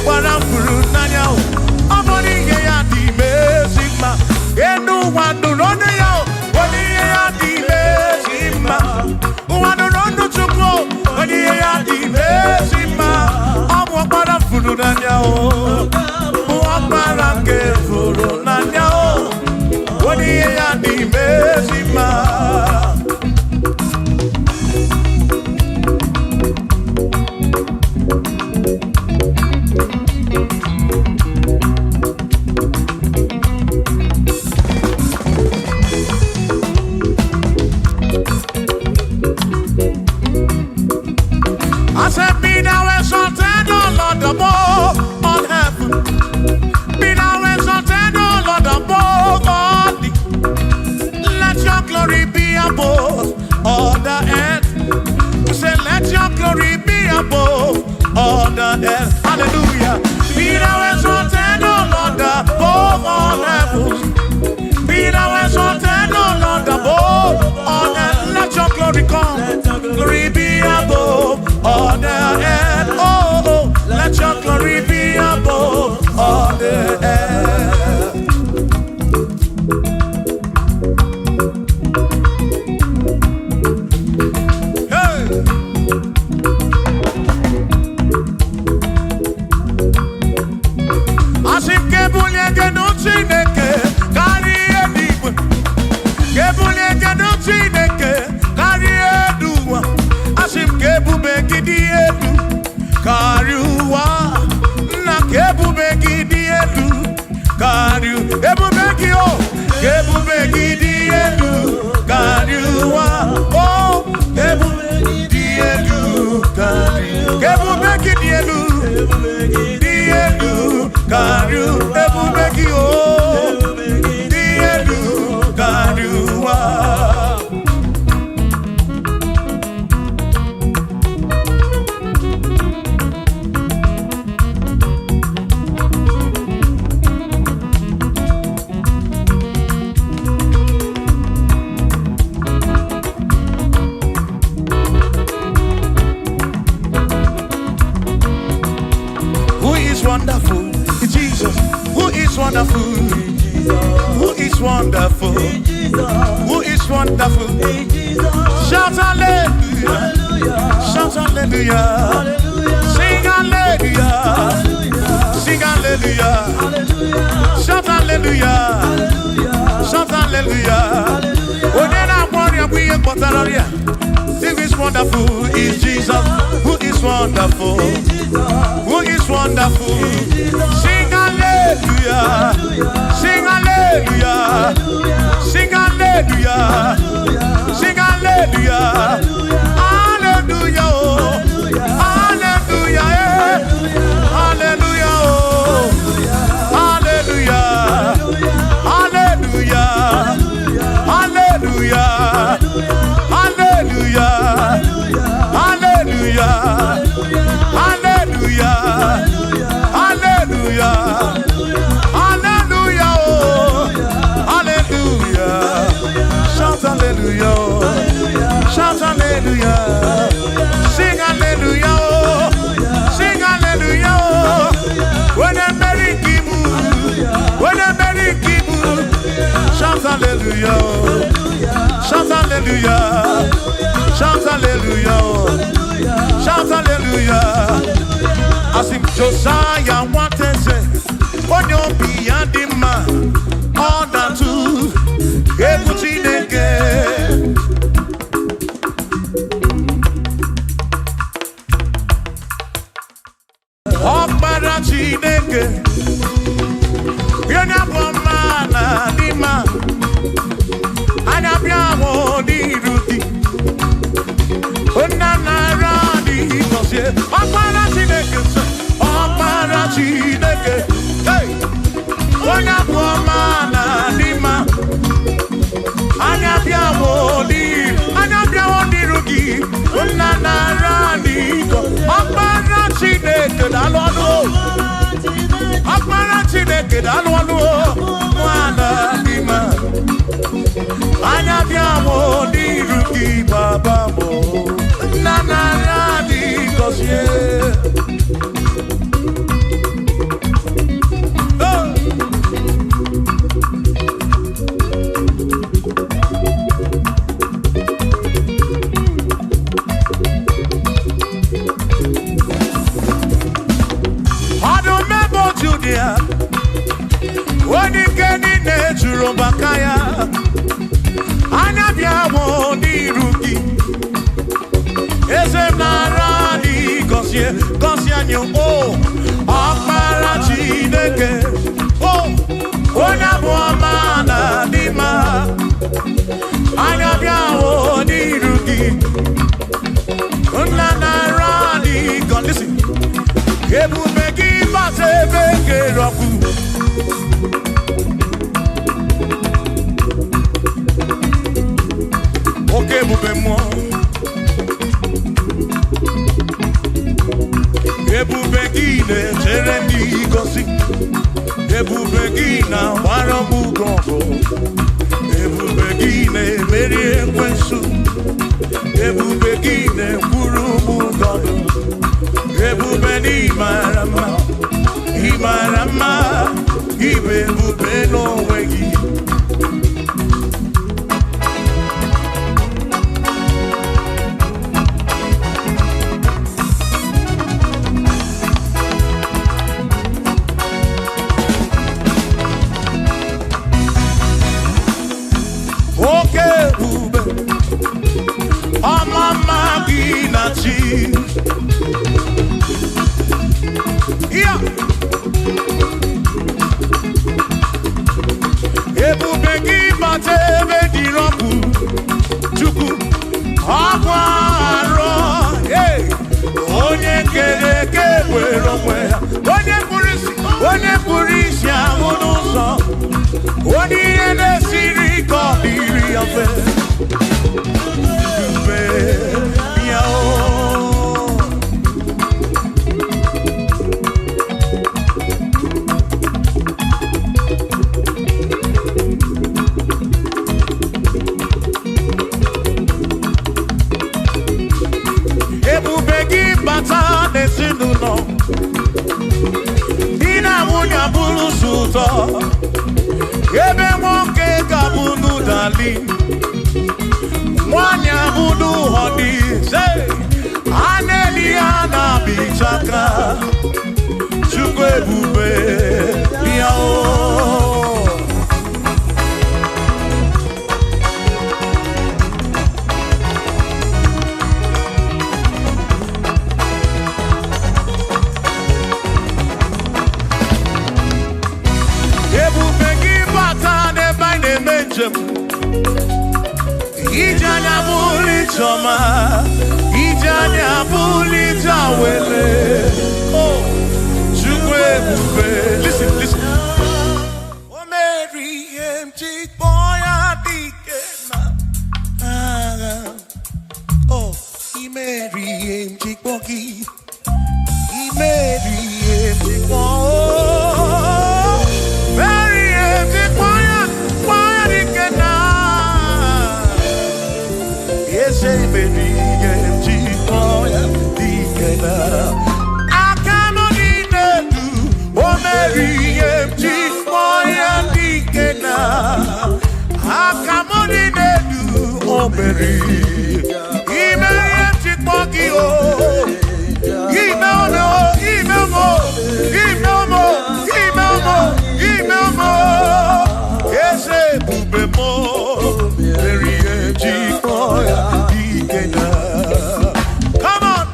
Parafuru Nanya, Amoni Yadi Mesima, Enu Wanduronia, Onia di Mesima, Wandurono Chuko, Onia di Mesima, Amwa Parafuru Nanya, Waparanke Furu Nanya, Onia di Mesima. I said, be thou exalted, O Lord, above all heaven. Be thou exalted, O Lord, above all the. Let your glory be above all the earth. We say, let your glory be above all the earth. Hallelujah. Be thou exalted, O Lord, above all heaven. Be thou exalted, O Lord, above all earth. Let your glory come. Glory be above all the earth. Oh, let your glory be above all the earth. Hey. Asike buliege no chineke kari ediwe. Ke buliege no chineke kari eduwa. Asike bubegi di edu kari uwa. Na ke bubegi di edu kari u. Ebubegi o. Ke bubegi di edu kari uwa. Oh, ke bubegi di edu kari u. Ke bubegi di edu. Karu ebubeki o dielu karuwa. Who is wonderful? Jesus, who is wonderful, who is wonderful, who is wonderful. Shout hallelujah, shout hallelujah, sing hallelujah, sing hallelujah, shout hallelujah, shout hallelujah. Oh, then I'm warrior, we are Potaloria. Who is wonderful is Jesus, who is wonderful, who is wonderful. Sing hallelujah, sing hallelujah, sing hallelujah, sing hallelujah, hallelujah, hallelujah, hallelujah, hallelujah, hallelujah, hallelujah, hallelujah, hallelujah, hallelujah, hallelujah, hallelujah, oh, hallelujah, shout hallelujah, shout hallelujah, sing hallelujah, oh, sing hallelujah, oh, when a merry kibu, when a merry kibu, shout hallelujah, shout hallelujah, shout hallelujah, shout hallelujah. As if Josiah wanted to say, on your beyond the man, all that too, able to again. Oh, Barachi Neke, you're not one man, the man, and I'm your only Rudy. Oh, Nana Radi, because you're Barachi Neke. Chineke, hey, onya buomana lima, anya bia wodi rugi, unana rani ko, akbara Chineke dalonu, akbara Chineke dalonu, mwana lima, anya bia wodi rugi baba mo, unana rani ko sie. Gosianyo, oh, Akbara Chineke, oh, Onyabuamana Dima, Anyabiao Nirugi, Unlana Radi, God, listen, Ebu Begi Bate Beke Roku. Okay, Bubemo. Ebubegine terendi gosi, Ebubegina waramu gongo, Ebubegine merie kwensu, Ebubegine kurumu godo, Ebubeni marama, Imarama, Ibebubeno wegi. Yeah. Ebubegi batebe diroku chuku akwaro hey onye kereke wero mwe onye purisi amunuso oni ene siri ko diri afe Ebe nwoke kabunu dali Mwanya bunu hodi Say Aneli anabichaka Chukwe bube Yao Ijanya buli choma, Ijanya buli jawele. Oh, Chukwe bube. Listen, listen. Oh, Mary, empty boy, adikena. Oh, Mary, empty boy. Mary, empty boy. Mary, empty boy. Say baby, I cannot do. Oh Mary, I cannot do. Oh Mary, come on.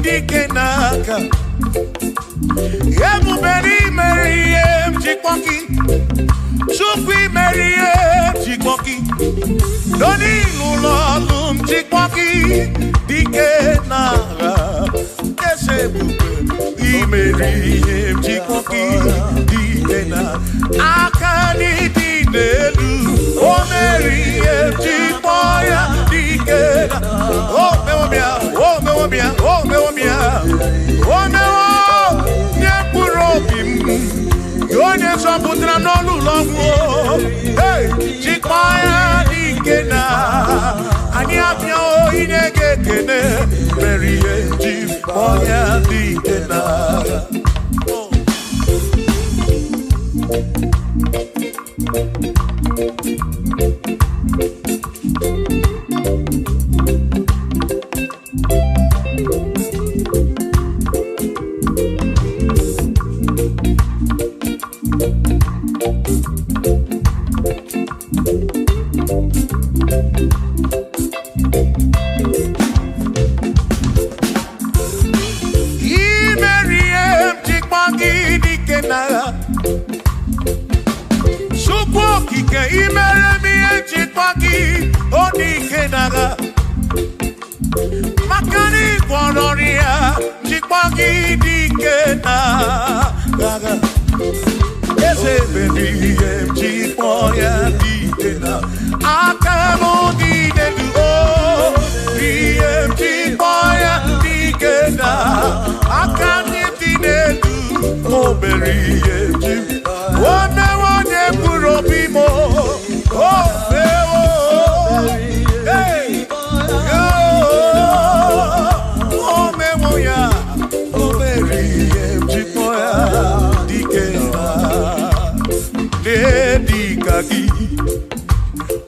Dikenaka Ebuberi Meriem Chikwoki Chukwi Meriem Chikwoki Doni Lulolum Chikwoki Dikenaka Esebube Meriem Chikwoki Dikenaka Akani Dinelu O Meriem Chikwoya Dikenaka Oh Mewomia Oh Mewomia Oh Mewomia Oh Mewo Nyepurobim Yonye Soputra Nolu Longo Hey Chikwoya Dikena Anyapyo Inege Kene Meriem Chikwoya moya dikena. Makani Polonia, Chipagi Dikena, Ese baby, Chipoya Dikena, Akamo Dikena, BM Chipoya Dikena, Akami Dikena, Oberi, one Purobimo, oh, hey, oh, memoya, oh, Mary, Chipoya, Dikena, Nedikagi,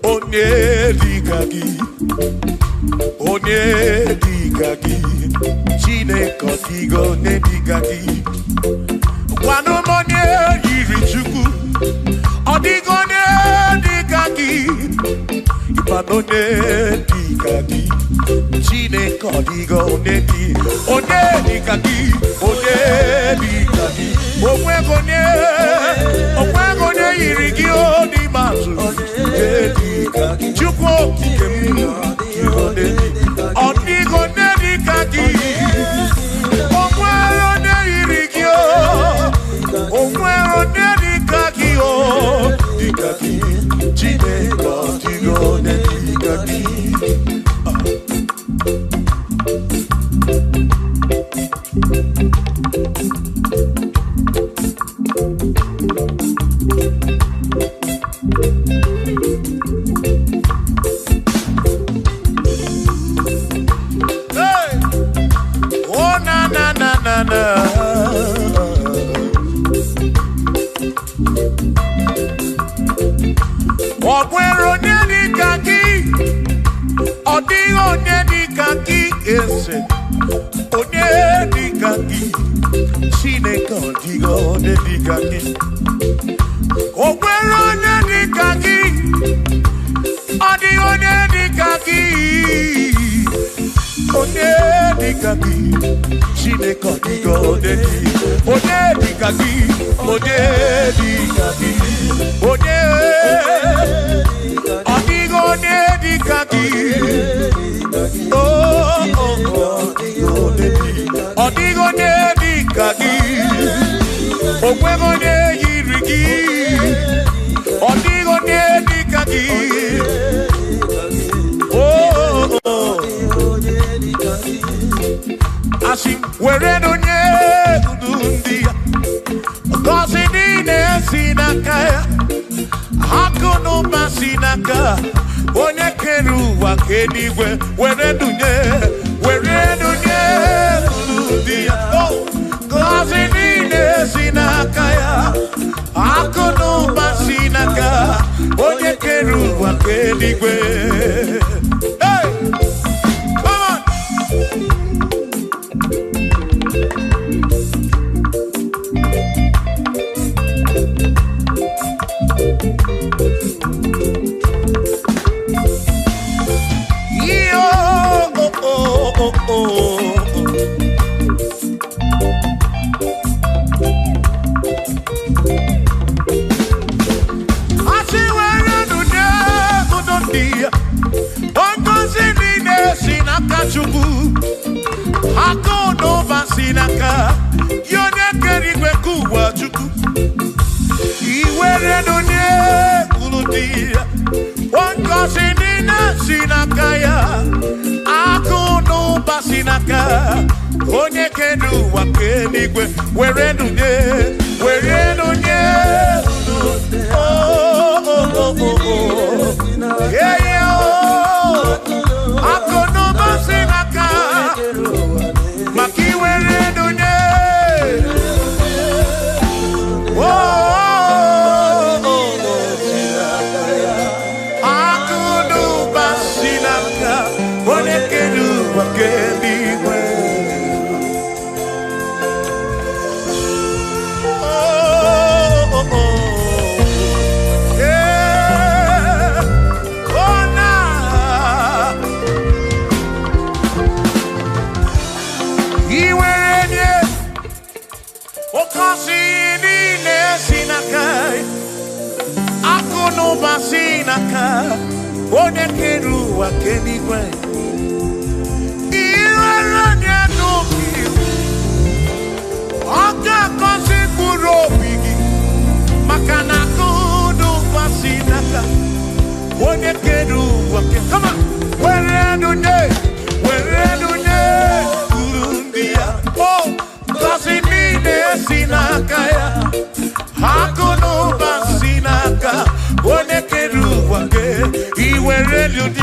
oh, Nedikagi, oh, Nedikagi, Chine Kotigo, Nedikagi, Wanomone, Irichuku, Odigo, Nedikagi. Ipanone dikagi, chine kodigo nedi, one dikagi, omwegone irigi odi mazu, dikagi, chuko kikemu, odigo nedikagi, omwegone irigi omwegone dikagi dikagi, chine kodigo nedikagi. Hey! Oh na na na na na. Ogwero nedikagi, odigo nedikagi ese, onedikagi, chineke odigo nedikagi. Ogwero nedikagi, odigo nedikagi, onedikagi, chineke odigo nedikagi, onedikagi, onedikagi, odigo nedikagi, odigo nedikagi, ogwego nedikagi, odigo nedikagi, asim wereno nedundia, gosi nine sinakaya, hakono masinaka, onye keruwa kenigwe, weredunye dundia, gosi nine sinakaya, hakono masinaka, onye keruwa kenigwe. Hey! Come on! Hakono vasinaka, yone kerigwe kuwa chuku. Iwere donye kuludia, wankosinina sinakaya. Hakono vasinaka, onye kedu wakenigwe. Were donye. Yeah, yeah, Hakono vasinaka. Makiwe onye kere ụwa kenigwe ihere nye n'obi ọ ga-akọzi mkpụrụ obi gị maka na akụnụ gbasi n'aka onye kere ụwa kama were nunye uru ndị ya o ngọzi niile si n'aka ya akụnụ gbasi n'aka onye kere ụwa ke iwere nunye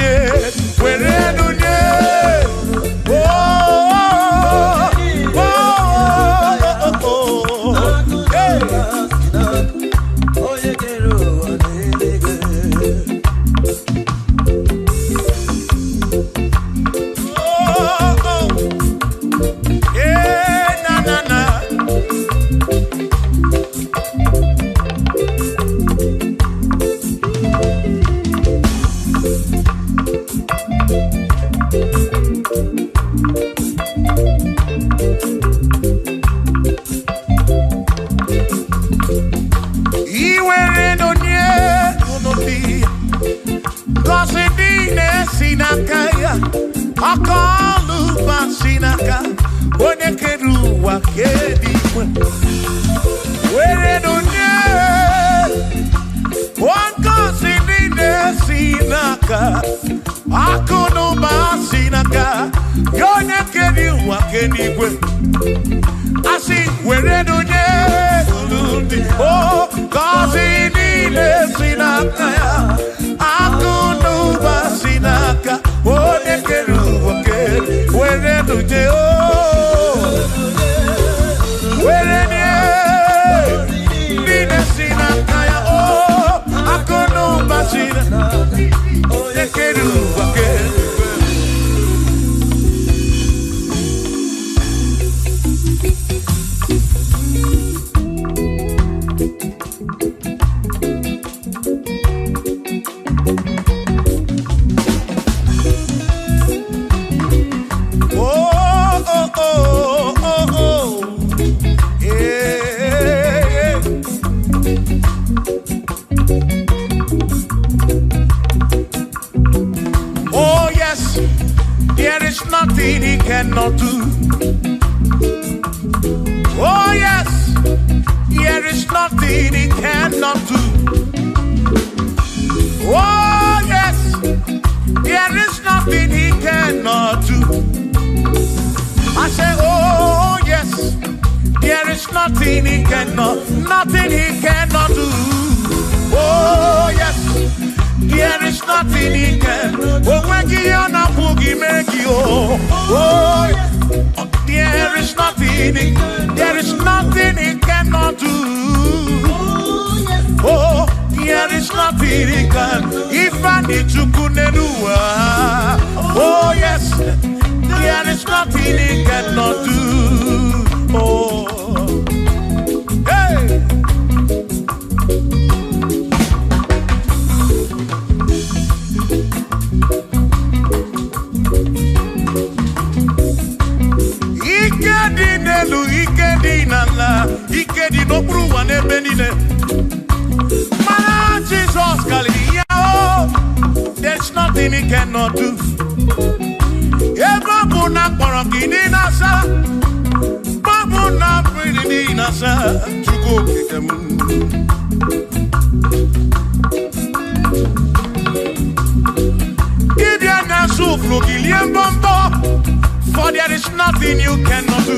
for there is nothing you cannot do.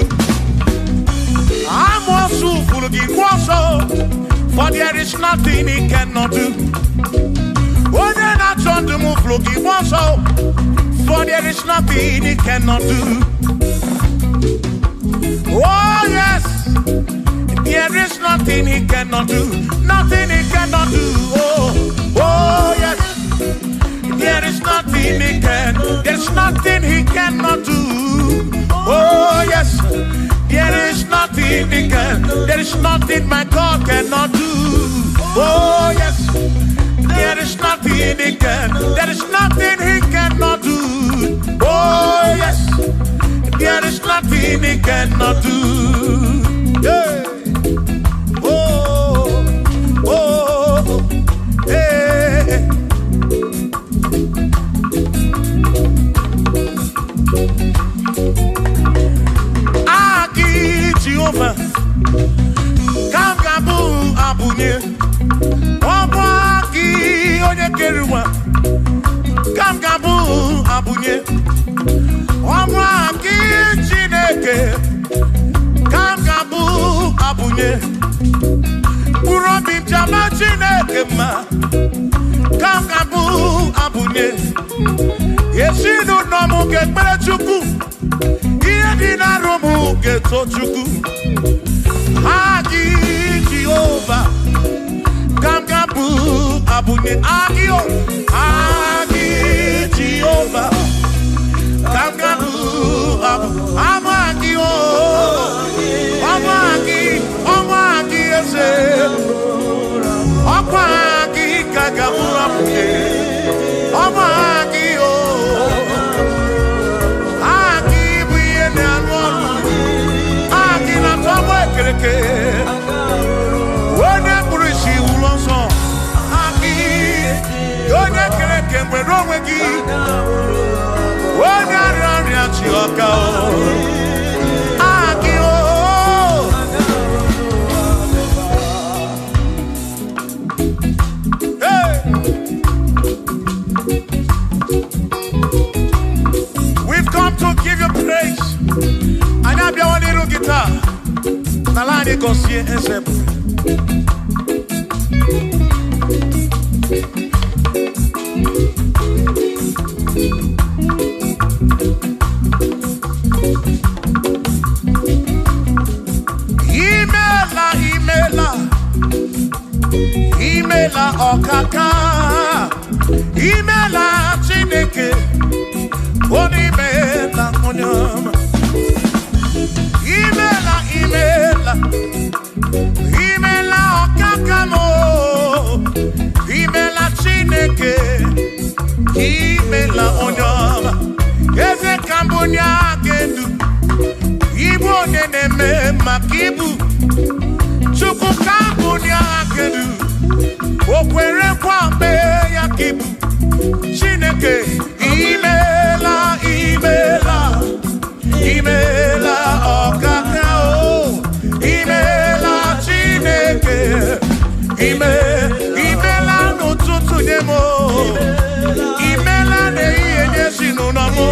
I'm also full of for there is nothing he cannot do. Oh, then I turn to move, for there is nothing he cannot do. Oh, yes, there is nothing he cannot do. Nothing he cannot do. Oh, yes, there is nothing he can. There's nothing he cannot do. Oh, yes, there is nothing he can. There is nothing my God cannot do. Oh, yes, there is nothing he can. There is nothing he cannot do. Oh, yes, there is nothing he cannot do. Yeah. Oh, oh, hey. Kamgabu abunye Omwa ki Chineke Kamgabu abunye Kurobi jama Chineke ma Kamgabu abunye Yeshinu nomu gekbere chuku Iye dinarumu geto chuku Agi Jehovah Kamgabu abunye Agio Agi Jehovah Kamgabu Amagio Amagi ese Amagi Kagabu abunye Amagio Agi buyene anwonu Agi na tomo ekereke Wone kurishi ulonso Agi Yone kereke mwero wegi Wone arari achioka Agi Hey We've come to give you praise And I'll be one little guitar Nalani Gosie Ezebu Imela okaka Imela Chineke Onimela onyama Imela okaka mo Imela Chineke Imela onyama Eze kambunya gendu Ibu oneneme makibu Chuku kambunya gendu Okwere kwambe ya kibu Chineke Imela okaka o Imela Chineke Imela n'ụtụtụ nyemo Imela n'ihe nyesi n'ụnọmụ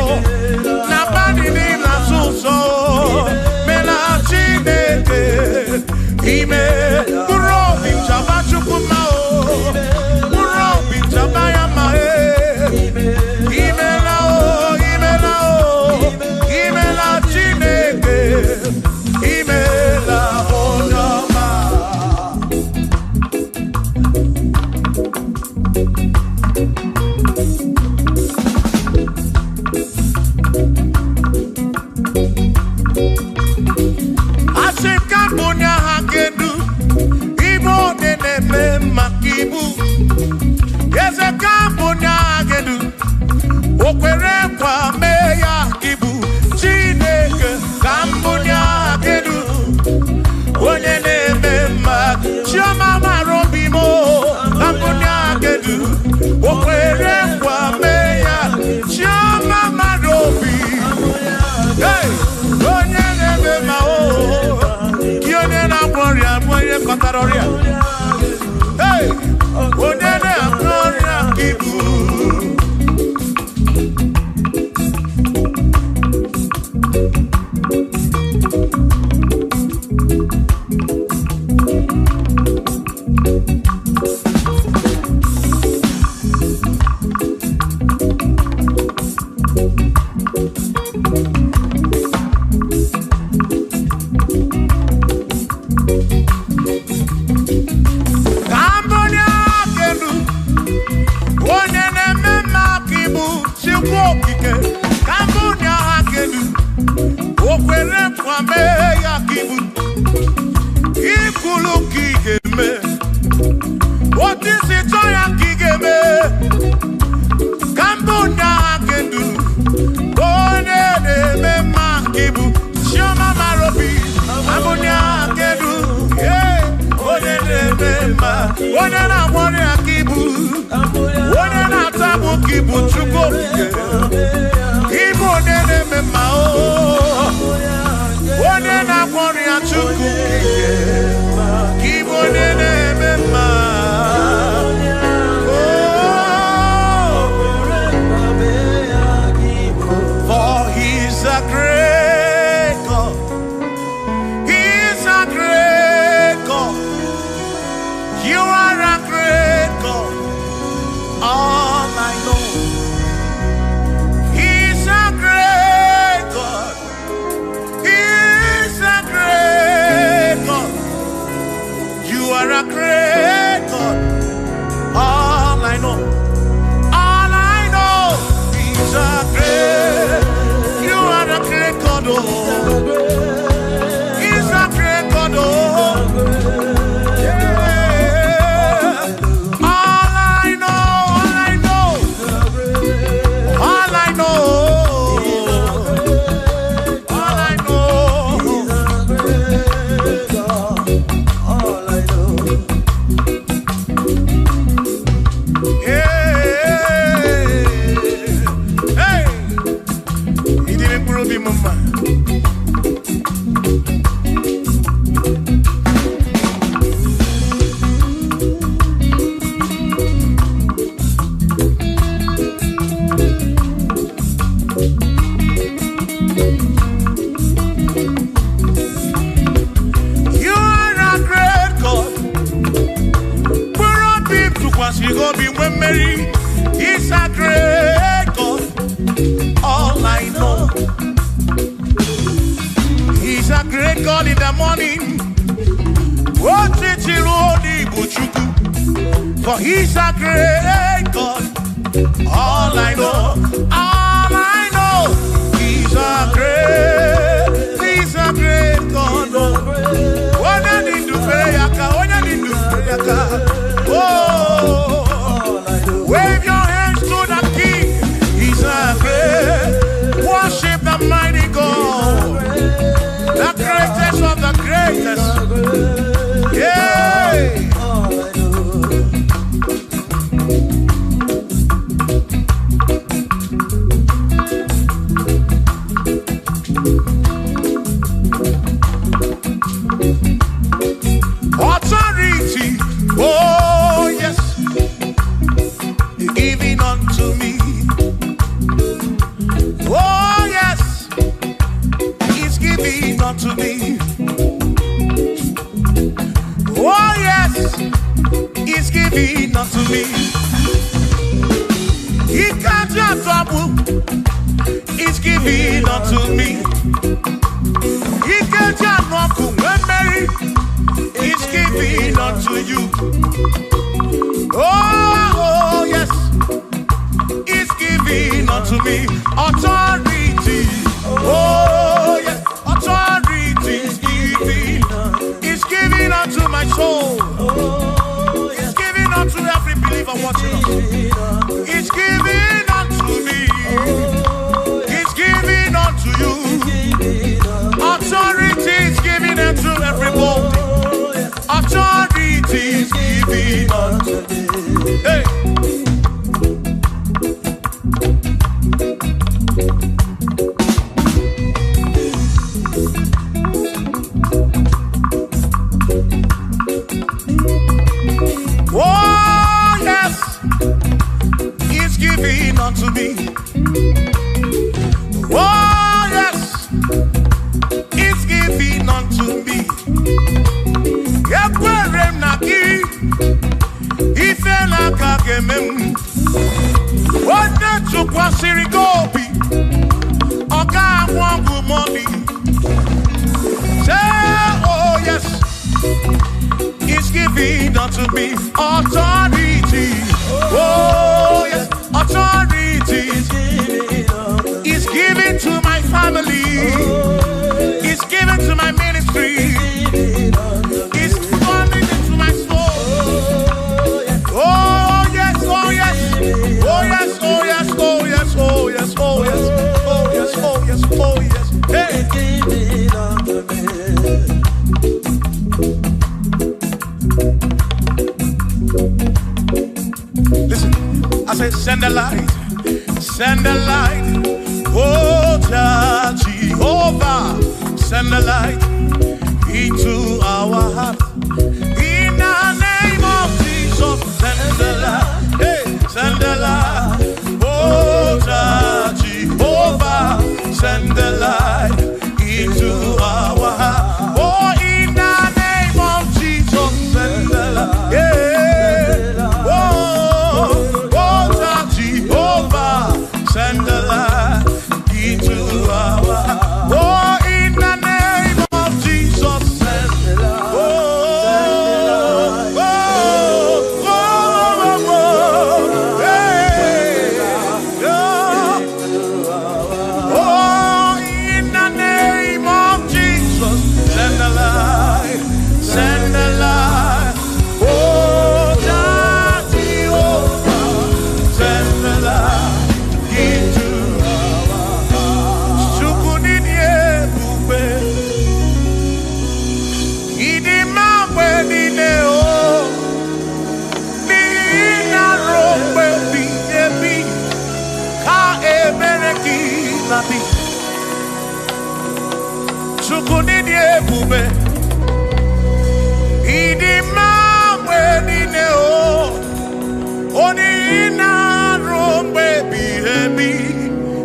Na bani n'ila sụsọ Mela Chineke Mkpụrụ obi nchaba Chukwu ma o Mkpụrụ obi nchaba ya ma Imela o Imela Chineke Imela onyoma Asimkambunya hagendu Ibo neneme makibu Yeze kambunya hagendu Okwere kwa meya kibu Chineke kambunya hagendu Onye neme mak Chioma marobimo Kambunya hagendu Okwere kwa meya Chioma marobi Hey, onye neme ma o Kiyone na gloria Mwenye kontaroria Hey, onye na gloria kibu morning. What did you only buchuku? For he's a great God. All I know, he's a great God. When I need to pray, oh, wave your hands to the King. He's a great. Worship the mighty God, the greatest of the greatest. Yeah. Authority, oh yes, giving unto me. Oh yes, He's giving unto me. Oh yes, He's giving unto me. He can't just trouble. He's giving unto me. He can't just walk away. He's giving unto you. Oh yes, He's giving unto me. Authority. Oh yes, authority is giving. He's giving unto my soul. He's giving unto every believer watching us. He's giving unto me. He's giving unto you. Authority is giving unto everybody. Authority is giving unto me. Hey. Oh yes, He's giving unto me. Oh yes, He's giving unto me. Yekwere naki, ife nakakemem. Wode chukwa sirigobi, oga wangu money. Say oh yes, He's giving unto me authority. Oh yes, authority. He's giving to my family. He's giving to my ministry. He's coming into my soul. Oh yes, oh yes, oh yes, oh yes, oh yes, oh yes, oh yes, oh yes, oh yes, oh yes. Hey. Listen, I say send the light, send the light. Oh Jehovah, send the light into our heart. In the name of Jesus, send the light. Hey, send the light. Oh Jehovah, send the light into our heart. Oh, in the name of Jesus, send the light. Yeah. Send the light into our heart. Oh, in the name of Jesus, send the light. Oh, oh, oh, oh, oh, hey, oh, in the name of Jesus, send the light, send the light. Oh, Jehovah, send the light. Chukunidie bube, idi mawe nine o, oni ina rombe bihebi,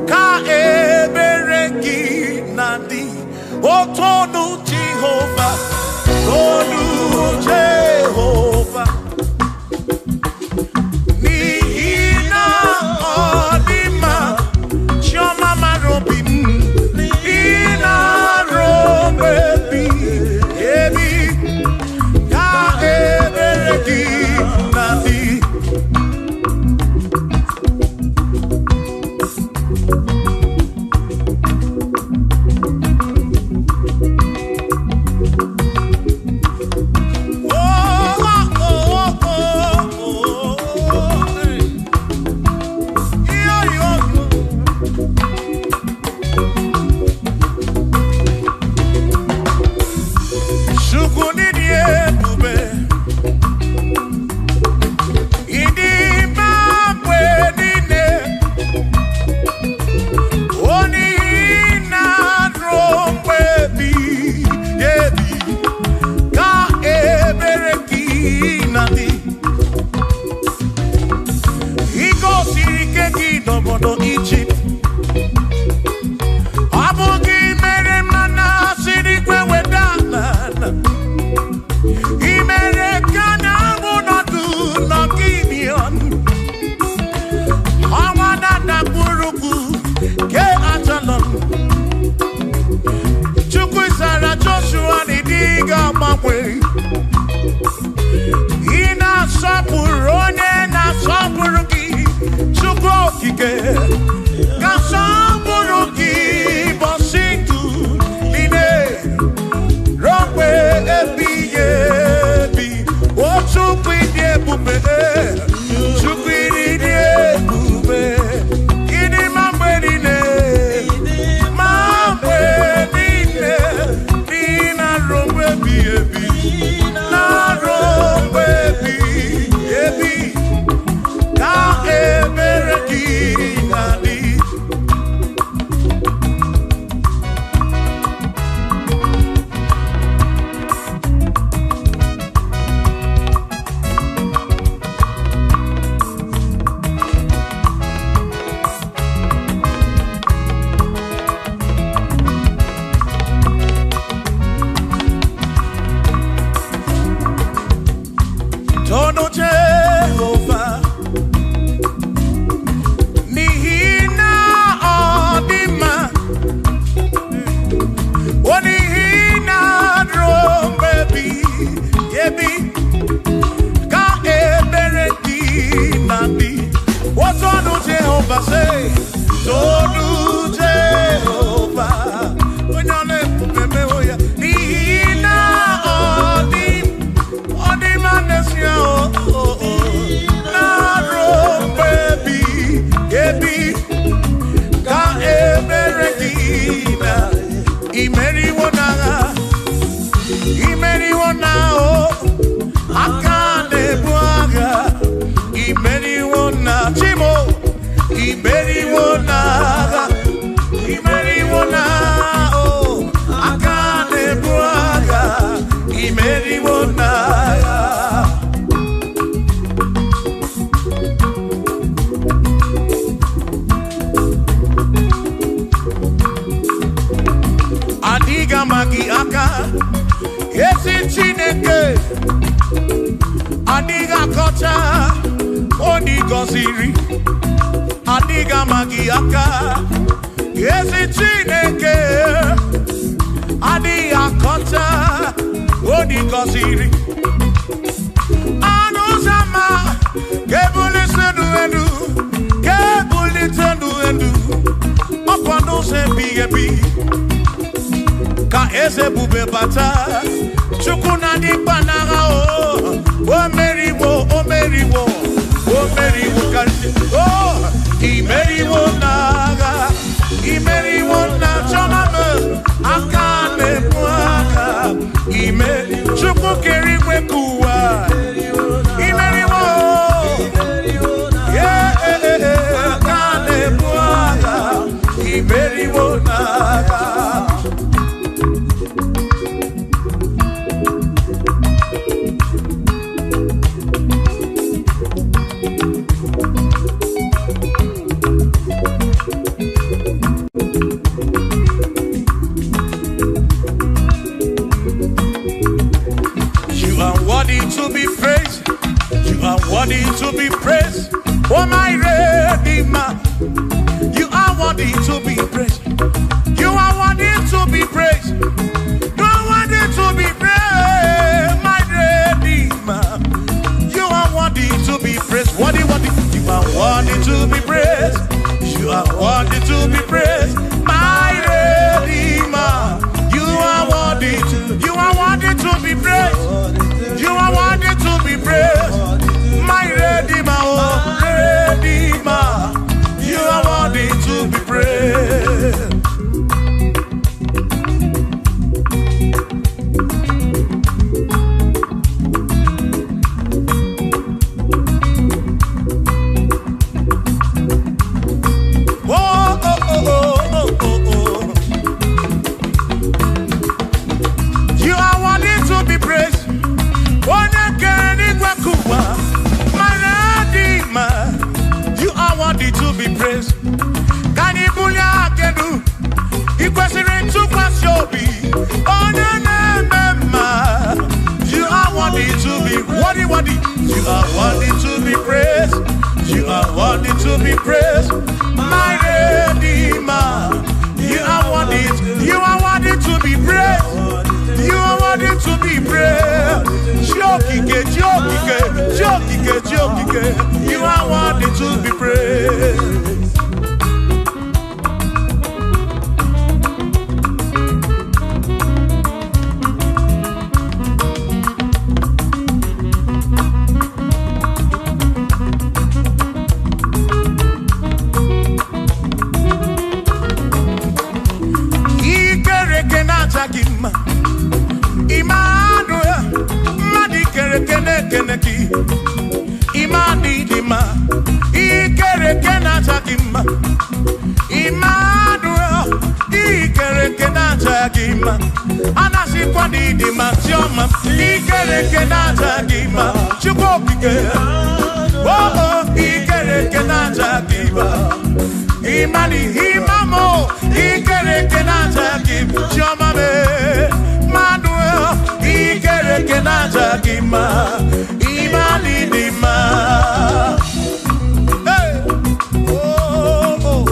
ka ebereki nandi, otonu Jehovah, tonu Jehovah. n'obodo Egypt. Ọ bụ gị mere mana siri kwe weda ala. I mere ka na-abụ nọdụ n'Gibeon. Ọnwa na-adakpurugu ke Ajalon. Chukwu zara Joshua n'ịdị ga-agbanwe. Ị na-asọpụrụ onye na-asọpụrụ gị. Chukwu okike ga-asọpụrụ gị ụbọchị ndụ niile ruo mgbe ebighị ebi. O Chukwu ịdị ebube, Chukwu ịdị ebube. Ịdị ma mgbe niile, ma mgbe niile, dị na ruo mgbe ebighị ebi, na ruo mgbe ebighị ebi. Ka ebere gị na-adị. Tono Jehovah, n'ihi na ọ dị mma, o n'ihi na ruo mgbe ebighị ebi, ka ebere gị na-adị. O tonu Jehovah say, tonu Jehovah, onye ọ na-ebube mewo ya, n'ihi na ọ dị mma n'ezie na ruo mgbe ebighị ebi, ka ebere gị na imeriwo n'agha, imeriwo n'ahụ, aka na-ebu agha, imeriwo na chimo, imeriwo n'agha, imeriwo n'ahụ, aka na-ebu agha, imeriwo n'agha. Adiga magi aka, esi Chineke. Adiga kocha, oni goziri. Adiga magi aka, esi Chineke. Adiga kocha, oni goziri. Anuzama, kebuli senu enu, kebuli tenu enu. Opano se bigebi. Ka eze bube bata, Chukwu na di panara o meriwo, o meriwo, o meriwo kasi, o imeriwo naga, imeriwo na choname, akane mwaka, Chukwu keriwe kuwa, imeriwo, akane mwaka, imeriwo naga. To be praised, you are worthy to be praised. Oh my Redeemer, you are worthy to be praised. You are worthy to be praised. You are worthy to be praised, my Redeemer. You are worthy to be praised. Worthy. You are worthy to be praised. You are worthy to be praised, my Redeemer. You are worthy to be praised. You are worthy to be praised, my Redeemer, oh Redeemer. You are worthy to be praised. To be praised. worthy. You are worthy to be praised. You are worthy to be praised. My Redeemer. You are worthy. You are worthy to be praised. You are worthy to be praised. Jokike, jokike, jokike, jokike. You are worthy to be praised. Emmanuel, Madi kere kene kene ki. Imani dima, ikere kena chakima. Emmanuel, ikere kena chakima. Anasi kwani dima choma, ikere kena chakima. Chukopike, oh ikere kena chakima. Imani imamo, ikere kena chakima. Choma me. Manuel, ikere kenaja gima, imani dima. Hey, oh, oh.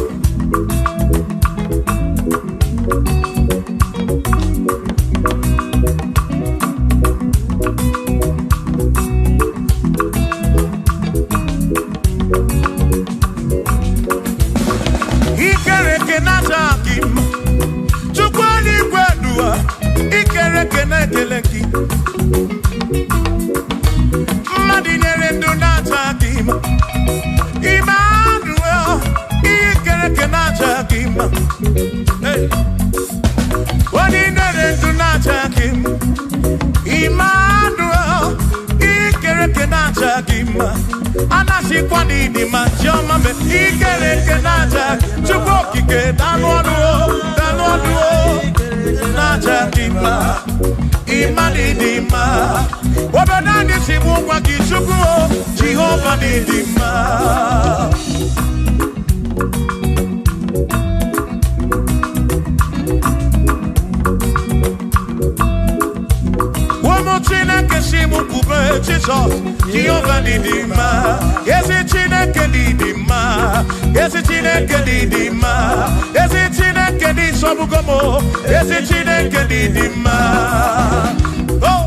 Ikere kenaja gima, chukwani kwedua. Ikere kene keleki Madinere ndunata kima Emmanuel Ikere kenaja kima Wadinere ndunata kima Emmanuel Ikere kenaja kima Anasi kwani di majoma me Ikere kenaja Chukoki ke danwanuo Najakima, imani dima. Wabanani simu kwa kishukuo, Jehova ni dima. Wamochina kesimu kube Jesus, Jehova ni dima. Yesi chine kedidima, yesi chine kedidima, yesi chine kedi sobugomo, yesi chine kedidima. Oh.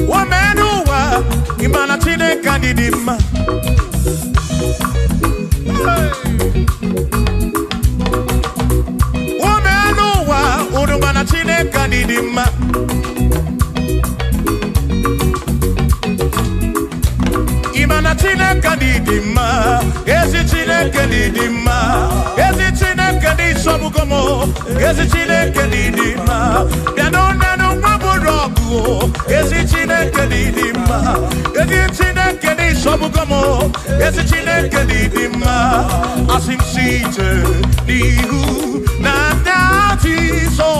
Wamenuwa imana chine kedidima. Kanidima Imana chine kanidima Ezi chine kanidima Ezi chine kanisobugomo Ezi chine kanidima Dano nano maburogu Ezi chine kanidima Ezi chine kanisobugomo Ezi chine kanidima Asim site nihu na nati so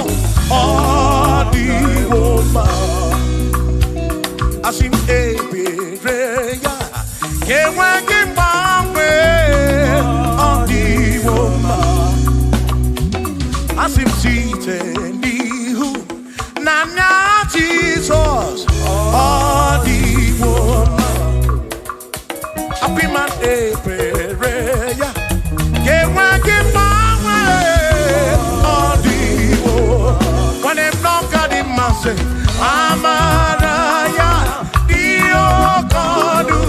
Odiwoma Asim ebereya Kewe kimbawe Odiwoma Asim site nihu Nanya Jesus Odiwoma Apiman ebereya Kewe kimbawe Odiwoma When them knock at him and say, Amaraya, Dio Kodu,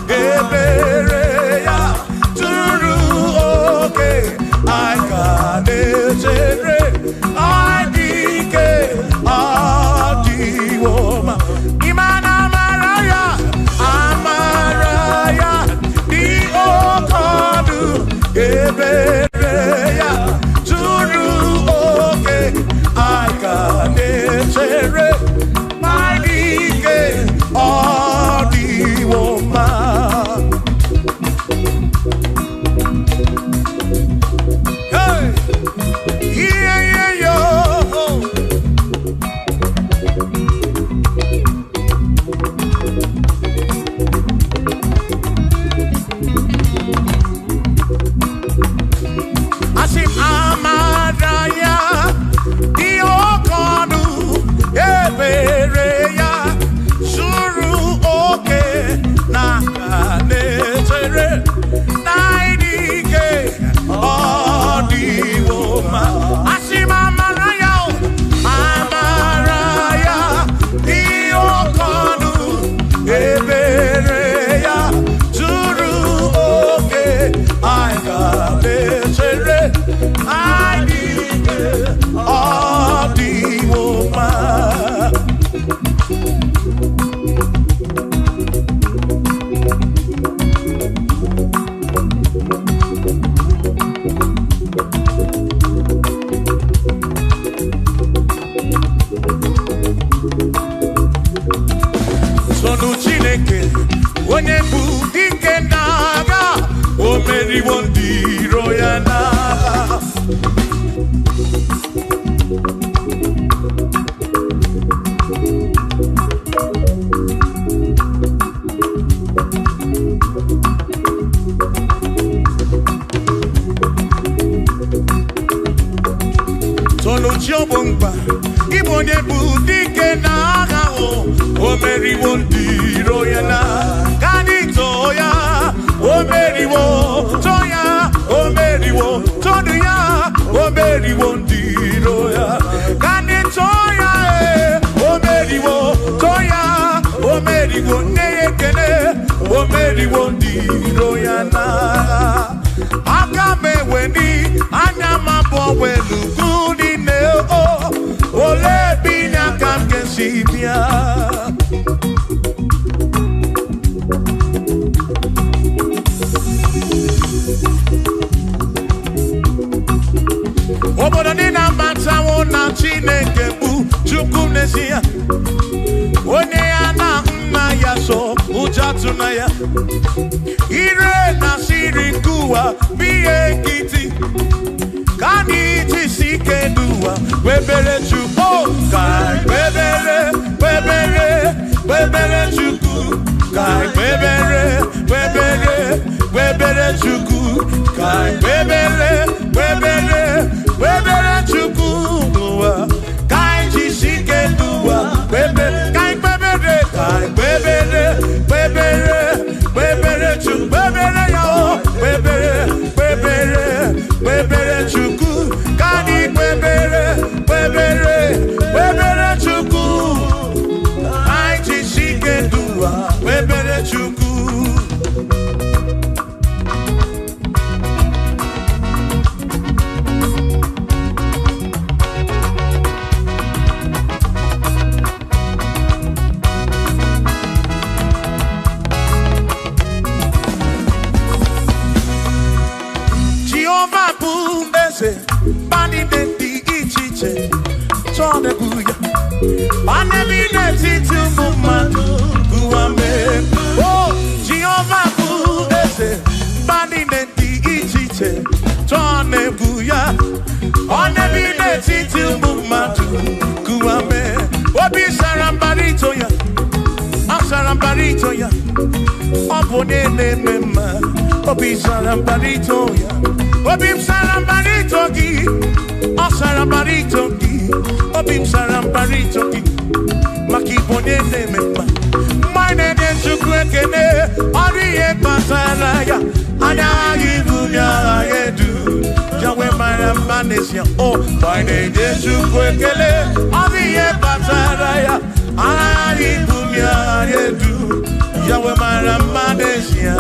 Ebereya, Turu, okay, I got it, I dike, Adiwoma, Imana Maraya, Amaraya, Dio Chobumba, Ibonye Budike Nagao, Omeriwo Diroyana, Kanitoya, Omeriwo, Toya, Omeriwo, Toya, Omeriwo Diroya, Kanitoya, Omeriwo, Toya, Omeriwo Nekene, Omeriwo Diroyana, Akame Weni, Anyama Bowelu. Ole bina kam kesibia Obodo ni na matawo na Chineke bu Chukwu n'ezie Onye ya na nna ya so ujatu na ya Ire na siri nkuwa biye kiti Kani tisike duwa Webere chuku Kai webere Webere Webere chuku Kai webere Webere Webere chuku Kai webere Webere Webere chuku duwa Kai tisike duwa Webere Kai webere Kai webere Webere Webere chuku Webere yao Webere Webere Webere chuku Kani webere Webere Webere chuku Aiti shike duwa Webere chuku Jehovah Bumbese Bani de Ichiche Tone Buya Bane Bine Titu Mumadu Guame Oh Jehovah Bumbese Bani de Ichiche Tone Buya Bane Bine Titu Mumadu Guame Obi Sarambarito ya Sarambarito ya Obone Mema Obi Sarambarito ya Obim Sarambarito gi Sarambarito gi Obim Sarambarito gi Maki bonye nemema Mine de chukwekene Oriye pataraya Anyagi gumya yedu Jawe marambanesia Oh Mine de chukwekene Oriye pataraya Anyagi gumya yedu Jawe marambanesia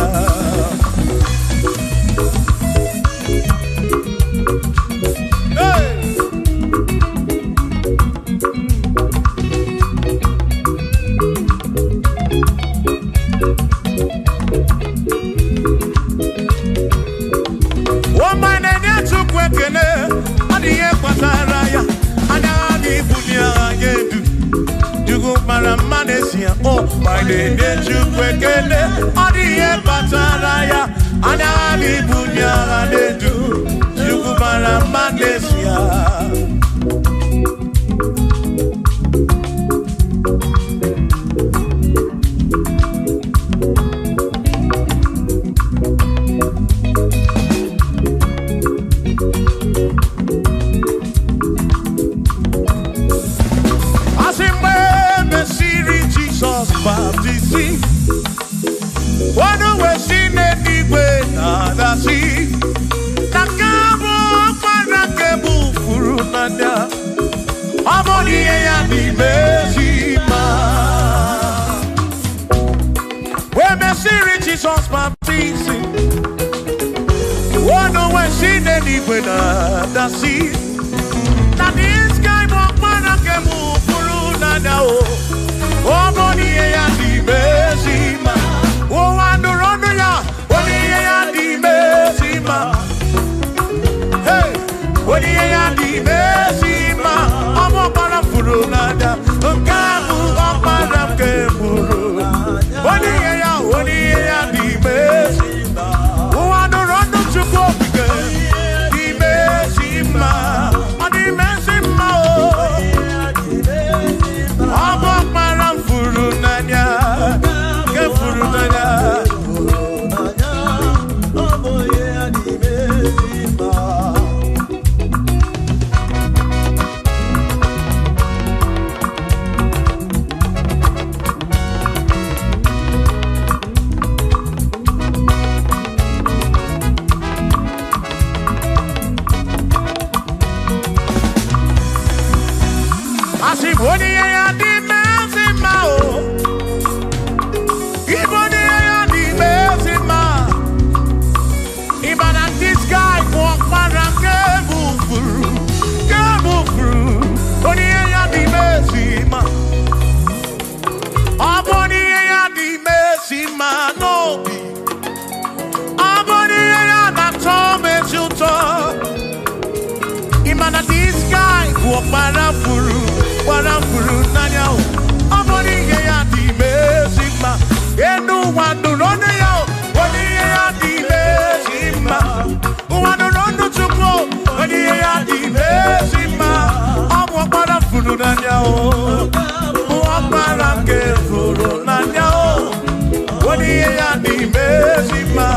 Oh, my name is Chukwekene, Odiye Pataraya, Anani Bunya, they do, Yugumara Manesia. Baptisi, wano wesine niwe nadasi, nakabo parakebu furunanda, amoni ya nimezima. We mesiri Jesus baptisi, wano wesine niwe nadasi, nadiska parakebu furunanda o. Oh, Monie ya di bezima. Oh, rondo ya. Monie ya di bezima. Hey, Monie ya di bezima. Omo para furunada. Kamu opara kemuru. Monie ya di bezima. Oh, rondo chukopike. Di bezima. Di bezima. Oh, Oni ya di mezima o. Iboni ya di mezima. Even at this guy walk around move through. Oni ya di mezima. Aboni ya di mezima no be. Aboni ya na tome chuto. Even at this guy walk around nanya o. Aboni ya di mezima. Enu wandu rone yo. Oni ya di mezima. Wandu rondo chuko. Oni ya di mezima. Amo para furu nanya o. Para que furu nanya o. Oni ya di mezima.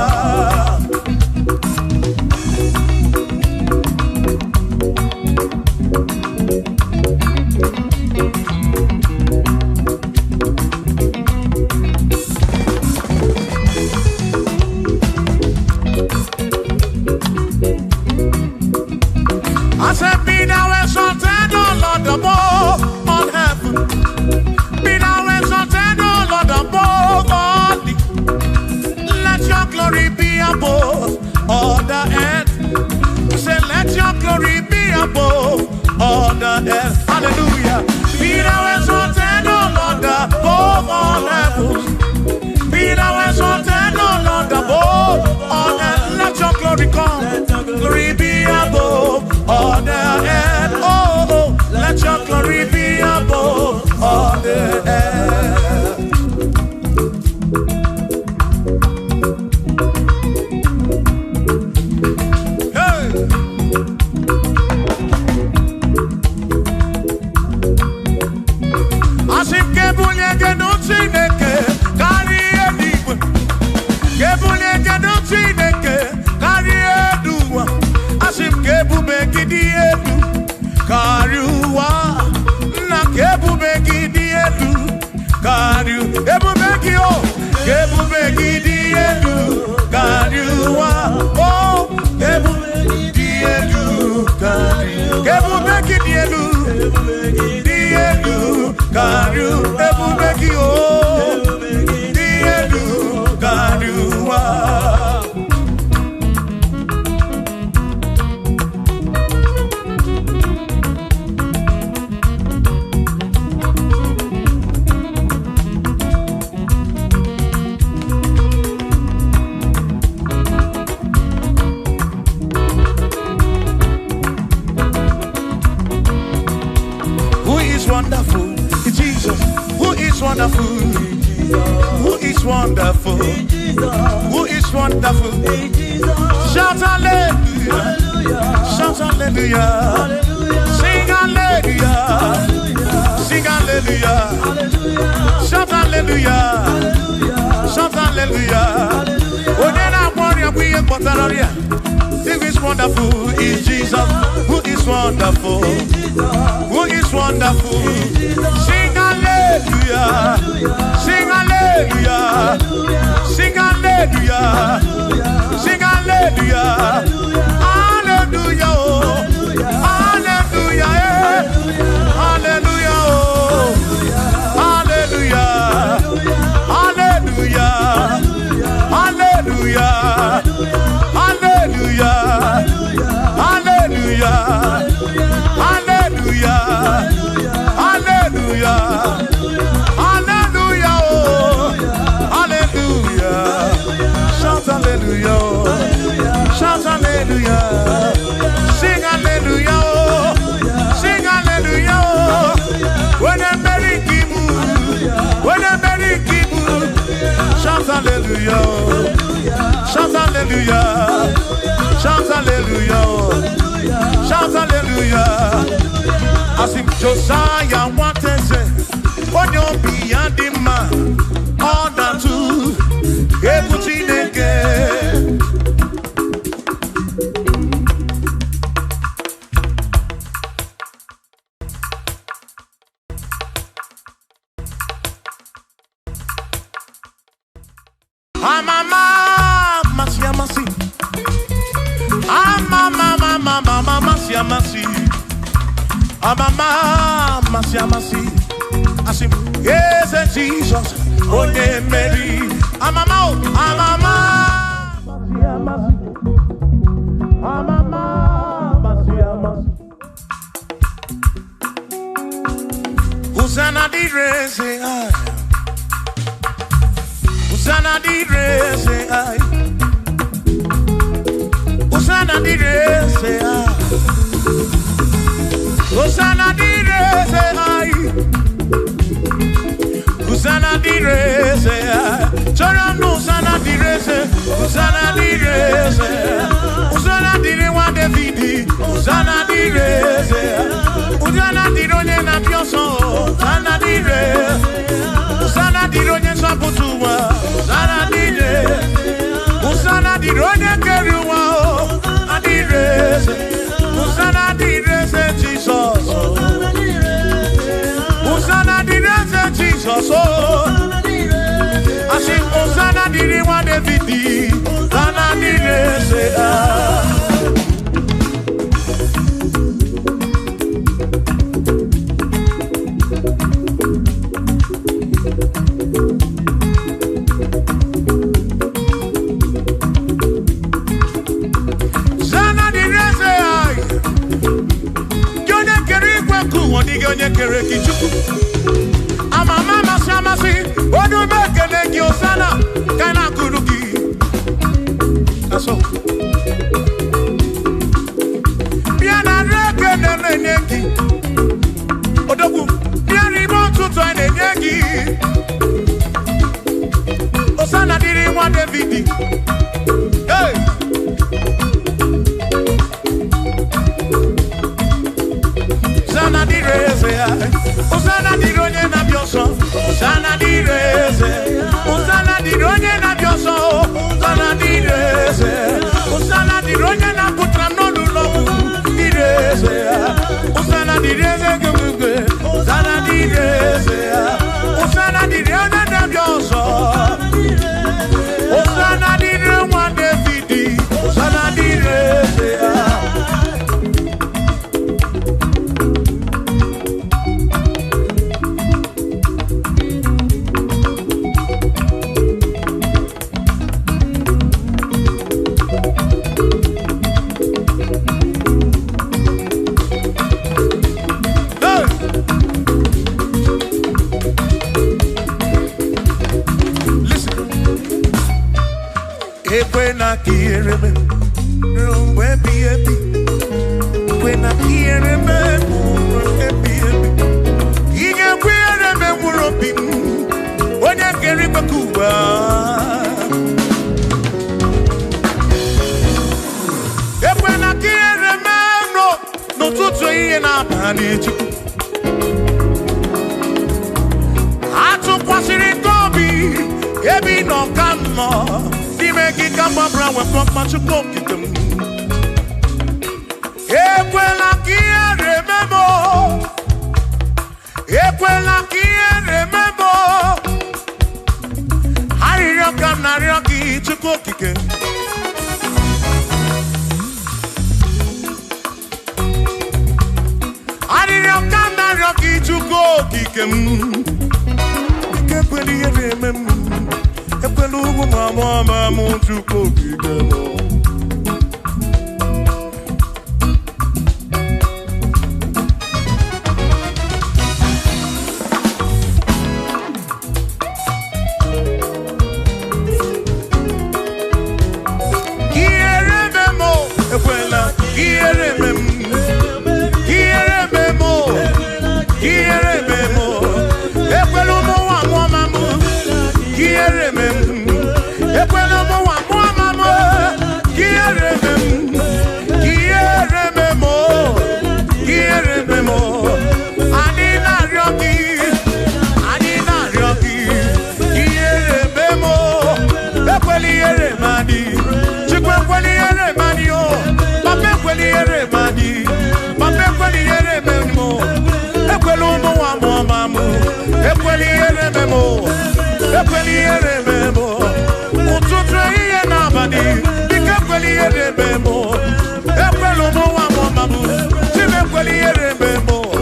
I said, be thou exalted, O Lord, above all heaven. Be thou exalted, O Lord, above all the. Let your glory be above all the earth. Say, let your glory be above all the earth. Hallelujah. Be thou exalted, O Lord, above all heaven. Be thou exalted, O Lord, above all earth. Let your glory come. Glory be above all the earth. Oh, let your glory be above all the earth. Hey. Asim kebunye genutineke kari ediwe. Kebunye genutineke kari eduwa. Asim kebube gidi edu kariwa. Na kebube gidi edu kariu. Kebube gio. Kebube gidi edu kariwa. Oh, kebube gidi edu kariu. Kebube gidi edu. Gidi edu kariu. Kebube gio. Gidi edu kariwa. Wonderful, Jesus. Who is wonderful? Who is wonderful? Who is wonderful? Shout hallelujah! Shout hallelujah! Sing hallelujah! Sing hallelujah! Shout hallelujah! Shout hallelujah! Onena warrior we are Potararia. Who is wonderful is Jesus. Who is wonderful? Who is wonderful? Sing hallelujah! Sing hallelujah! Sing hallelujah! Sing hallelujah! Hallelujah! Hallelujah! Hallelujah! Hallelujah! Hallelujah! Hallelujah! Hallelujah! Hallelujah! Hallelujah! Hallelujah! Hallelujah! Hallelujah! Shout hallelujah! Shout hallelujah! Sing hallelujah! Sing hallelujah! When I'm very kibu, when I'm very kibu, shout hallelujah! Shout hallelujah! Shout hallelujah! Shout hallelujah! I sing Josiah wanted say, when you're beyond the man, all that too, everything again. Amama, masi, amasi. Asim, yes, Jesus, onye Mary. Amama, amama, masi, amasi. Amama, masi, amasi. Hosanna di re, say I. Hosanna di re, say I. Hosanna di re, say I. Hosanna di re, say I. Hosanna di re, say I. Chorando Hosanna di re, say. Hosanna di re, say I. Hosanna di re wa David. Hosanna di re, say I. Hosanna di ronye na pioso. Hosanna di re. Hosanna di ronye saputuwa. Hosanna di re. Hosanna di ronye keruwa. Hosanna di re, Hosanna di re, say Jesus. Hosanna di re, say Jesus. I sing Hosanna di re wa David. Hosanna di re, say ah. Onye kere kichuku amama masamasi odu mekele gi osana kana kuruki aso biana reke na nengi odogu biani montu to nengi osana diri wa David hey Hosanna di reze, Hosanna di ronye na bioso, Hosanna di reze, Hosanna di ronye na bioso, Hosanna di reze, Hosanna di ronye na putra nonu lobu, di reze, Hosanna di reze gugwe, Hosanna di reze, Hosanna di ronye na bioso, Hosanna di ronye David, Hosanna di reze. When I hear me, when I hear me, he can wear me, when I get him a Cuba. When I hear me, no, to train up, I need you. I took what's in it, Toby, every no come more. Make come brown with pop much of them. Equela kia remember. Equela kia remember. Harioka Narioki to cook again. Harioka Narioki to cook again. Equela remember. Epelugu mama muntu kokigeno Kierememo ekwela kierememo Kierememo Kierememo Epelugu mama Kierememo Ekwenomo wa mama Kierememo Kierememo Anina ryoki Kierememo Ekweli eremadi Chikwekweli eremadi o Papekweli eremadi Papekweli erememo Ekwelumo wa mama Ekweli erememo Ekweli erememo Ekweli erememo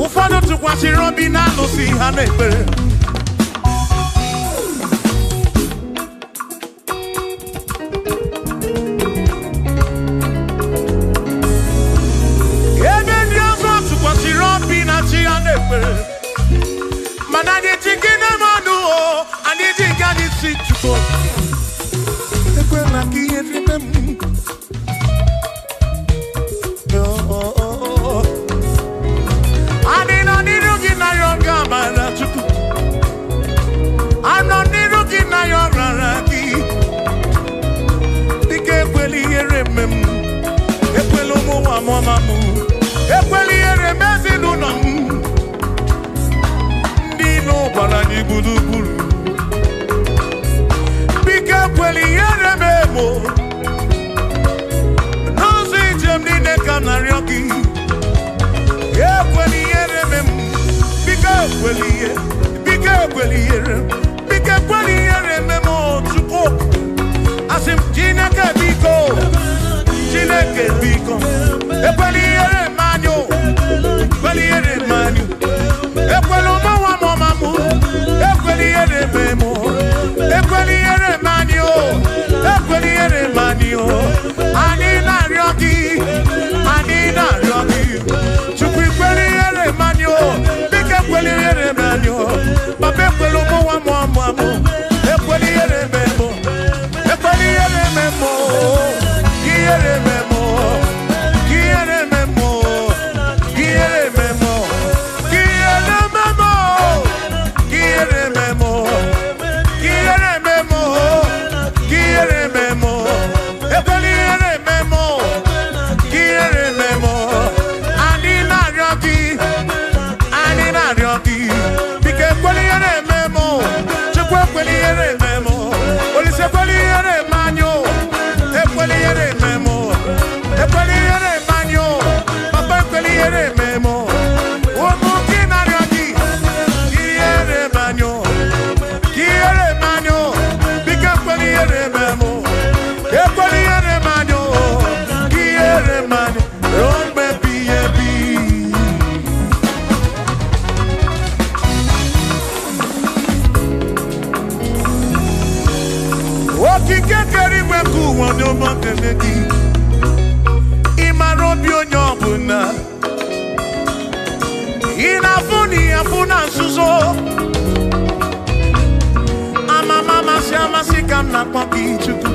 ụfọdụ tụkwasịrị obi na alụsị ha na-ekpere ebe ndị ọzọ tụkwasịrị obi na chi ha na-ekpere mana anyị ji gị na mmadụ anyị ji gị anyị si chukwu ekwela ka ihe rime m Ano niru gina yo raraki Dike ekweli yere mem Ekwelo mo wa mo mamu Ekweli yere mezi nunam Dino bala ni bulu bulu Dike ekweli yere memo Nozi jem ni neka na ryoki Ekweli yere mem Dike ekweli yere Bike kweli yere memo chuko Asim Chineke biko Ekweli yere manyo Ekweli yere manyo Ekweli mawa mamu Ekweli yere memo Ekweli yere manyo Ekweli yere manyo Ani na ryoki Chukwu kweli yere manyo Bike kweli yere manyo Pape kwelo mo Ekweli yere memo Ekweli yere memo Yere memo Yere memo Yere memo Yere memo Yere memo Yere memo Yere memo Ekweli yere memo Yere memo Ani na ryoki Bike kweli yere memo Chukwu kweli yere memo Olise kweli yere manyo Ekweli yere memo Ekweli yere manyo Papa kweli yere memo Omu kina ryoki Yere manyo Yere manyo Bike kweli yere memo Ekweli yere manyo Yere manyo Don't be happy Okike keri weku wonyo montenedi Imarobi onyo ọbụna Inafuni afuna nsuzo Amama si amasi kam na kpoki chukwu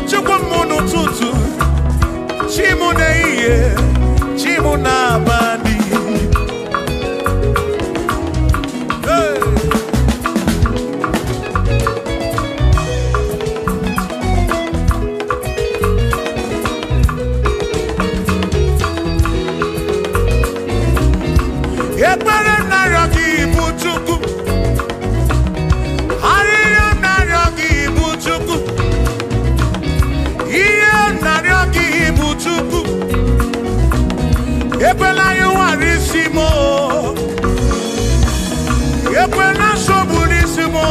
Chukwu munu tutu Chimu na iye Chimu na abandi Ekwere naryogi buchuku Ariyo naryogi buchuku Iye naryogi buchuku Ekwela yuwarisimo Ekwela soburisimo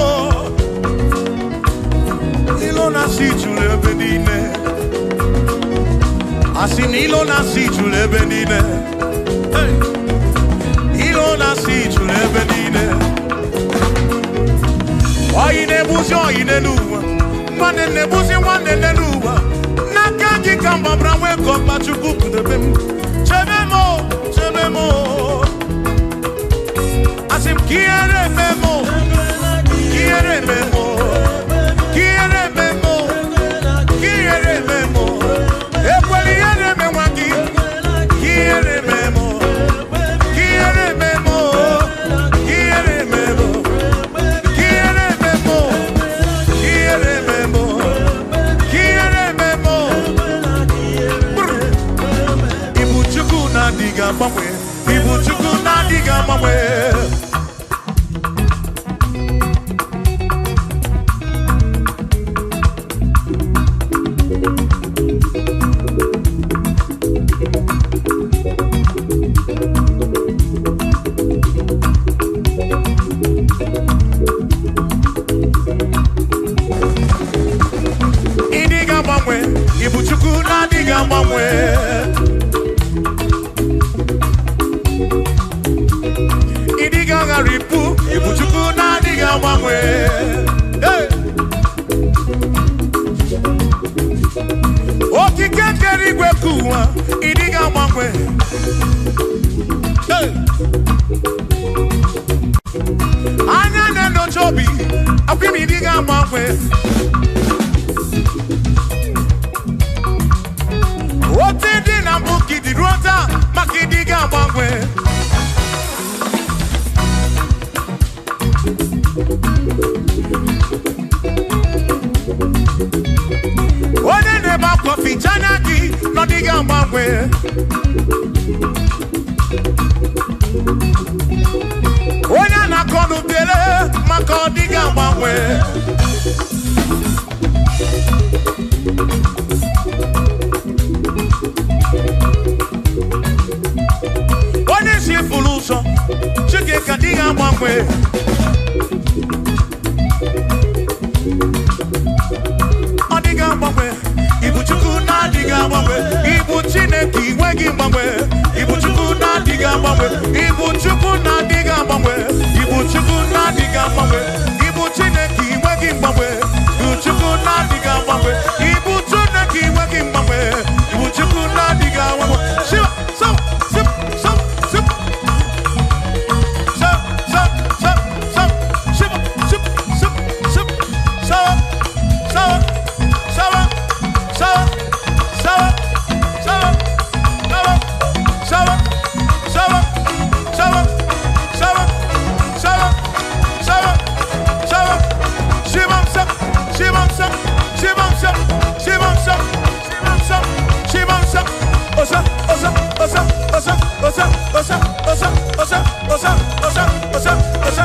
Ilo nasi chulebe nine Asin ilo nasi chulebe nine Ilo nasi chulebe nine Oyine buzi oyine nuwa Mwane nebuzi mwane nenuwa Nakaki kamba brawe komba chukuku debem Chebemo Asim kiere memo Kiere memo Kiere memo Kiere memo Ekweli yere memwangi Kiere memo Kiere memo Kiere memo Kiere memo Kiere memo Kiere memo Ibu chuku na diga mamwe Ibu chuku na diga mamwe Ibu chuku na diga mamwe Idiga ngaripu, ibuchuku na diga mangwe. Hey. Okikekeri gwekuwa, idiga mangwe. Hey. Anya neno chobi, akwimi idiga mangwe. Otidi na mukidi rota, makidiga mangwe. One neba kofi chanaki, no diga mangwe. One na konu bele, mako diga mangwe. One si fuluso, chike kadiga mangwe. Odiga mangwe, ibu chuku na diga mangwe. Ibu chineki wegi mangwe. Ibu chuku na diga mangwe. Ibu chuku na diga mangwe. Ibu chuku na diga mangwe. Ibu chineki wegi mangwe. Ibu chuku na diga mangwe. Ibu chineki wegi mangwe. Ibu chuku na diga mangwe. Shiva, so, sip, so, sip. So, so, so, so, shiva, sip, sip, sip, so, so, so, so, so, so, so, so, so, so, so, so, shivam sap, shivam sap, shivam sap, shivam sap, shivam sap, shivam sap, osa, osa, osa, osa, osa, osa, osa, osa, osa, osa, osa, osa,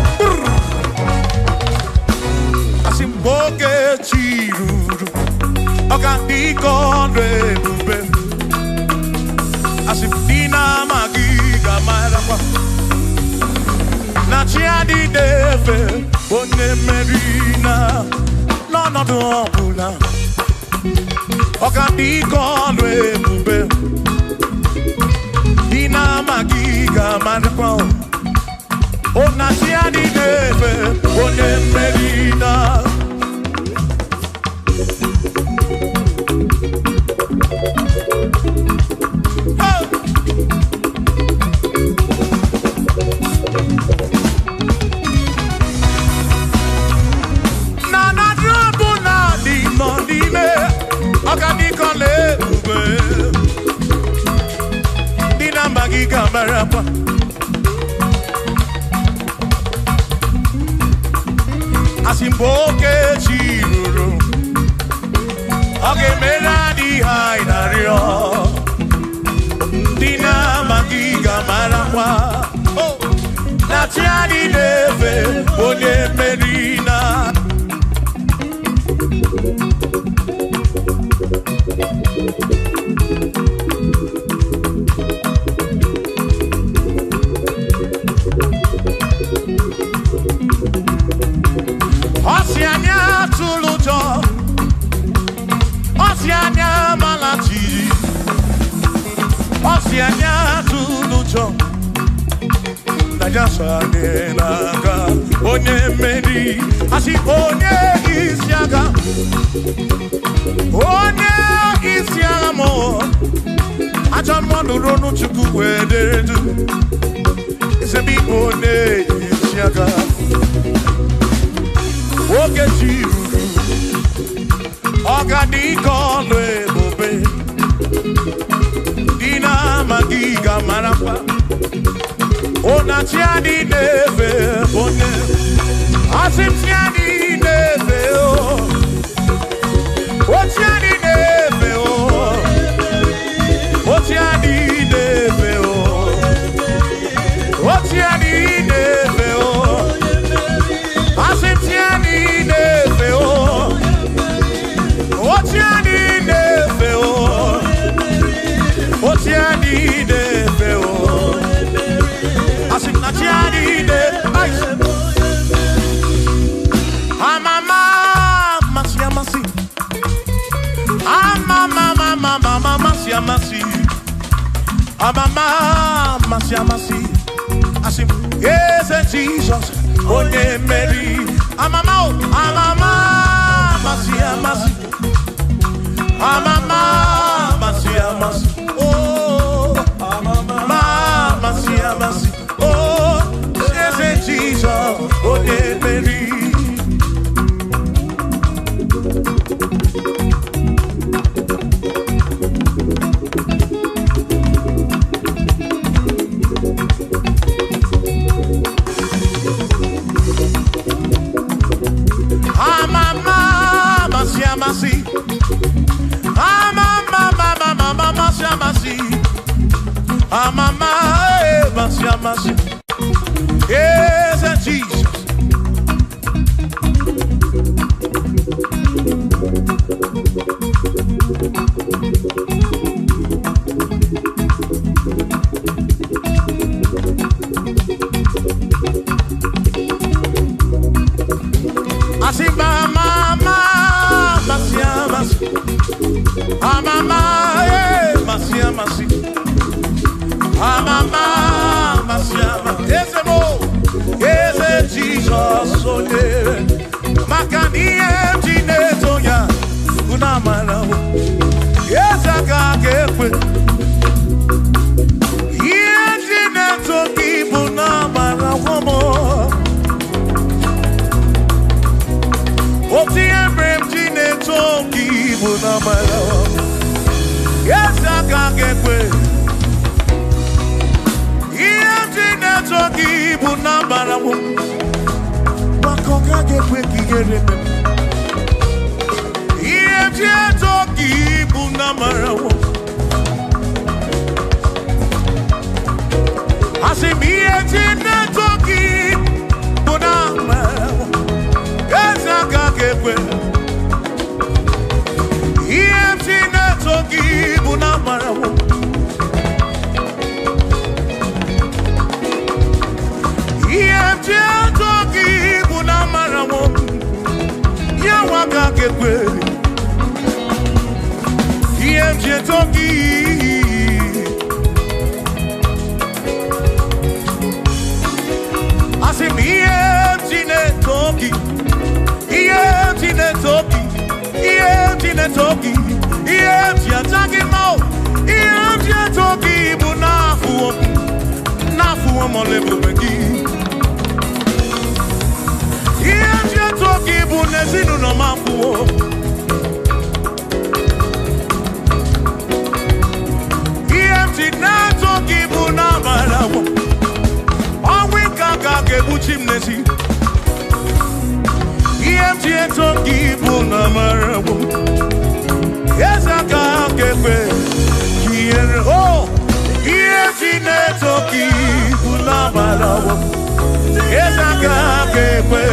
asimboge chiruru, okandiko ndebube, asimdina magiga marapa. Na chiadi deve, bonne merina, no dobula. Okandiko ndebube, dina magiga marapa. Oh, na chiadi deve, bonne merina. Marapa. Asimboke chiruru, oge meladi hainario. Dina magiga marapa. Oh, na tiani neve, one merina. Oceania tulujo, Oceania malati, Oceania tulujo. Naija naga, onye meri, asi onye isiaga mo. Acha mmadụ ronu chukwu wederedu, isebi onye isiaga. Oge chiruru, ọgadika ọlụ ebube, dina magiga marapa. Ona tiani neve bonne, asim tiani neve o, o tiani neve o, o tiani neve o, o tiani neve o, asim tiani neve o, o tiani neve o, o tiani neve o. Mama, I sing, yes, Jesus, oh, yeah, Mary. I'm a masi, oh, masi, oh, yes, Jesus, oh, yeah, Mary. Yes, Jesus. I see mama, Jesus, oh yeah, Makani Jineto ya, Unamana, yes, I got get with Jineto Kibunamana, womo. What the emblem Jineto Kibunamana, yes, I got get with Jineto Kibunamana. Koka get wiki get it. If you talk, Bunamara. I say, me and Tina talking, Bunamara. Yes, I can get well. If Tina talking, Bunamara. If Tina talking, Yawaka get well. EMJ Toki. I say, EMJ Toki. EMJ Toki. EMJ Toki. EMJ attacking mouth. EMJ Toki. Bunafu. Nafu Molebu Begi. Toki bunezinu no mafuo. EMT na toki bunamarawo. Onwe kaka kebuchimnesi. EMT toki bunamarawo. Yes aka kekwe. Kiere oh. EMT na toki bunamarawo. Yes aka kekwe.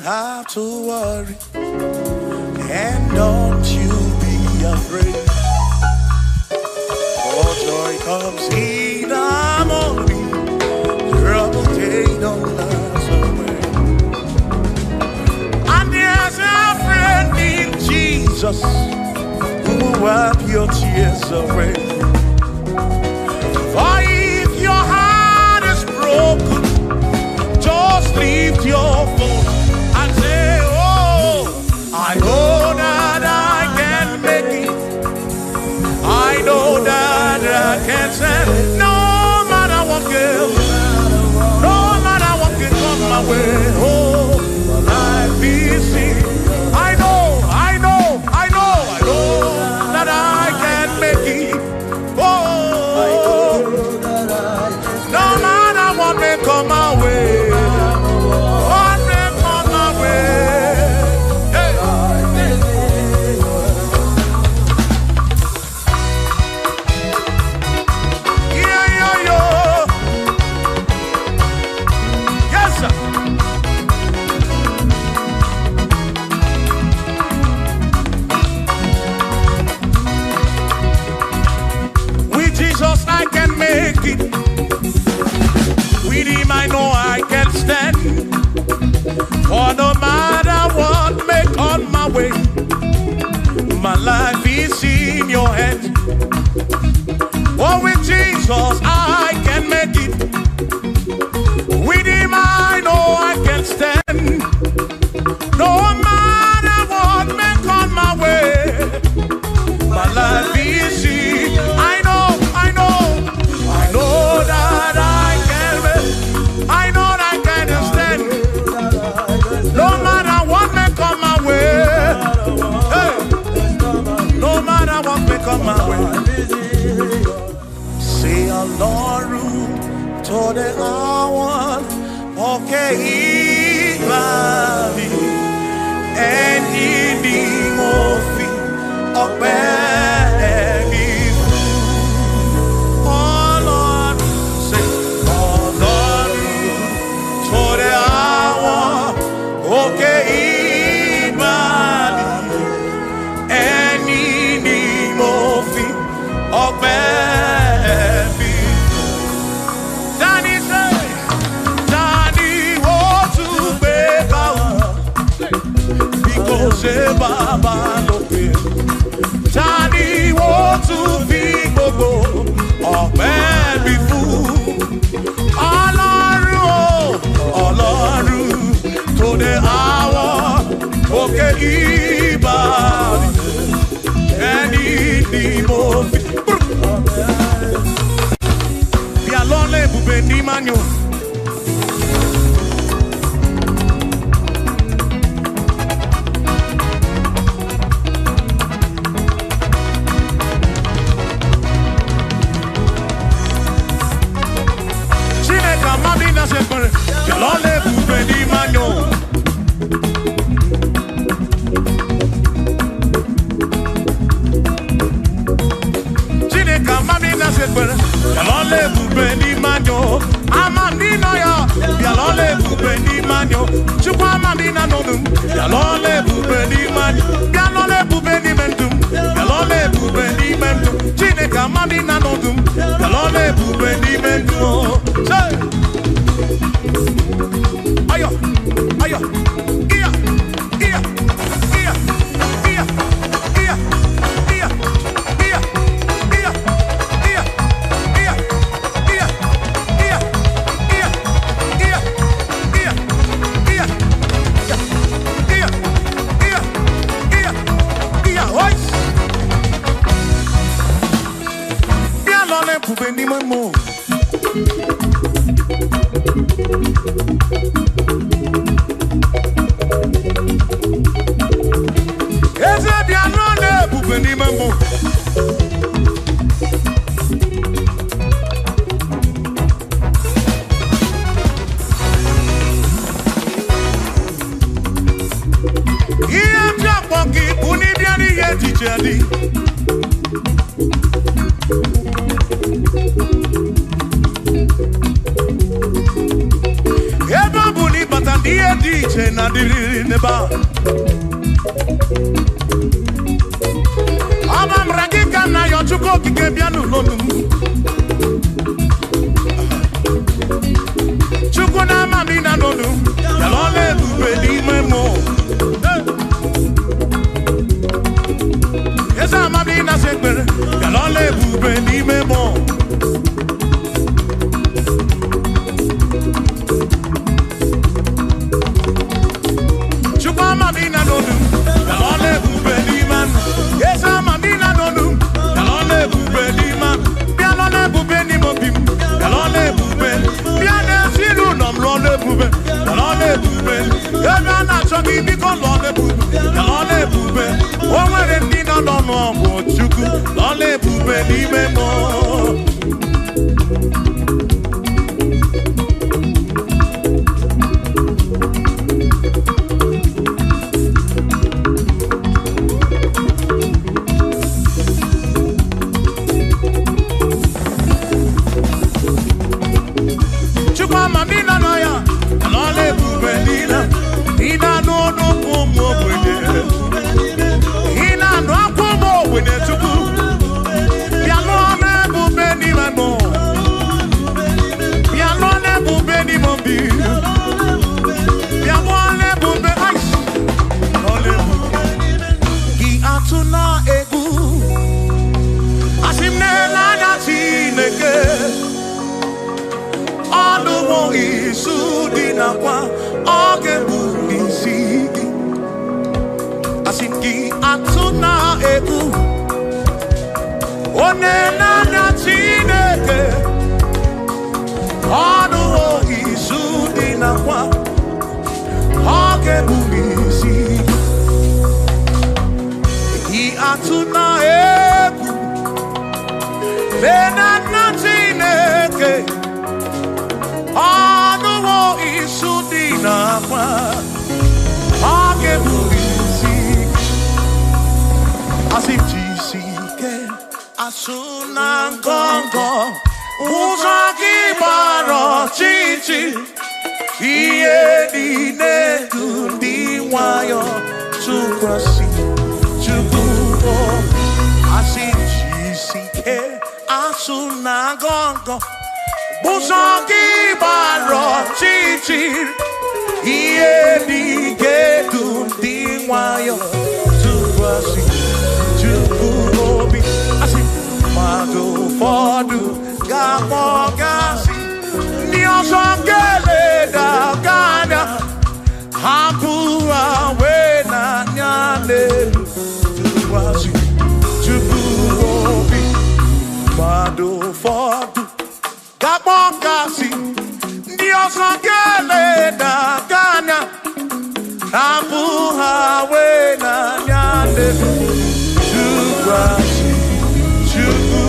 Have to worry, and don't you be afraid. For joy comes in the morning, trouble they don't last away. And there's a friend in Jesus who will wipe your tears away. For if your heart is broken, just lift your voice. it. Oh, with Jesus I can make it. With him I know I can stand. No matter what may come my way, my life is easy. I know that I can make. I know that I can stand. No matter what may come my way. Hey. No matter what may come my way. Say Ọlọ́run tó dé àwọn òkè ìgbà mi. Ẹni ni mo fi ọpẹ́ mi fún. Ọlọ́run, say Ọlọ́run tó dé àwọn òkè ìgbà mi. Ẹni ni mo fi ọpẹ́ mi fún. Dani say, Dani ó tún gbé ká o. Ṣé bàbá lókè? Tani wo tún fi gbogbo ọpẹ́ mi fún? Ọlọ́run o, Ọlọ́run tó dé àwọn òkè ìbàdí. Ẹni ni mo fi. Bí alọ́lẹ̀ ibùgbé ní Mányo. onenanya Chineke ọnụ izu dị nakwa ọ ga-ebuli isi atụ na egwu lenanya Chineke ọnụ izu dị nakwa ọ ga-ebuli isi asị jisi ike asụ na ngọngọ ụzọ gị gbara ọchịchị ihe niile dị nwayọ tụkwasị Chukwu asị jisi ike asụ na ngọngọ ụzọ gị gbara ọchịchị ihe niile dị nwayọ tụkwasị Chukwu obi asị mmadụ ụfọdụ ga-akpọ gasị ndị ọzọ ga-eleda anya hapụ wee n'anya n'elu tụkwasị Chukwu obi mmadụ ụfọdụ ga-akpọ gasị ndị ọzọ ga-eleda anya hapụ wee n'anya n'elu tụkwasị Chukwu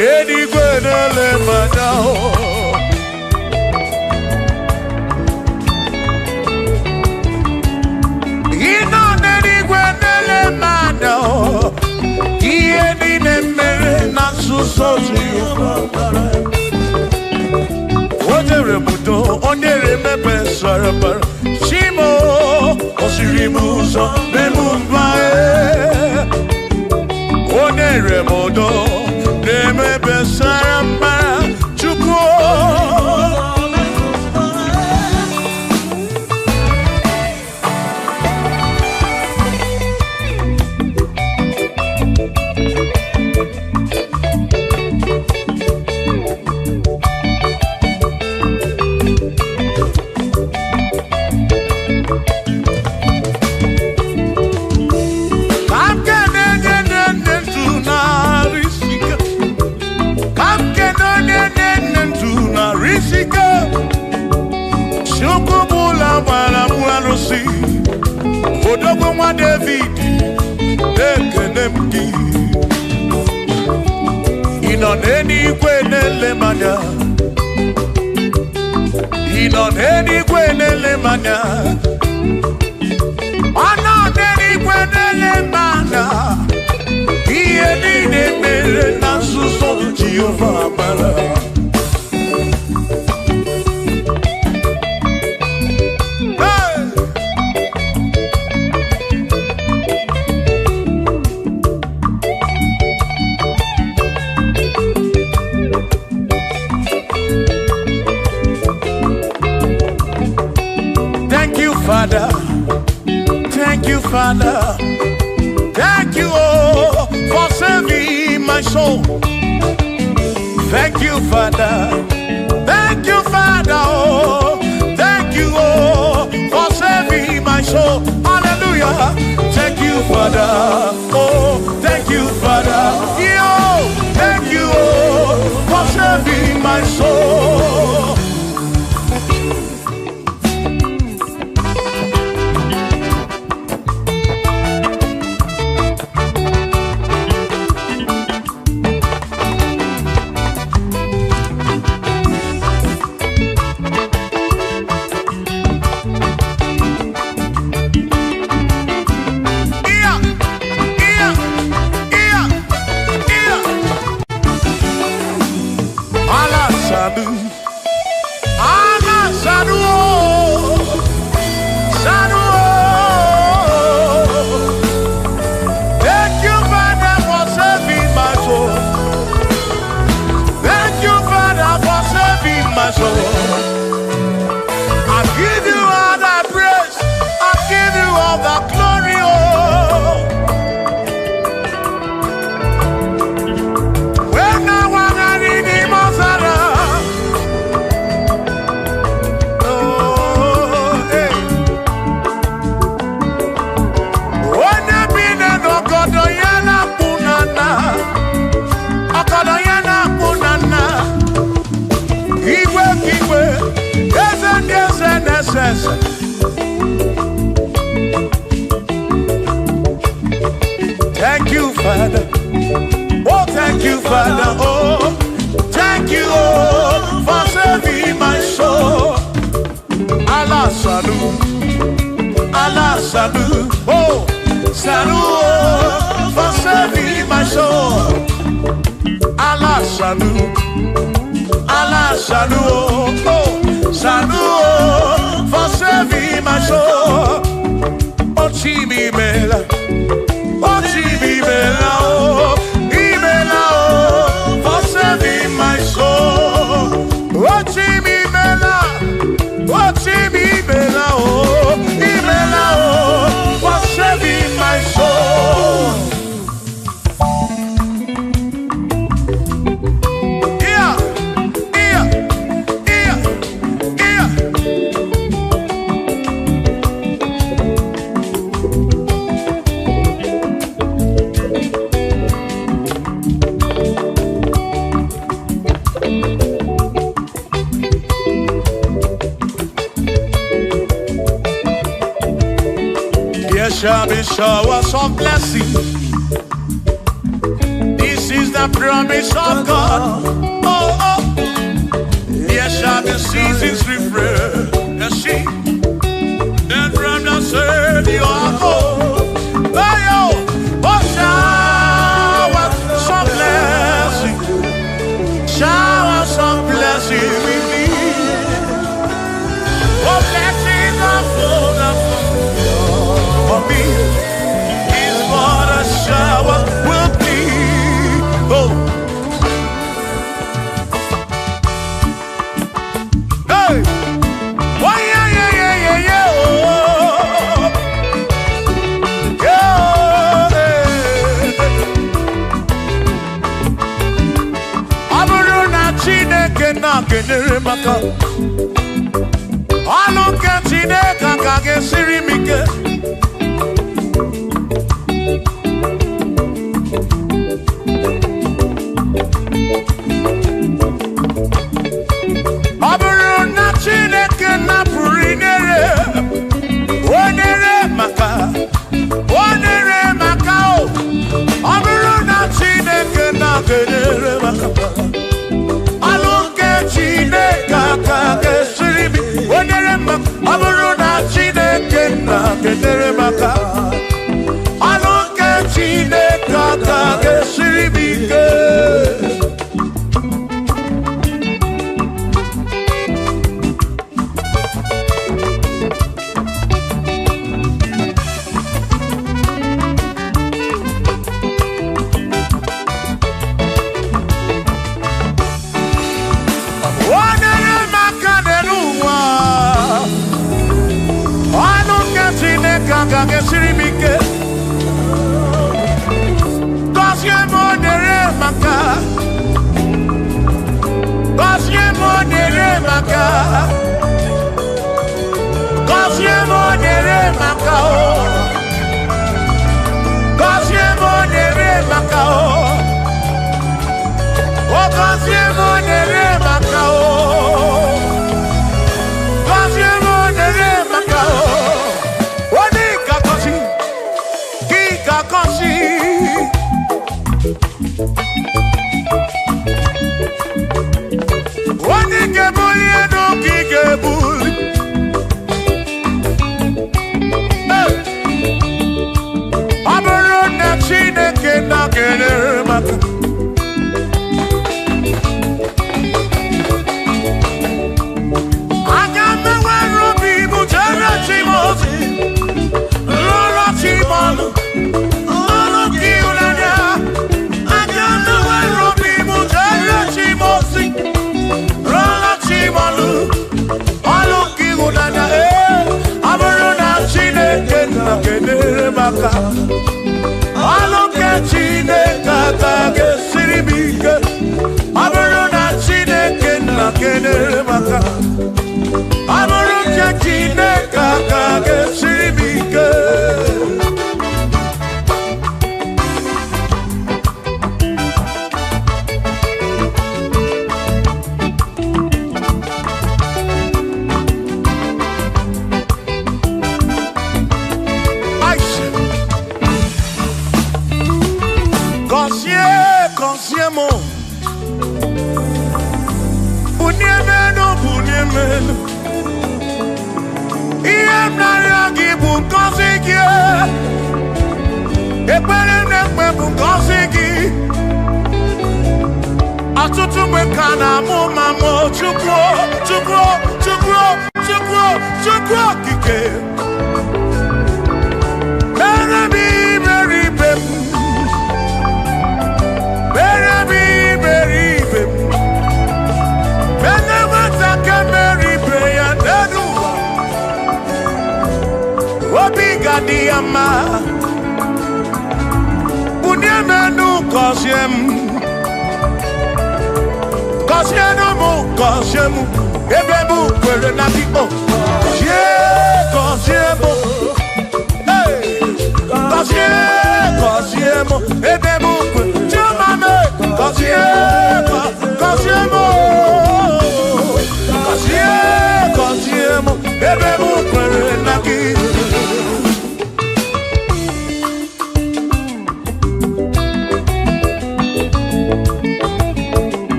Anywhere nele manya. Ino anywhere nele manya. Iye ni nemere na susoji. Odere mudo, odere mebe sarabara. Shimo, osirimuso, memumbae. Odere mudo, nemebe sarabara. Chuko. Odogwa David, Ekenemki. Inon eni kwenele manya. Inon eni kwenele manya. Anon eni kwenele manya. Iye ni nemere na suso Jehovah mara. Father, thank you, Father, thank you, oh, for saving my soul. Thank you, Father, thank you, Father, oh, thank you, oh, for saving my soul. Hallelujah, thank you, Father, oh, thank you, Father, yo, thank you, oh, for saving my soul. Thank you, Father. Oh, thank you, Father. Oh, thank you, oh, for saving my soul. Allah salut, Allah salut. Oh, salut, oh, for saving my soul. Allah salut, Allah salut. Oh, salut, oh, for saving my soul. Oh, Chimi Mela. Oh, Chibibela, oh, Ibela, oh, for saving my soul. Oh, Chibibela, oh, Ibela, oh, for saving my soul. Yeah, yeah, yeah, yeah. Shall be showers of blessing. This is the the promise of God. Oh, oh. Yes, shall the seasons refresh. Yes, she. Then from the sun you are home. Oh, oh, shower some blessing. Shower some blessing with me. Oh, blessings are full for me. Is what a shower will be. Oh. Hey. Oh, yeah, yeah, yeah, yeah, yeah. Oh. Yeah. Aburu na Chineke na kenere maka. Alu ke Chineke ka gesiri mike.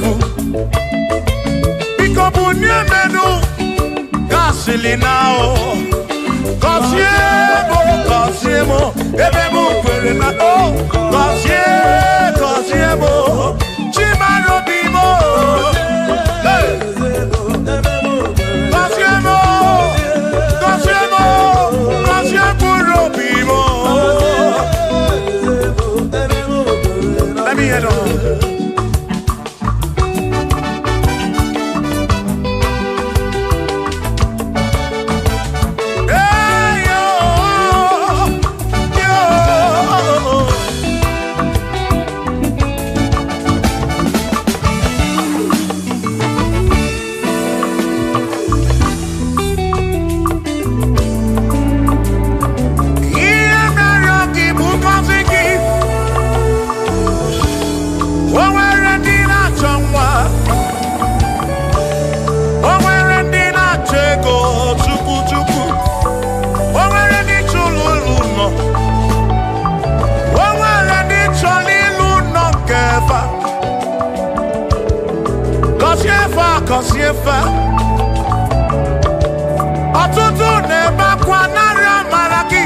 fu Biko bunye menu Gasili now Kosiemo Ebe mu kwere na o Kosiemo Chimaro bimo Let me head on. Kosiefa Ọtụtụ na-ebe akwa narị amara gị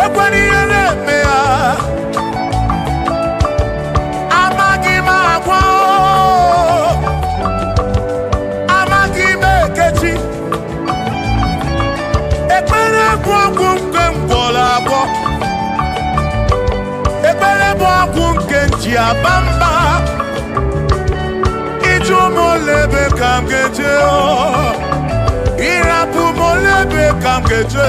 ekwere ihe na-eme ya amaghị m agwa amaghị m ekechi ekpere bụ ọgwụ nke mgbọrọ abụọ ekpere bụ ọgwụ nke nji aba mba Molebe kam geje o Irapu molebe kam geje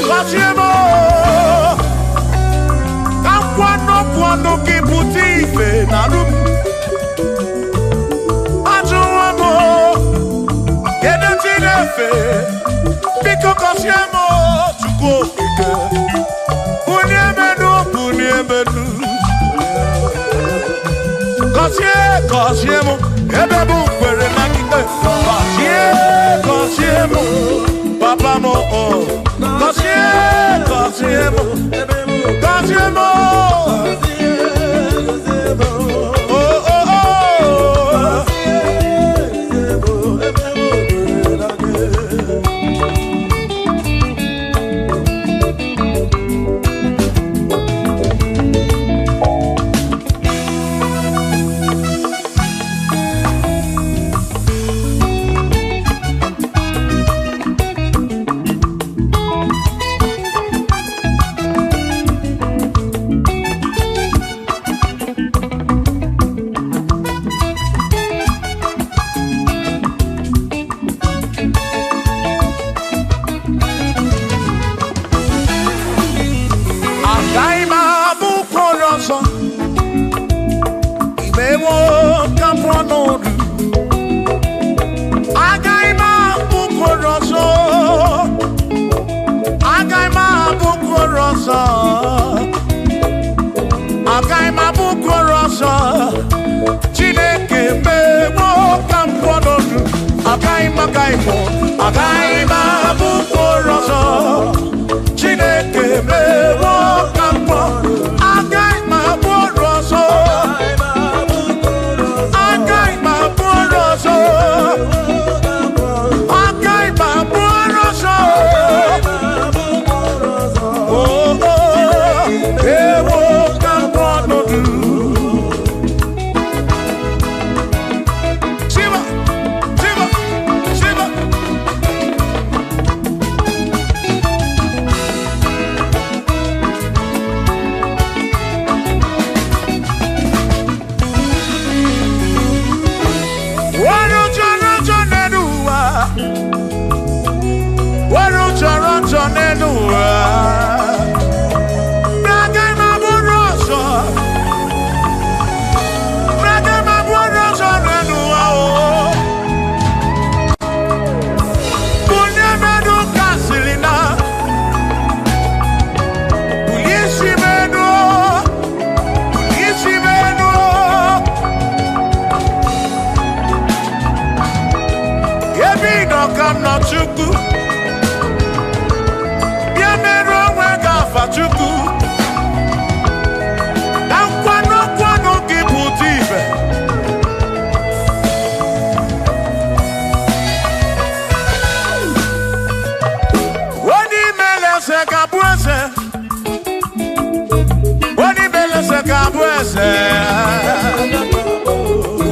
Kosiemo Kam kwano ki puti ife na rum Ajuwamo Kede tinefe Biko kosiemo Chuko ike Bunyemenu Kosiemo, ebe bu kwere na kike Kosiemo, papa mo Kosiemo imeleze kabweze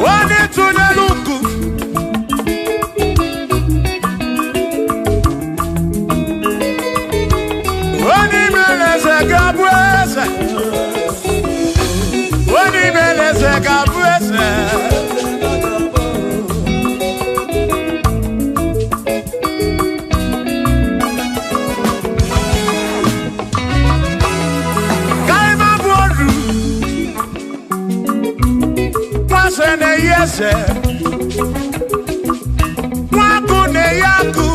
wani tunyaluku wani imeleze kabweze wani imeleze kabweze Sene yese Waku ne yaku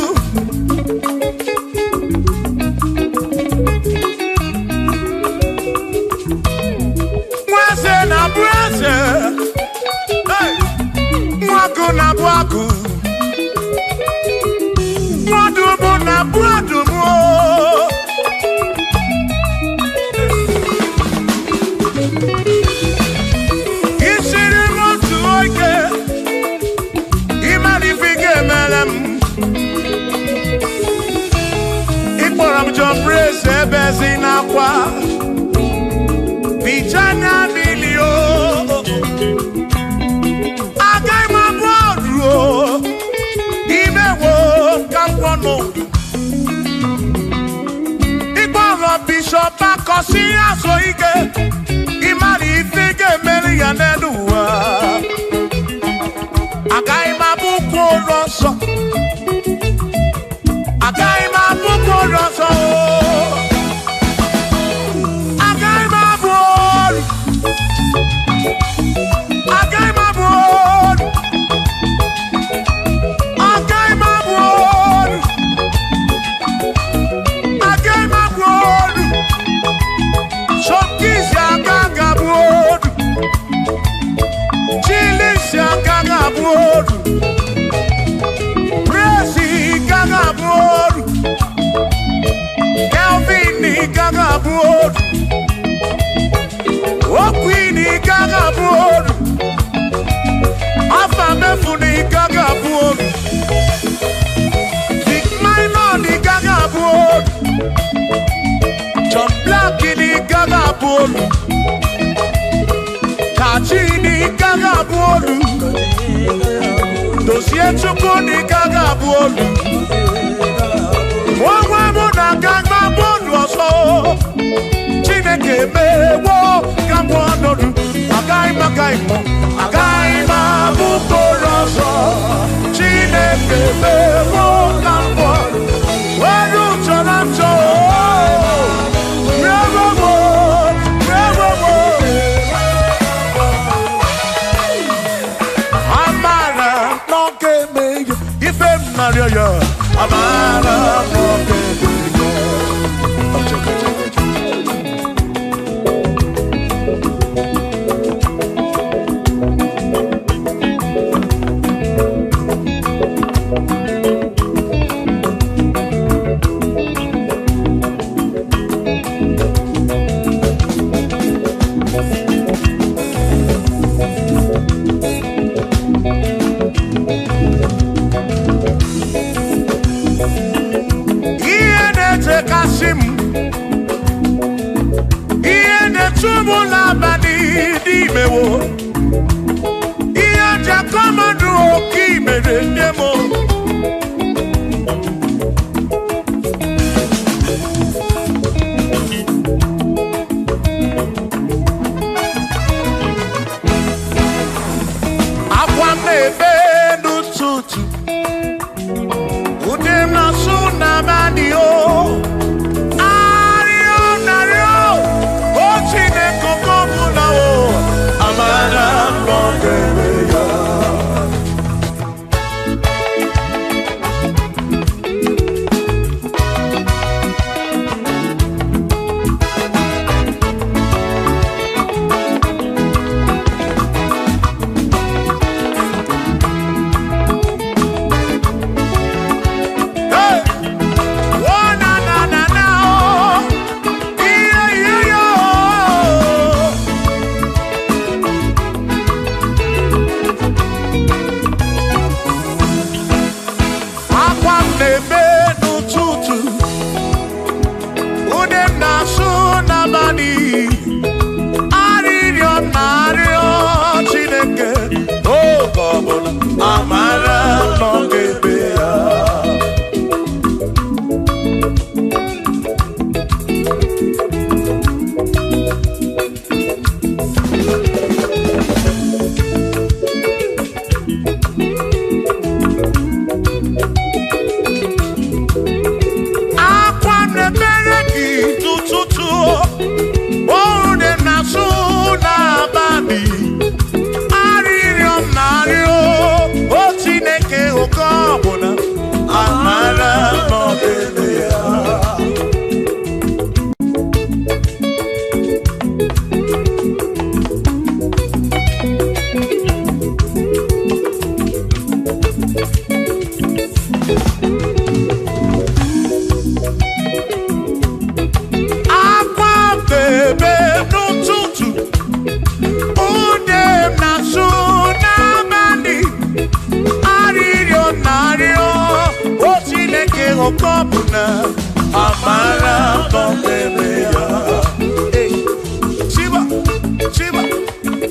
Mwase na brase Waku na bwaku Mwadumu na bwadumu Praise bezina kwa Bijana milio Agai mabodro Imewo kampono Igboro bishop akosi aso ike Imari ifike meli yaneduwa Agai mabuko roso Agai mabuko roso Kachini kagabuolu Dosie chukuni kagabuolu Wawa muna kagabuolu oso Chineke mewo kagabuolu Agaima gaimo Agaima bukoroso Chineke mewo kagabuolu Waru chonacho Maria, Amara, Nobuna, Amara, Bombea. Shiva, Shiva,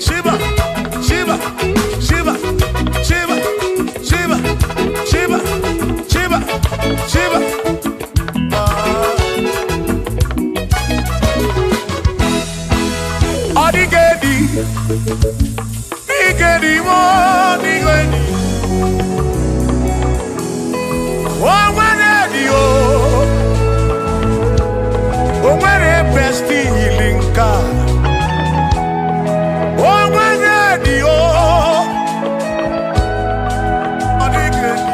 Shiva, Shiva, Shiva, Shiva, Shiva, Shiva, Shiva, Shiva. Adigedi, Nigedi, Nigedi. Oh, Manadi, oh, where best healing God. Oh, Manadi, oh, Adigedi,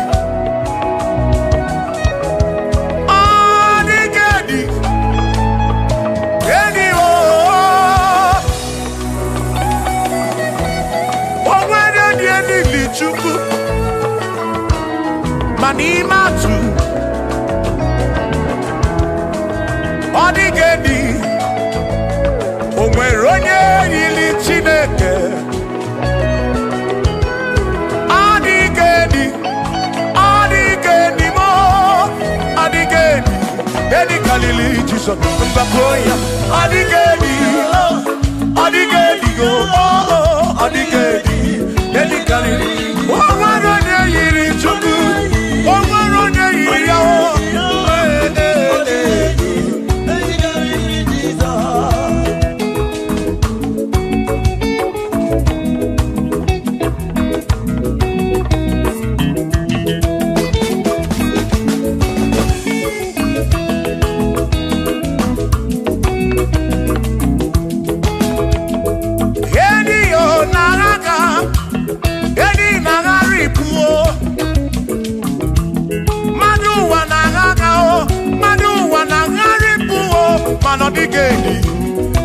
Adigedi, Edi, oh, Manadi, Edi, Lichuku. Manimatu Odigedi Onweronye yili Chineke Odigedi Odigedi mo Odigedi Edi Kalili Jesus Mbakoya Odigedi Odigedi Odigedi Edi Kalili Onweronye yili Chukwu Odigedi,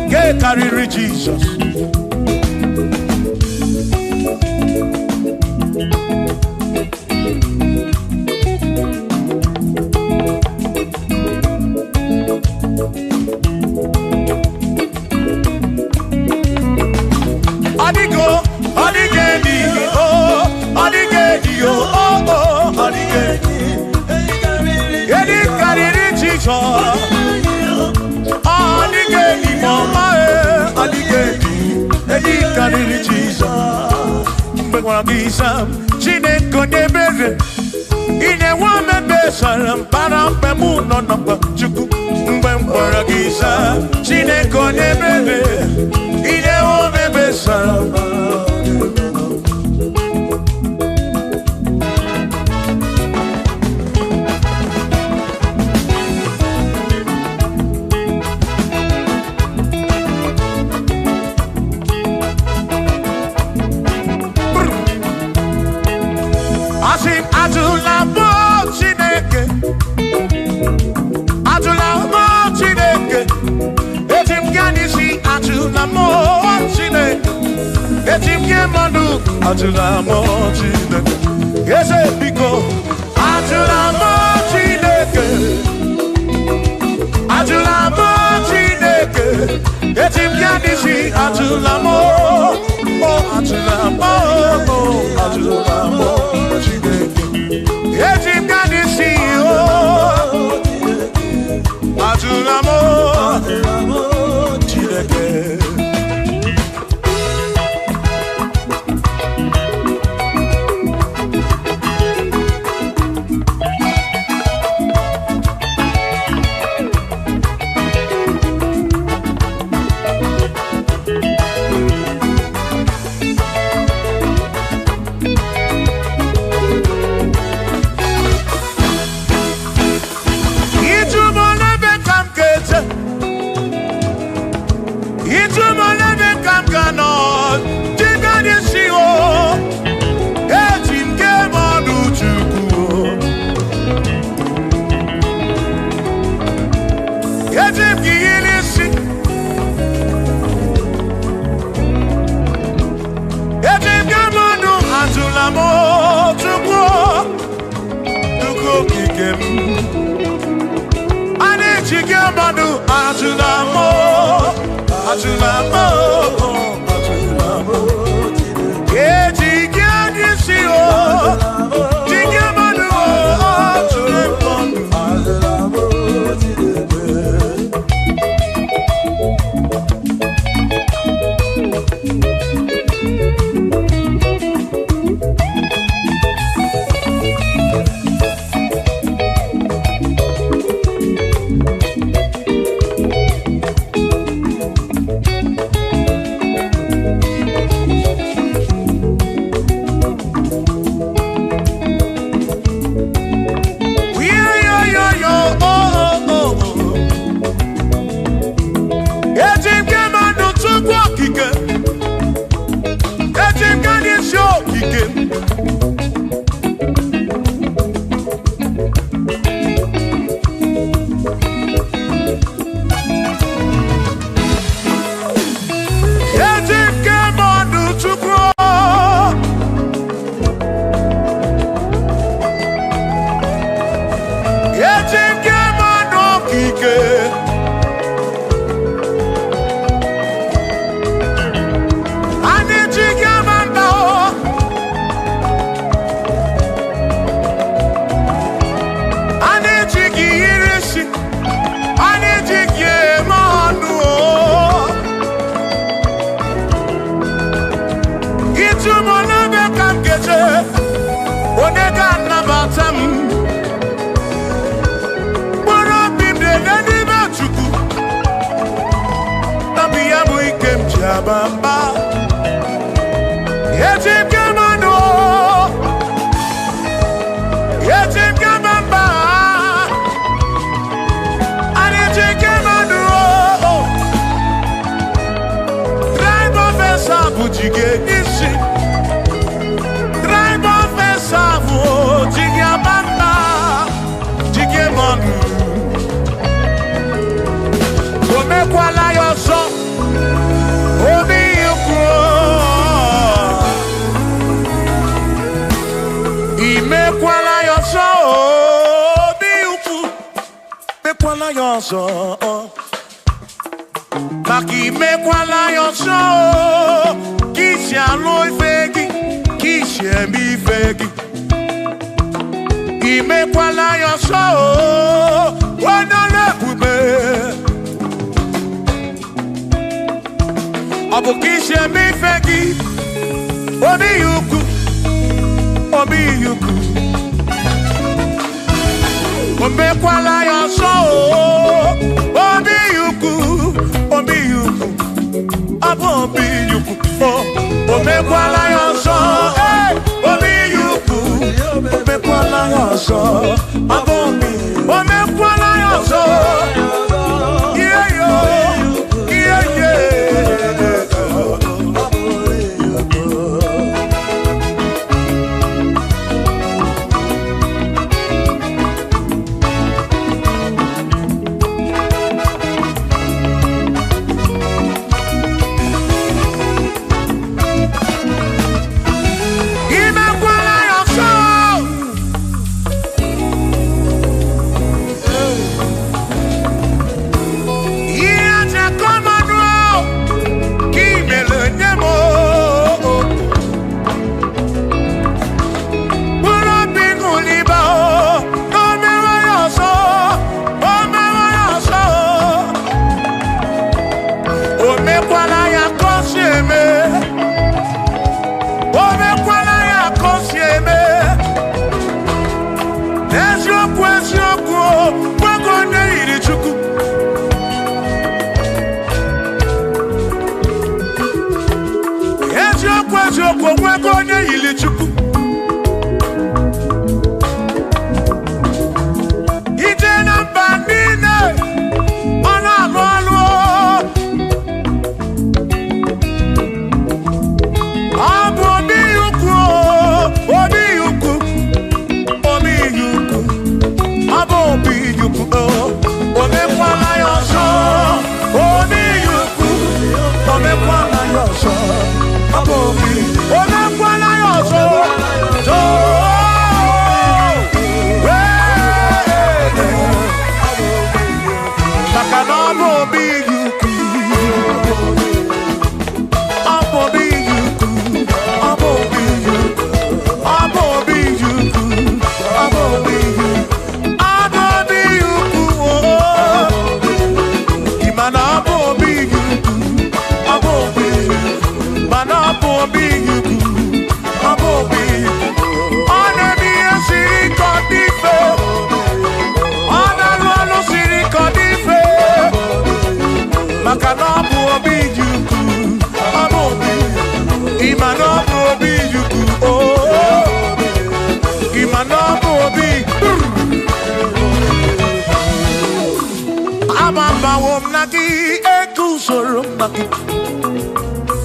get carry Jesus. Odigo, Odigedi, oh, Odigedi, oh, oh, Odigedi, get carry Jesus. Adigedi mama adigedi edi kaniri Jesus mbegwa bisa Chineke nebere ine wa mebesara para mpemu no no chuku mbegwa bisa Chineke nebere ine wa mebesara Atula mochine, yes, because Atula mochine, Atula mochine, it's him Yanishi, Atula mo, oh, Atula mo, Atula mochine, it's him Yanishi, oh, Atula mo, Chile. Ejumona bekam keje onega nabatam Boro bimde nani bachuku Nabiya muikem jabamba Ejim kamano Ejim kamamba Ejim kamano Drive of a sabu jige nishi Drive of a sabu jige bamba Jige manu Ome kwala yoso Obi yukro Ime kwala yoso Obi yukro Me kwala yoso Maki me kwala yoso Kishi alo ifegi Kishi emi ifegi Ime kwala yoso Wana lekube Abu kishi emi ifegi Obi yuku Obi yuku Ome kwala yoso Obi yuku Obi yuku Abu obi yuku Ome kwala yoso Obi yuku Ome kwala yoso Abu obi Ome kwala yoso Yeah yo Yeah yeah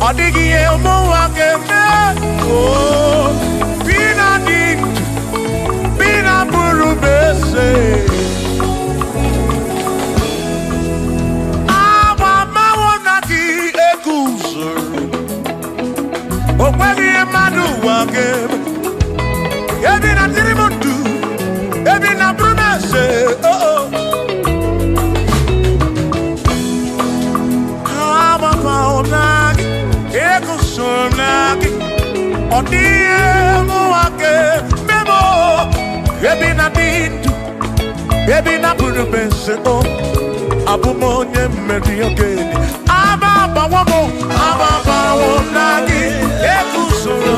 Odigi emo wakeme oh bina dit bina buru bese aba mawonaki ekusoro okwegi emadu wakeme ebina tirimutu ebina buru bese oh aba mawonaki Sonaki, Odie Muake, Memo, Ebina Dintu, Ebina Burubeso, Abumonye Mediogeni, Ababa Wamo, Ababa Wonagi, Ekusoro.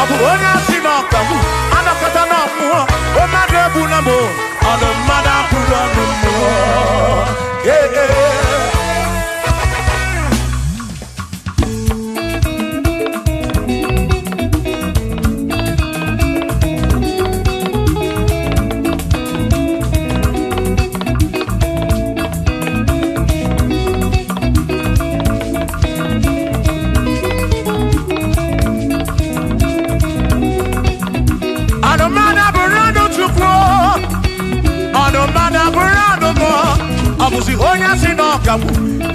Abu onye si n'ọkamu anakọta n'ọmụọ o mmadụ ebu na mụ ọnụ mmadụ abụrụ ọnụ mmụọ Abuzi onye si n'ọkamu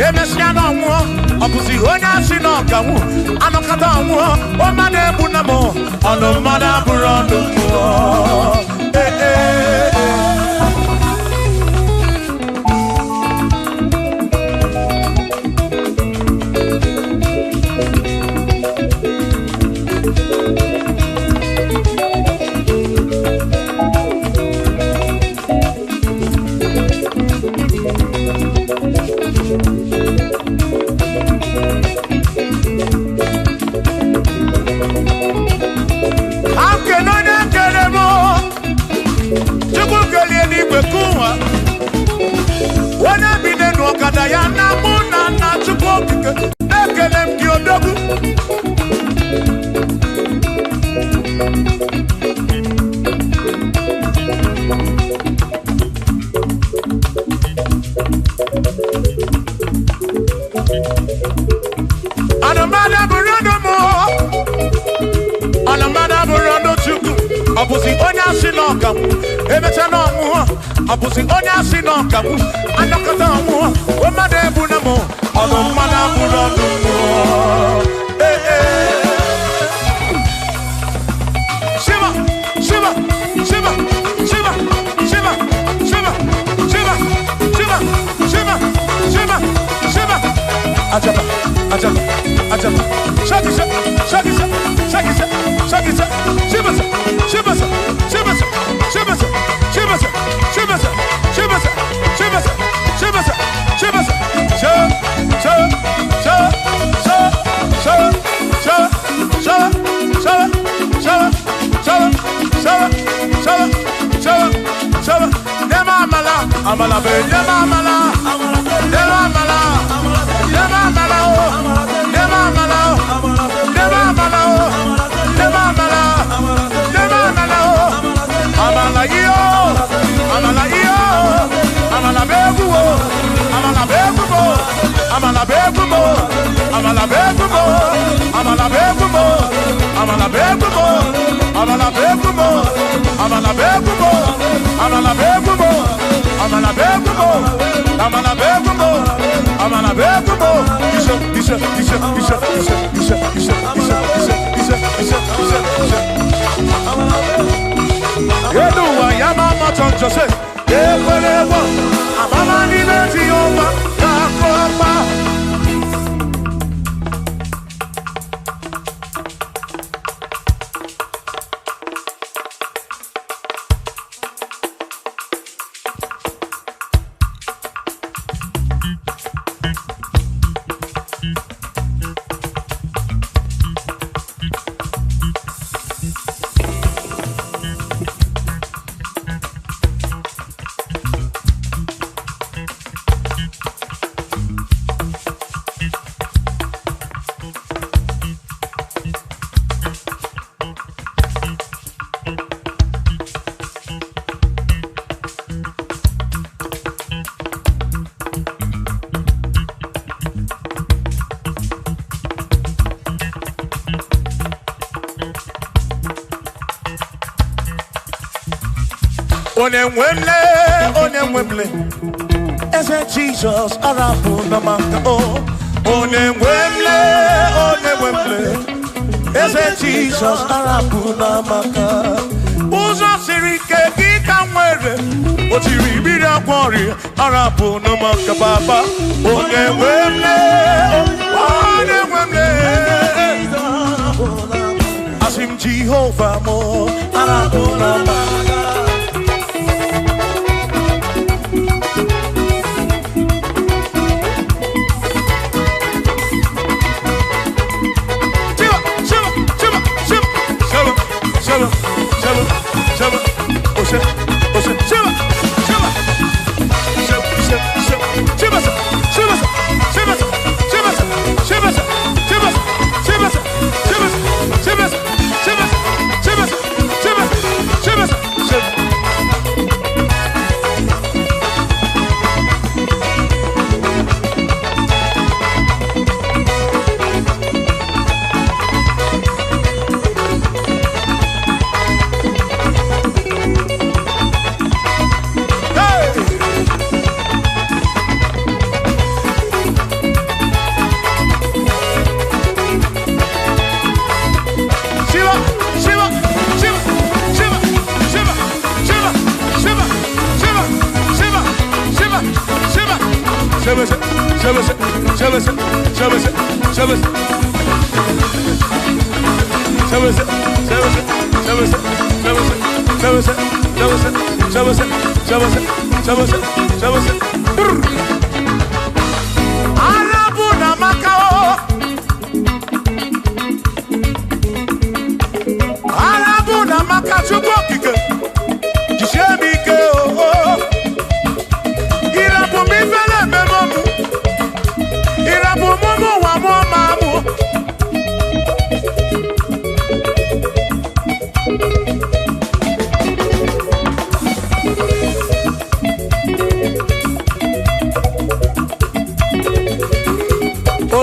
emesia n'ọnwụọ Abuzi onye si n'ọkamu anọkata ọnwụọ o mmadụ ebu na mụ ọnụ mmadụ abụrụ ọnụ mmụọ ya na mụ na Chukwu okike na-ekele m gị odogwu anụmana bụrụ ọnụ mụ anụmana bụrụ ọnụ Chukwu ọ bụzi onye asị n'ọkamu emecha n'ọnwụọ ọ bụzi onye asị n'ọkamu anọkọta ọnwụọ o mmadụ ebu na mụ ọnụ mmadụ abụrụ ọnụ mmụọ Shiva Shiva Shiva Shiva Shiva Shiva Shiva Shiva Shiva Shiva Shiva Ajaba Ajaba Ajaba Shakisa Shakisa Shakisa Shakisa Shivasa Shivasa Shivasa Shivasa Shivasa Shivasa Shivasa Shivasa Shivasa Shivasa Sha Sha Sha Sha Sha Sha Sha Sha Sha Sha Sha Sha Sha Sha Nema amala amala be nema amala nema amala nema amala nema amala nema amala nema amala nema amala amala yo amala yo amala beguo amala beguo amala beguo amala beguo amala beguo amala beguo amala beguo amala beguo amala beguo amala beguo amala beguo amala beguo isa Yeduwa yamama tonjose Ekwerewa Amama nibeti yoma Kakoma Onemwemle Eze Jesus arapu na maka Onemwemle Eze Jesus arapu na maka Uzo siri keki kamwere Otiri bira kwori arapu na maka baba Onemwemle Asim Jehovah mo arapu na maka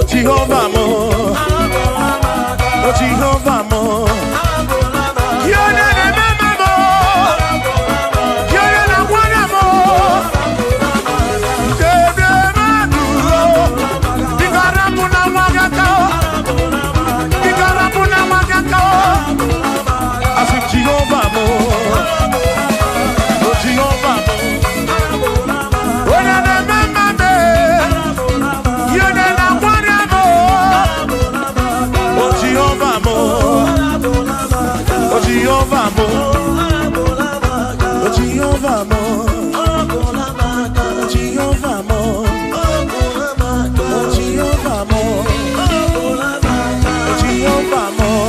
Jehovah mo, oh Jehovah mo, you're the remember mo, you're the one mo, Bikarabuna magakao, Bikarabuna magakao, I said Jehovah mo, oh Jehovah mo, oh the remember me, you're the Jehovah mo, oh Jehovah mo, oh Jehovah mo, Jehovah mo, oh Jehovah mo, Jehovah mo.